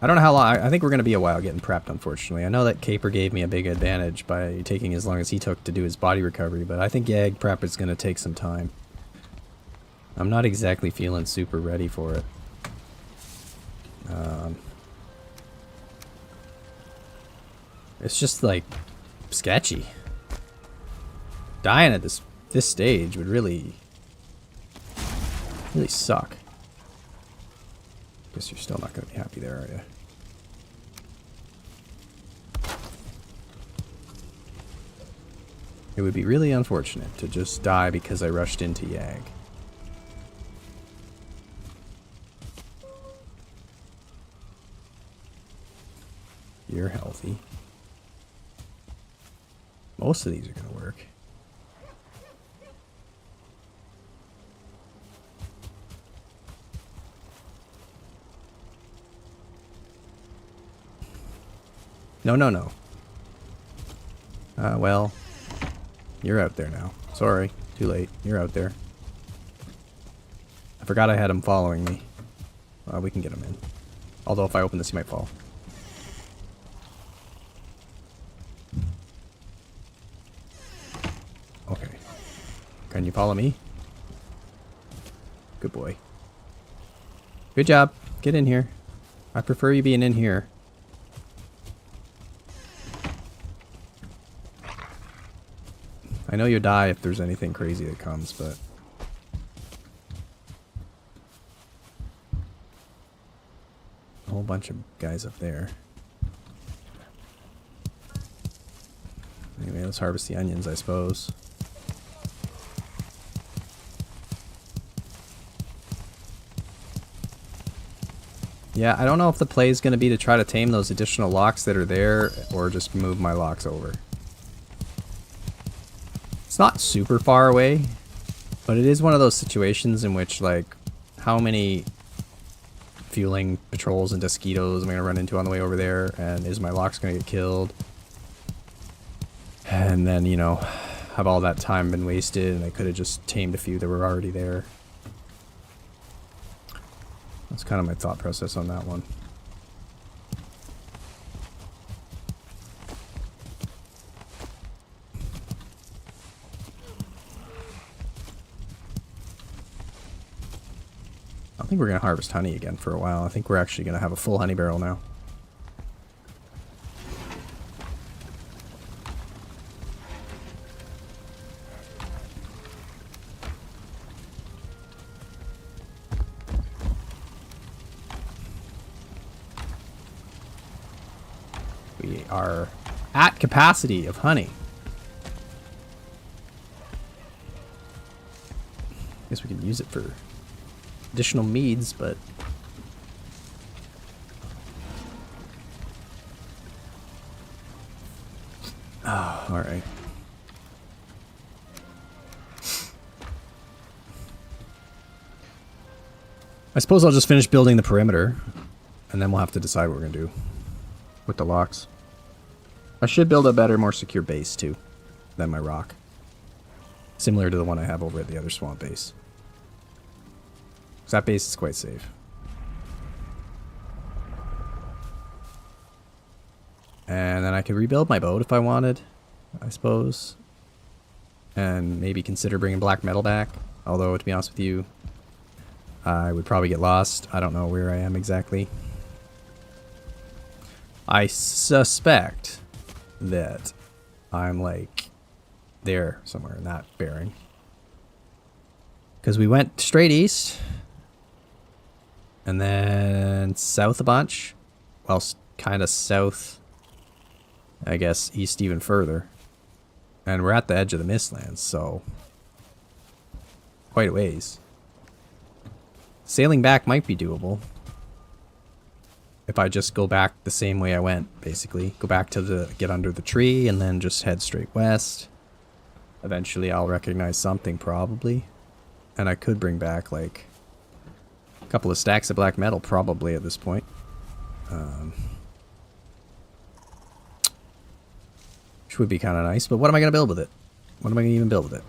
I don't know how long. I think we're gonna be a while getting prepped, unfortunately. I know that Caper gave me a big advantage by taking as long as he took to do his body recovery, but I think Yag prep is gonna take some time. I'm not exactly feeling super ready for it. It's just like sketchy. Dying at this stage would really suck. Guess you're still not going to be happy there, are you? It would be really unfortunate to just die because I rushed into Yag. You're healthy. Most of these are going to work. No, no, no. Well, you're out there now. Sorry, too late. You're out there. I forgot I had him following me. We can get him in. Although if I open this, he might fall. Okay. Can you follow me? Good boy. Good job. Get in here. I prefer you being in here. I know you'll die if there's anything crazy that comes, but... a whole bunch of guys up there. Anyway, let's harvest the onions, I suppose. Yeah, I don't know if the play is going to be to try to tame those additional locks that are there, or just move my locks over. It's not super far away, but it is one of those situations in which, like, how many fueling patrols and mosquitoes am I going to run into on the way over there, and is my locks going to get killed? And then, you know, have all that time been wasted, and I could have just tamed a few that were already there. That's kind of my thought process on that one. I think we're going to harvest honey again for a while. I think we're actually going to have a full honey barrel now. We are at capacity of honey. Guess we can use it for additional meads, but oh, all right. I suppose I'll just finish building the perimeter, and then we'll have to decide what we're gonna do with the locks. I should build a better, more secure base too than my rock, similar to the one I have over at the other swamp base. That base is quite safe. And then I could rebuild my boat if I wanted, I suppose. And maybe consider bringing black metal back. Although, to be honest with you, I would probably get lost. I don't know where I am exactly. I suspect that I'm like there somewhere in that bearing. Because we went straight east. And then south a bunch. Well, kind of south. I guess east even further. And we're at the edge of the Mistlands, so quite a ways. Sailing back might be doable. If I just go back the same way I went, basically. Go back to the, get under the tree and then just head straight west. Eventually I'll recognize something probably. And I could bring back like a couple of stacks of black metal probably at this point. Which would be kind of nice, but what am I going to build with it? What am I going to even build with it?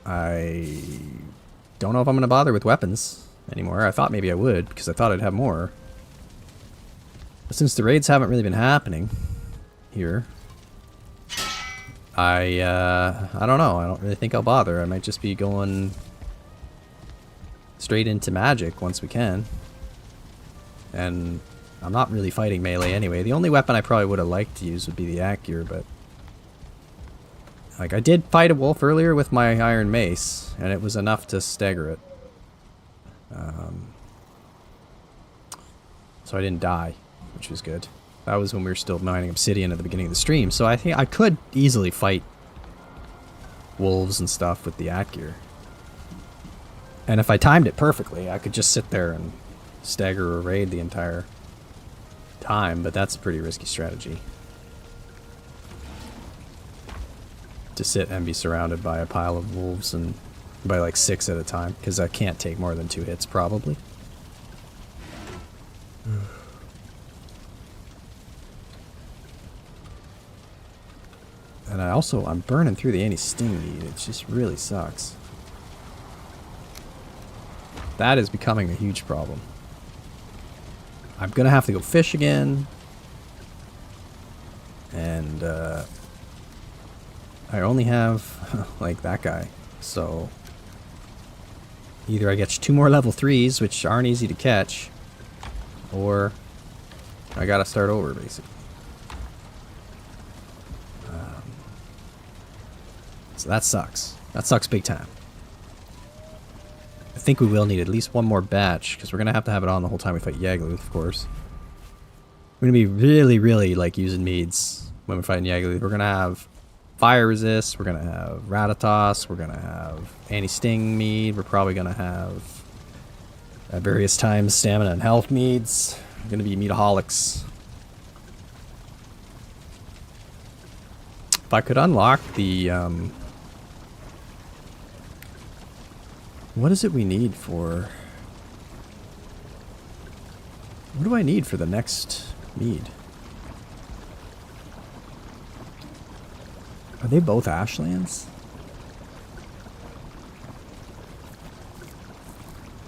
I don't know if I'm going to bother with weapons anymore. I thought maybe I would, because I thought I'd have more. But since the raids haven't really been happening here, I don't know. I don't really think I'll bother. I might just be going straight into magic once we can. And I'm not really fighting melee anyway. The only weapon I probably would have liked to use would be the Acure, but like I did fight a wolf earlier with my iron mace, and it was enough to stagger it. So I didn't die, which was good. That was when we were still mining obsidian at the beginning of the stream, so I think I could easily fight wolves and stuff with the Acure. And if I timed it perfectly, I could just sit there and stagger a raid the entire time, but that's a pretty risky strategy. to sit and be surrounded by a pile of wolves and by like 6 at a time, because I can't take more than 2 hits probably. And I'm burning through the anti-sting meat. It just really sucks. That is becoming a huge problem. I'm gonna have to go fish again. And I only have like that guy. So either I get 2 more level 3s, which aren't easy to catch, or I gotta start over basically. So that sucks. That sucks big time. I think we will need at least 1 more batch, because we're going to have it on the whole time we fight Yagluth, of course. We're going to be really, really, like, using meads when we're fighting Yagluth. We're going to have fire resist, we're going to have Ratatoss, we're going to have anti-sting mead, we're probably going to have, at various times, stamina and health meads. We're going to be meadaholics. If I could unlock the, what is it we need for... What do I need for the next mead? Are they both ashlands?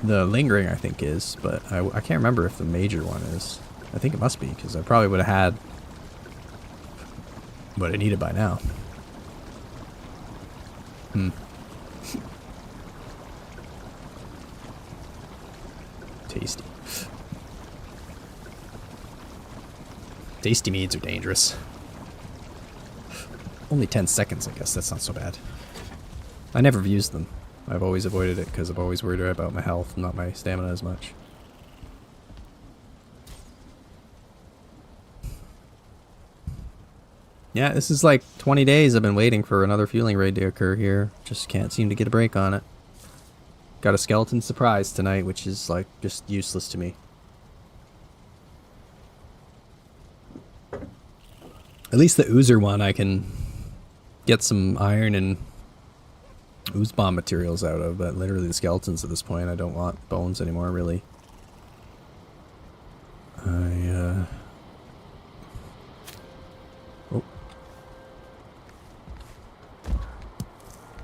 The lingering, I think, is, but I can't remember if the major one is. I think it must be, because I probably would have had what I needed by now. Tasty. Tasty meads are dangerous. Only 10 seconds, I guess. That's not so bad. I never have used them. I've always avoided it because I've always worried about my health, not my stamina as much. Yeah, this is like 20 days I've been waiting for another fueling raid to occur here. Just can't seem to get a break on it. Got a skeleton surprise tonight, which is like just useless to me. At least the oozer one I can get some iron and ooze bomb materials out of, but literally the skeletons at this point, I don't want bones anymore, really. Oh.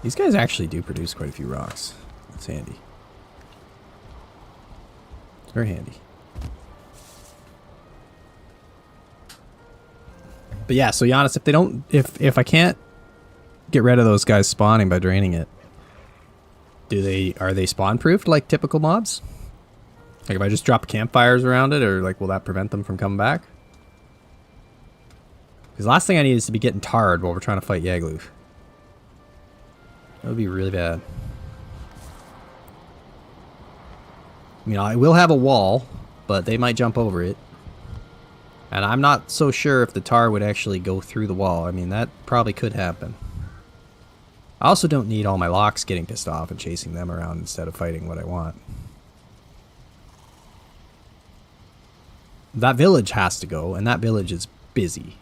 These guys actually do produce quite a few rocks. That's handy. It's very handy. But yeah, so Giannis, if they don't, if I can't get rid of those guys spawning by draining it, are they spawn proofed like typical mobs? Like if I just drop campfires around it, or like will that prevent them from coming back? Because the last thing I need is to be getting tarred while we're trying to fight Yagluth. That would be really bad. I mean, I will have a wall, but they might jump over it. And I'm not so sure if the tar would actually go through the wall. I mean, that probably could happen. I also don't need all my locks getting pissed off and chasing them around instead of fighting what I want. That village has to go, and that village is busy.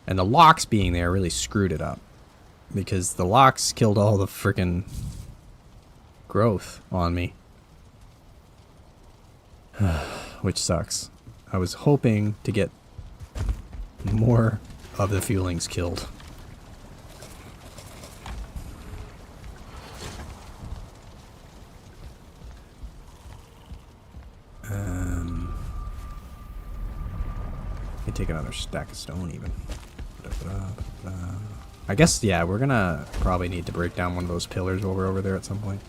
And the locks being there really screwed it up. Because the locks killed all the frickin' growth on me. Which sucks. I was hoping to get more of the fuelings killed. I can take another stack of stone even. I guess, yeah, we're gonna probably need to break down one of those pillars while we're over there at some point.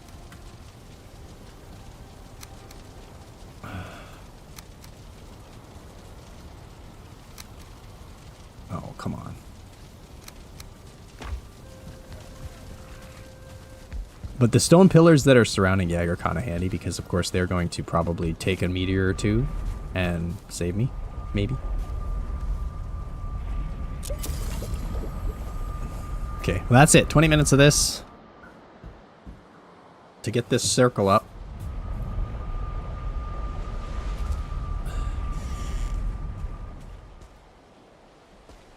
Oh, come on. But the stone pillars that are surrounding Yag are kind of handy because, of course, they're going to probably take a meteor or two and save me, maybe. Okay, well that's it. 20 minutes of this to get this circle up.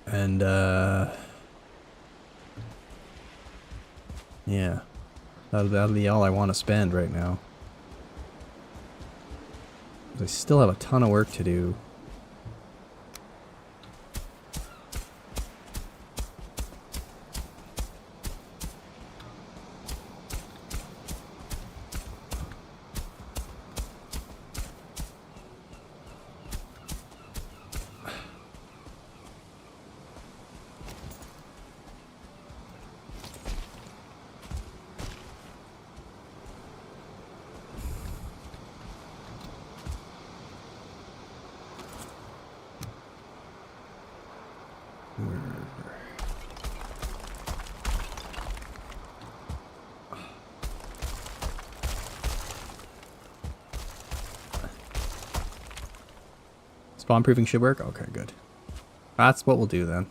And Yeah. That'll be all I want to spend right now. I still have a ton of work to do. Spawn proofing should work? Okay, good. That's what we'll do then.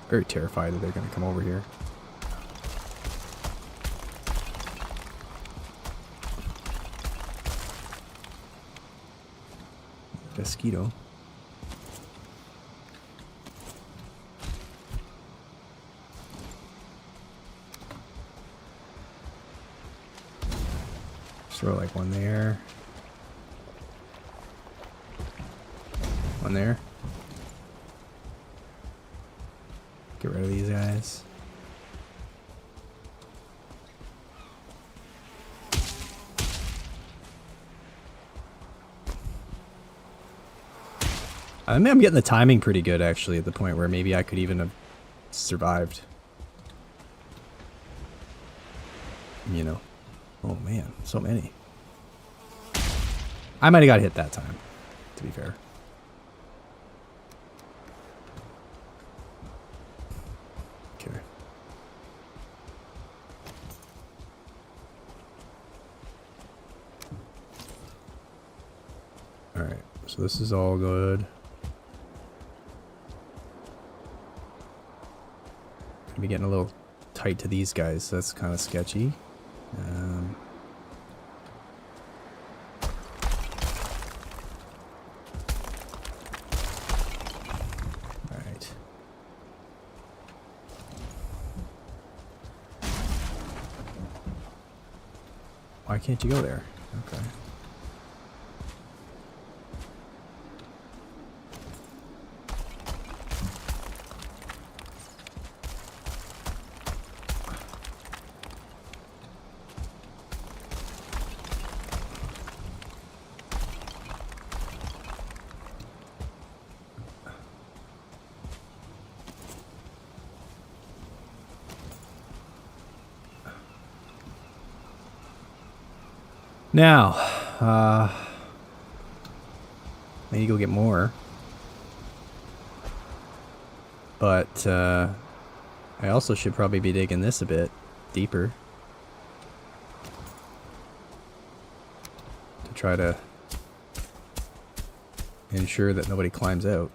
Very terrified that they're going to come over here. Mosquito. Throw like one there. One there. Get rid of these guys. I mean, I'm getting the timing pretty good actually at the point where maybe I could even have survived. You know. Oh man, so many. I might have got hit that time, to be fair. Okay. Alright, so this is all good. Gonna be getting a little tight to these guys, so that's kind of sketchy. Alright. Why can't you go there? Okay. Now, I need to go get more. But, I also should probably be digging this a bit deeper. To try to ensure that nobody climbs out.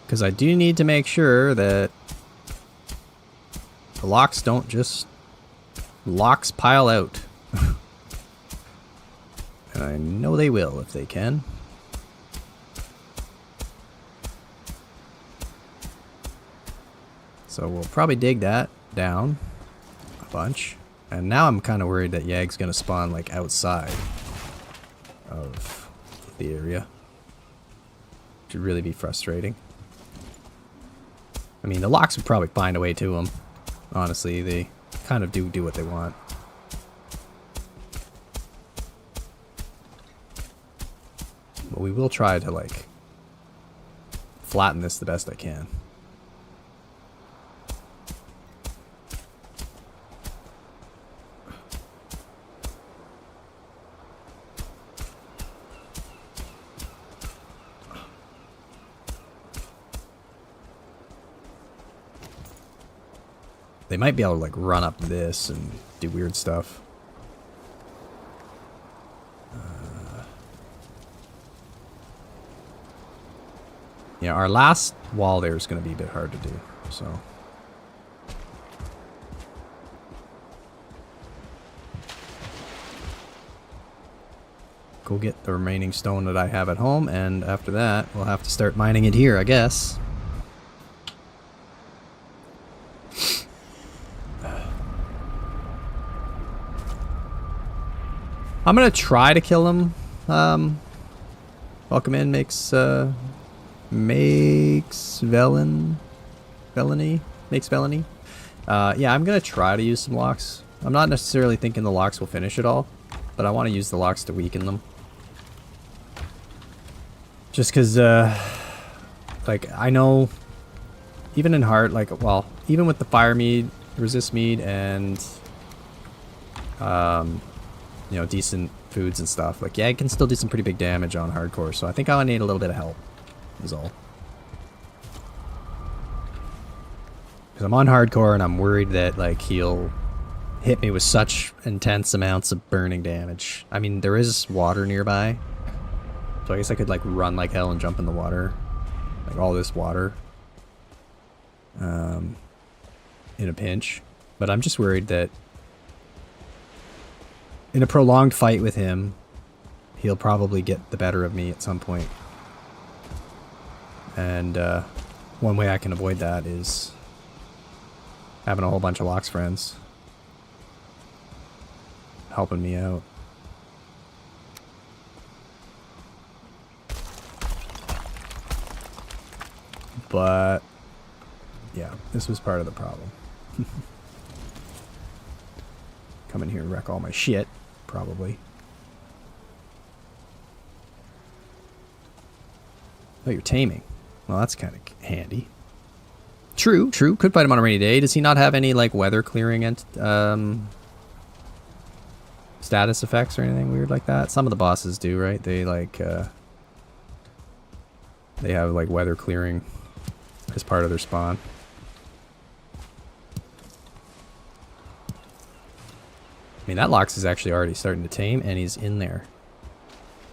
Because I do need to make sure that the locks don't just pile out. And I know they will if they can. So we'll probably dig that down a bunch. And now I'm kind of worried that Yag's going to spawn like outside of the area. Which would really be frustrating. I mean, the locks would probably find a way to them. Honestly, they kind of do what they want. But we will try to, like, flatten this the best I can. They might be able to like run up this and do weird stuff. Yeah, our last wall there is going to be a bit hard to do, so. Go get the remaining stone that I have at home, and after that, we'll have to start mining it here, I guess. I'm gonna try to kill him. Welcome in makes felony. Yeah, I'm gonna try to use some locks. I'm not necessarily thinking the locks will finish it all, but I want to use the locks to weaken them. Just because, like, I know, even in hard, like, well, even with the fire mead, resist mead, and, you know, decent foods and stuff, like, yeah, I can still do some pretty big damage on hardcore, so I think I'll need a little bit of help, is all. Because I'm on hardcore, and I'm worried that, like, he'll hit me with such intense amounts of burning damage. I mean, there is water nearby, so I guess I could, like, run like hell and jump in the water. Like, all this water. In a pinch. But I'm just worried that in a prolonged fight with him, he'll probably get the better of me at some point. And, one way I can avoid that is having a whole bunch of Locke's friends helping me out. But yeah, this was part of the problem. Come in here and wreck all my shit, probably. Oh, you're taming. Well, that's kind of handy. True, true. Could fight him on a rainy day. Does he not have any, like, weather clearing and status effects or anything weird like that? Some of the bosses do, right? They, like, they have, like, weather clearing as part of their spawn. I mean, that Lox is actually already starting to tame, and he's in there.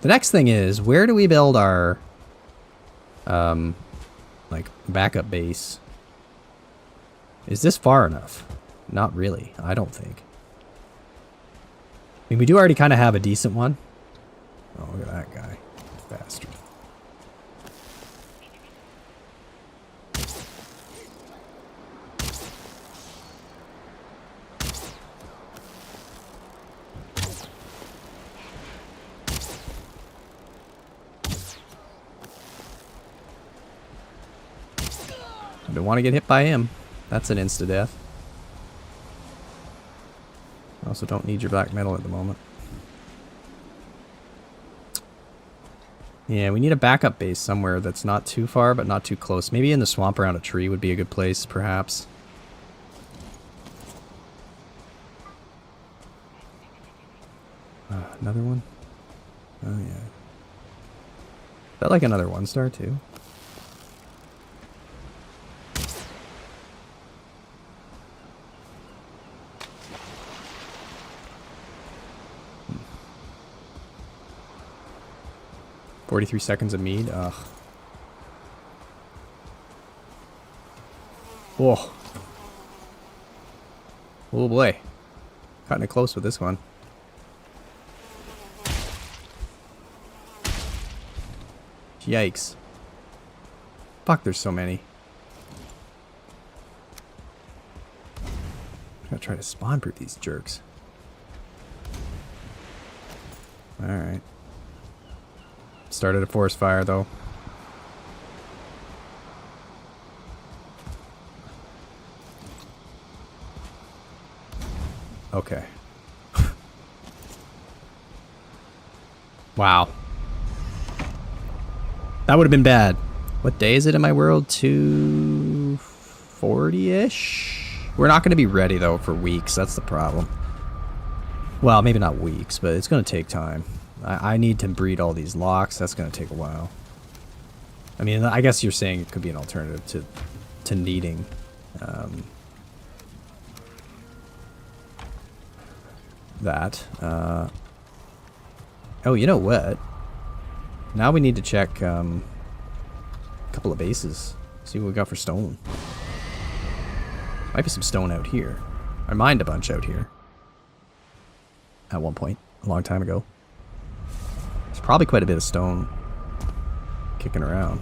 The next thing is, where do we build our, like, backup base? Is this far enough? Not really, I don't think. I mean, we do already kind of have a decent one. Oh, look at that guy. Bastard. I don't want to get hit by him. That's an insta-death. I also don't need your black metal at the moment. Yeah, we need a backup base somewhere that's not too far, but not too close. Maybe in the swamp around a tree would be a good place, perhaps. Another one? Oh, yeah. Is that like another 1-star, too? Hmm. 43 seconds of mead? Ugh. Whoa. Oh boy. Cutting it close with this one. Yikes. Fuck, there's so many. I'm gonna try to spawn proof these jerks. Alright. Started a forest fire though. Okay. Wow. That would have been bad. What day is it in my world? 240-ish? We're not going to be ready, though, for weeks. That's the problem. Well, maybe not weeks, but it's going to take time. I need to breed all these locks. That's going to take a while. I mean, I guess you're saying it could be an alternative to needing that. Oh, you know what? Now we need to check a couple of bases. See what we got for stone. Might be some stone out here. I mined a bunch out here. At one point, a long time ago. There's probably quite a bit of stone kicking around.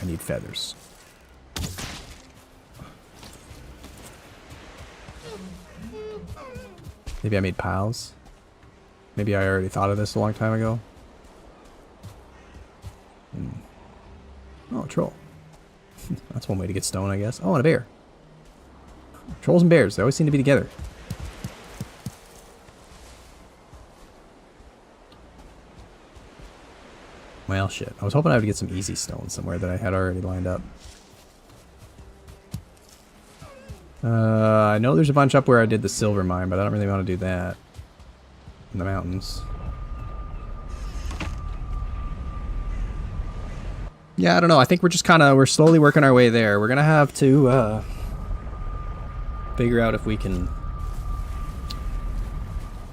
I need feathers. Maybe I made piles. Maybe I already thought of this a long time ago. Oh, a troll. That's one way to get stone, I guess. Oh, and a bear. Trolls and bears, they always seem to be together. Well, shit. I was hoping I would get some easy stone somewhere that I had already lined up. I know there's a bunch up where I did the silver mine, but I don't really want to do that. In the mountains. Yeah, I don't know. I think we're just we're slowly working our way there. We're gonna have to, figure out if we can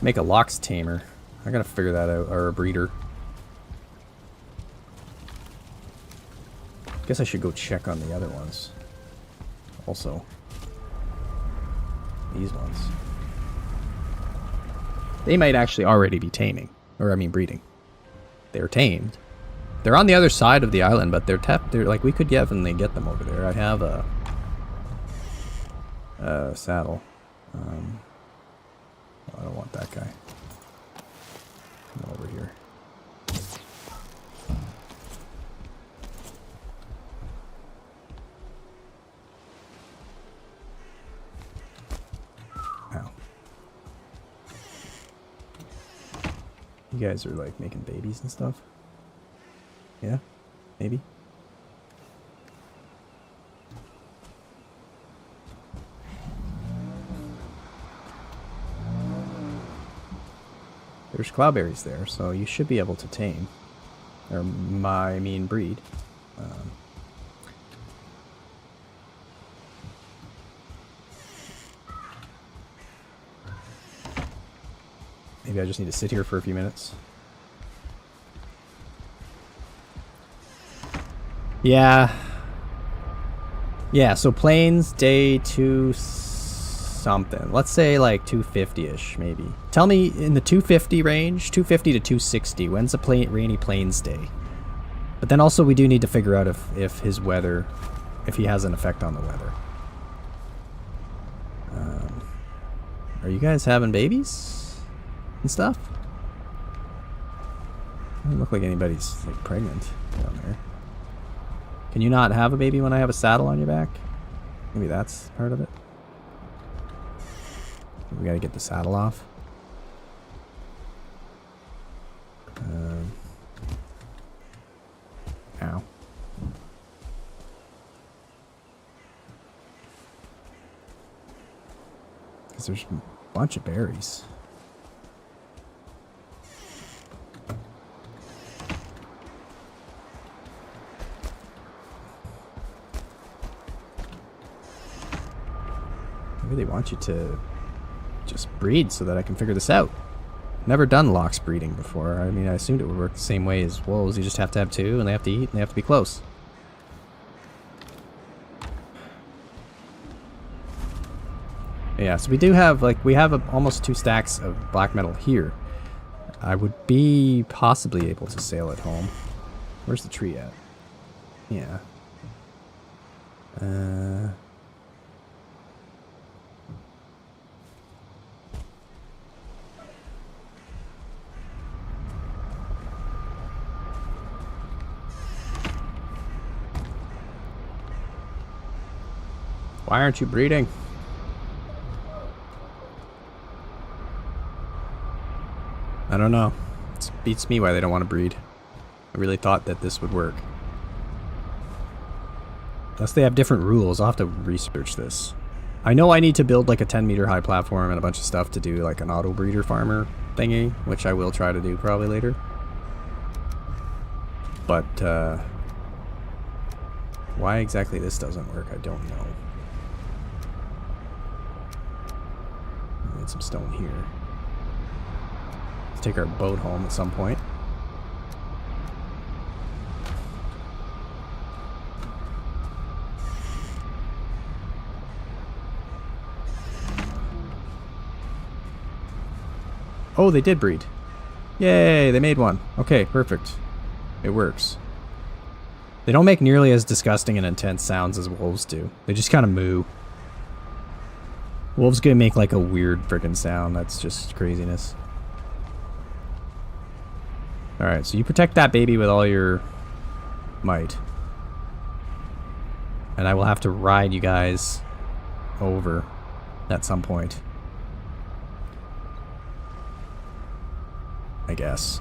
make a lox tamer. I gotta figure that out, or a breeder. Guess I should go check on the other ones. Also. These ones. They might actually already be taming. Or, I mean, breeding. They're tamed. They're on the other side of the island, but they're like, we could definitely get them over there. I have a saddle. I don't want that guy. Come over here. Ow. You guys are like making babies and stuff? Yeah? Maybe? There's cloudberries there, so you should be able to tame. Or, I mean, breed. Maybe I just need to sit here for a few minutes. Yeah. Yeah, so plains, day 2 something. Let's say like 250-ish, maybe. Tell me, in the 250 range, 250 to 260, when's a rainy plains day? But then also we do need to figure out if his weather, if he has an effect on the weather. Are you guys having babies and stuff? Doesn't look like anybody's like pregnant down there. Can you not have a baby when I have a saddle on your back? Maybe that's part of it. We gotta get the saddle off. Ow. Because there's a bunch of berries. I really want you to just breed so that I can figure this out. Never done lox breeding before. I mean, I assumed it would work the same way as wolves. You just have to have two, and they have to eat, and they have to be close. Yeah, so we do have, like, we have almost 2 stacks of black metal here. I would be possibly able to sail it home. Where's the tree at? Yeah. Why aren't you breeding? I don't know. It beats me why they don't want to breed. I really thought that this would work. Unless they have different rules, I'll have to research this. I know I need to build like a 10-meter high platform and a bunch of stuff to do like an auto breeder farmer thingy, which I will try to do probably later. But why exactly this doesn't work, I don't know. need some stone here. Let's take our boat home at some point. Oh, they did breed. Yay, they made one. Okay, perfect. It works. They don't make nearly as disgusting and intense sounds as wolves do. They just kind of moo. Wolves gonna make like a weird freaking sound. That's just craziness. Alright, so you protect that baby with all your might. And I will have to ride you guys over at some point. I guess.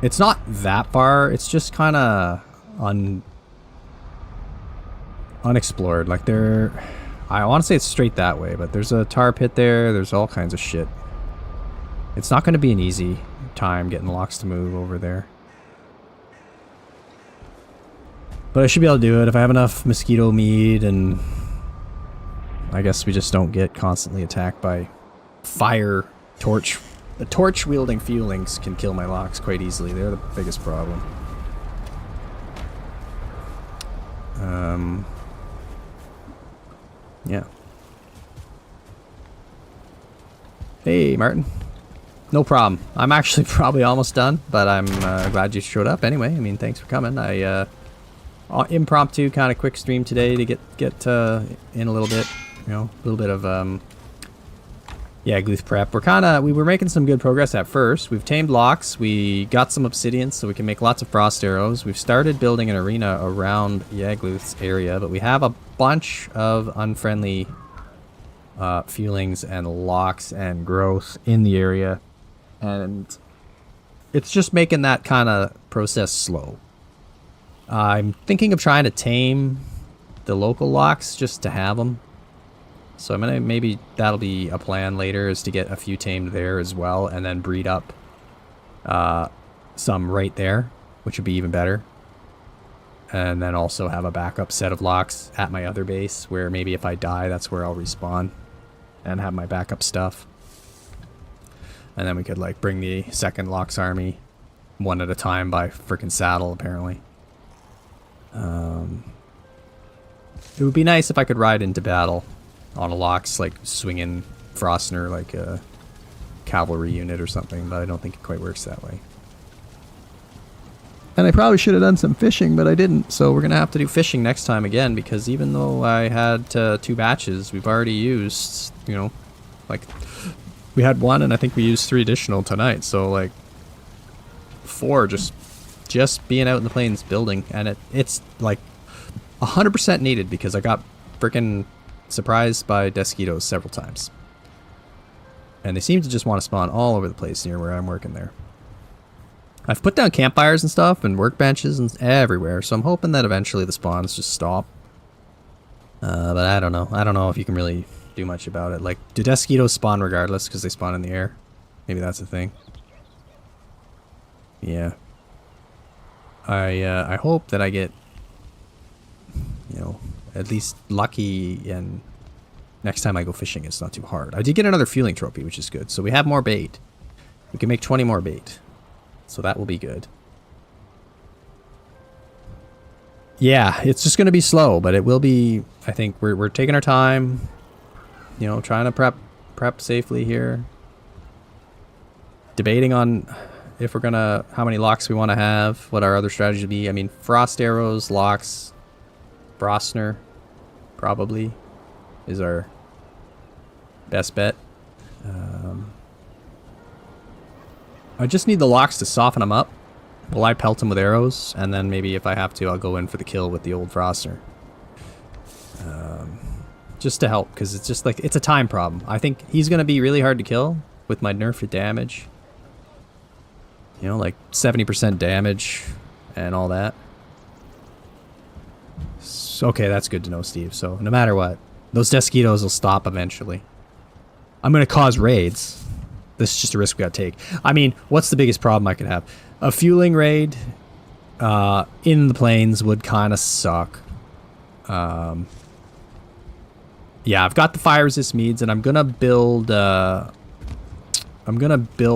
It's not that far. It's just kind of unexplored. Like I want to say it's straight that way, but there's a tar pit there. There's all kinds of shit. It's not going to be an easy time getting locks to move over there. But I should be able to do it if I have enough mosquito meat, and I guess we just don't get constantly attacked by fire torch. The torch-wielding feelings can kill my locks quite easily. They're the biggest problem. Yeah. Hey, Martin. No problem. I'm actually probably almost done, but I'm glad you showed up anyway. I mean, thanks for coming. I impromptu kind of quick stream today to get in a little bit, you know, a little bit of yeah, Gluth prep. We were making some good progress at first. We've tamed locks. We got some obsidian so we can make lots of frost arrows. We've started building an arena around Yagluth's area, but we have a bunch of unfriendly feelings and locks and growth in the area, and it's just making that kind of process slow. I'm thinking of trying to tame the local locks just to have them. So I'm gonna, maybe that'll be a plan later, is to get a few tamed there as well, and then breed up some right there, which would be even better. And then also have a backup set of locks at my other base, where maybe if I die, that's where I'll respawn and have my backup stuff. And then we could like bring the second locks army one at a time by frickin' saddle, apparently. It would be nice if I could ride into battle on a locks, like swinging Frostner like a cavalry unit or something, but I don't think it quite works that way. And I probably should have done some fishing, but I didn't, so we're gonna have to do fishing next time again, because even though I had 2 batches, we've already used, you know, like, we had 1 and I think we used 3 additional tonight, so like 4 just being out in the plains building, and it's like 100% needed, because I got freaking surprised by Desquitos several times. And they seem to just want to spawn all over the place near where I'm working there. I've put down campfires and stuff and workbenches and everywhere, so I'm hoping that eventually the spawns just stop. But I don't know. I don't know if you can really do much about it. Like, do Desquitos spawn regardless because they spawn in the air? Maybe that's the thing. Yeah. I hope that I get, you know, at least lucky, and next time I go fishing it's not too hard. I did get another fueling trophy, which is good. So we have more bait. We can make 20 more bait. So that will be good. Yeah, it's just going to be slow, but it will be. I think we're taking our time, you know, trying to prep safely here. Debating on if we're going to, how many locks we want to have, what our other strategy would be. I mean, frost arrows, locks, Frostner probably is our best bet. I just need the locks to soften them up while I pelt them with arrows, and then maybe if I have to, I'll go in for the kill with the old Frostner. Just to help, because it's just like, it's a time problem. I think he's going to be really hard to kill with my nerfed damage. You know, like 70% damage and all that. So, okay, that's good to know, Steve. So no matter what, those Desquitos will stop eventually. I'm going to cause raids. This is just a risk we got to take. I mean, what's the biggest problem I could have? A fueling raid in the plains would kind of suck. Yeah, I've got the fire resist meads, and I'm gonna build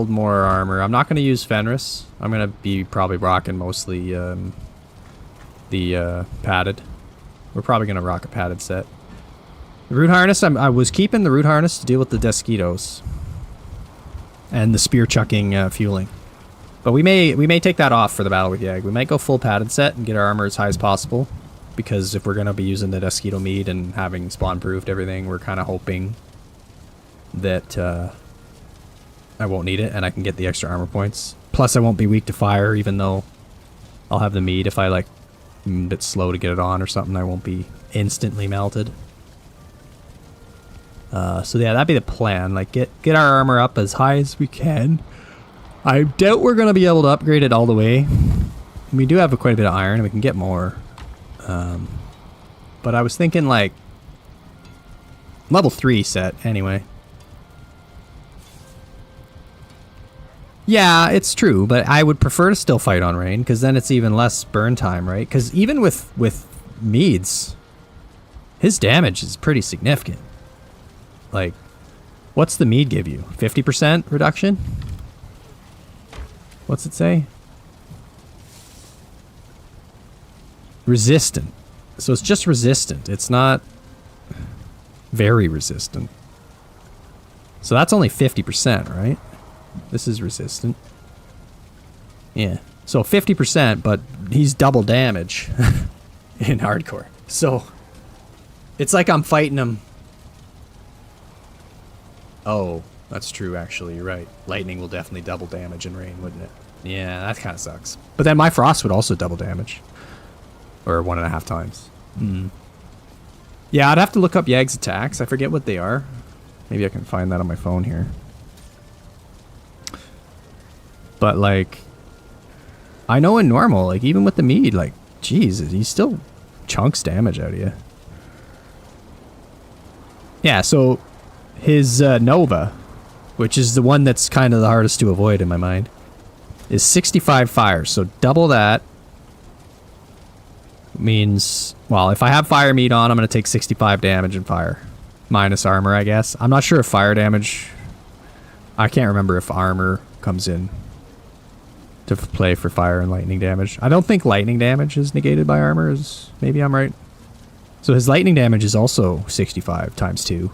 more armor. I'm not gonna use Fenris. I'm gonna be probably rocking mostly the padded. We're probably gonna rock a padded set. The root harness, I was keeping the root harness to deal with the Desquitos and the spear chucking fueling. But we may take that off for the battle with Yag. We might go full padded set and get our armor as high as possible, because if we're gonna be using the Desquito mead and having spawn proofed everything, we're kind of hoping that I won't need it and I can get the extra armor points. Plus, I won't be weak to fire, even though I'll have the mead. If I like I'm a bit slow to get it on or something, I won't be instantly melted. So yeah, that'd be the plan. Like get our armor up as high as we can. I doubt we're gonna be able to upgrade it all the way. We do have quite a bit of iron and we can get more. But I was thinking like level 3 set anyway. Yeah, it's true, but I would prefer to still fight on rain, because then it's even less burn time, right? Because even with Meads, his damage is pretty significant. Like, what's the Mead give you? 50% reduction? What's it say? Resistant. So it's just resistant. It's not very resistant. So that's only 50%, right? This is resistant. Yeah. So 50%, but he's double damage in hardcore. So it's like I'm fighting him. Oh, that's true, actually. You're right. Lightning will definitely double damage in rain, wouldn't it? Yeah, that kind of sucks. But then my frost would also double damage. Or 1.5 times. Yeah, I'd have to look up Yag's attacks. I forget what they are. Maybe I can find that on my phone here. But, like, I know in normal, like, even with the mead, like, geez, he still chunks damage out of you. Yeah, so his Nova, which is the one that's kind of the hardest to avoid in my mind, is 65 fire. So double that means, well, if I have fire meat on, I'm going to take 65 damage in fire. Minus armor, I guess. I'm not sure if fire damage... I can't remember if armor comes in to play for fire and lightning damage. I don't think lightning damage is negated by armor. Maybe I'm right. So his lightning damage is also 65 times 2.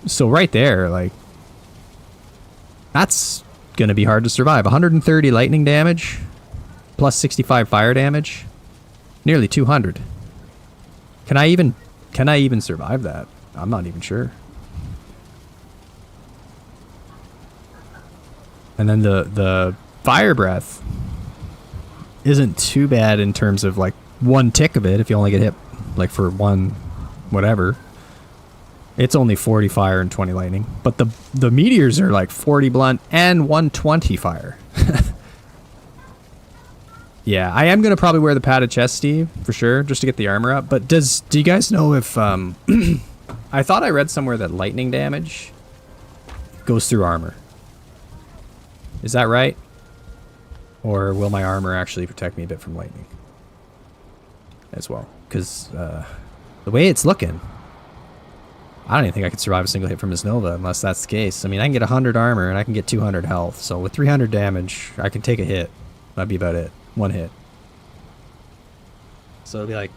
So right there, like, that's going to be hard to survive. 130 lightning damage plus 65 fire damage. Nearly 200. Can I even survive that? I'm not even sure. And then the fire breath isn't too bad in terms of like one tick of it if you only get hit like for one whatever. It's only 40 fire and 20 lightning. But the meteors are like 40 blunt and 120 fire. Yeah, I am going to probably wear the padded chest, Steve, for sure, just to get the armor up. But do you guys know if... I thought I read somewhere that lightning damage goes through armor. Is that right? Or will my armor actually protect me a bit from lightning as well? Because the way it's looking, I don't even think I could survive a single hit from his Nova unless that's the case. I mean, I can get 100 armor and I can get 200 health. So with 300 damage, I can take a hit. That'd be about it. One hit. So it'll be like...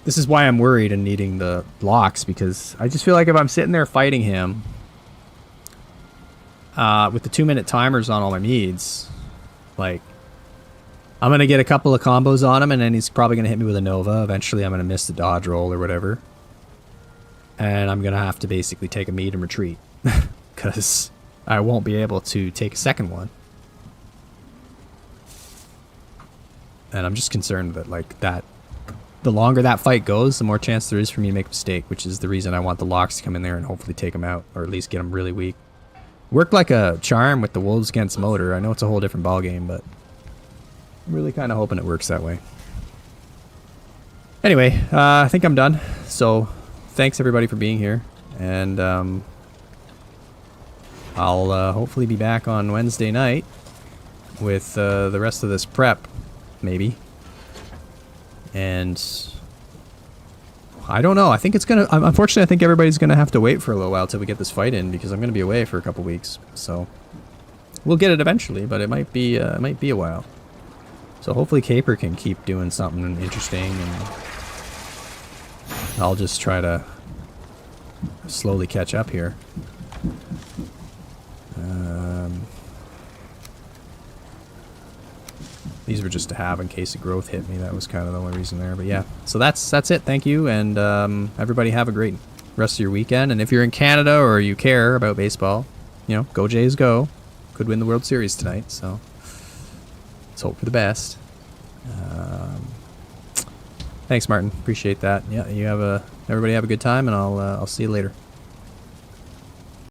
This is why I'm worried and needing the blocks, because I just feel like if I'm sitting there fighting him with the 2-minute timers on all my meads, like, I'm going to get a couple of combos on him and then he's probably going to hit me with a Nova. Eventually I'm going to miss the dodge roll or whatever. And I'm going to have to basically take a mead and retreat. Because I won't be able to take a second one. And I'm just concerned that, like, that... The longer that fight goes, the more chance there is for me to make a mistake, which is the reason I want the locks to come in there and hopefully take them out, or at least get them really weak. Worked like a charm with the wolves against motor. I know it's a whole different ballgame, but I'm really kind of hoping it works that way. Anyway, I think I'm done. So, thanks everybody for being here, and I'll hopefully be back on Wednesday night with the rest of this prep, maybe. And I don't know. I think it's gonna. Unfortunately, I think everybody's gonna have to wait for a little while till we get this fight in because I'm gonna be away for a couple weeks. So we'll get it eventually, but it might be a while. So hopefully Caper can keep doing something interesting, and I'll just try to slowly catch up here. These were just to have in case a growth hit me. That was kind of the only reason there. But yeah, so that's it. Thank you, and everybody have a great rest of your weekend. And if you're in Canada or you care about baseball, you know, go Jays, go! Could win the World Series tonight, so let's hope for the best. Thanks, Martin. Appreciate that. Yeah, everybody have a good time, and I'll see you later.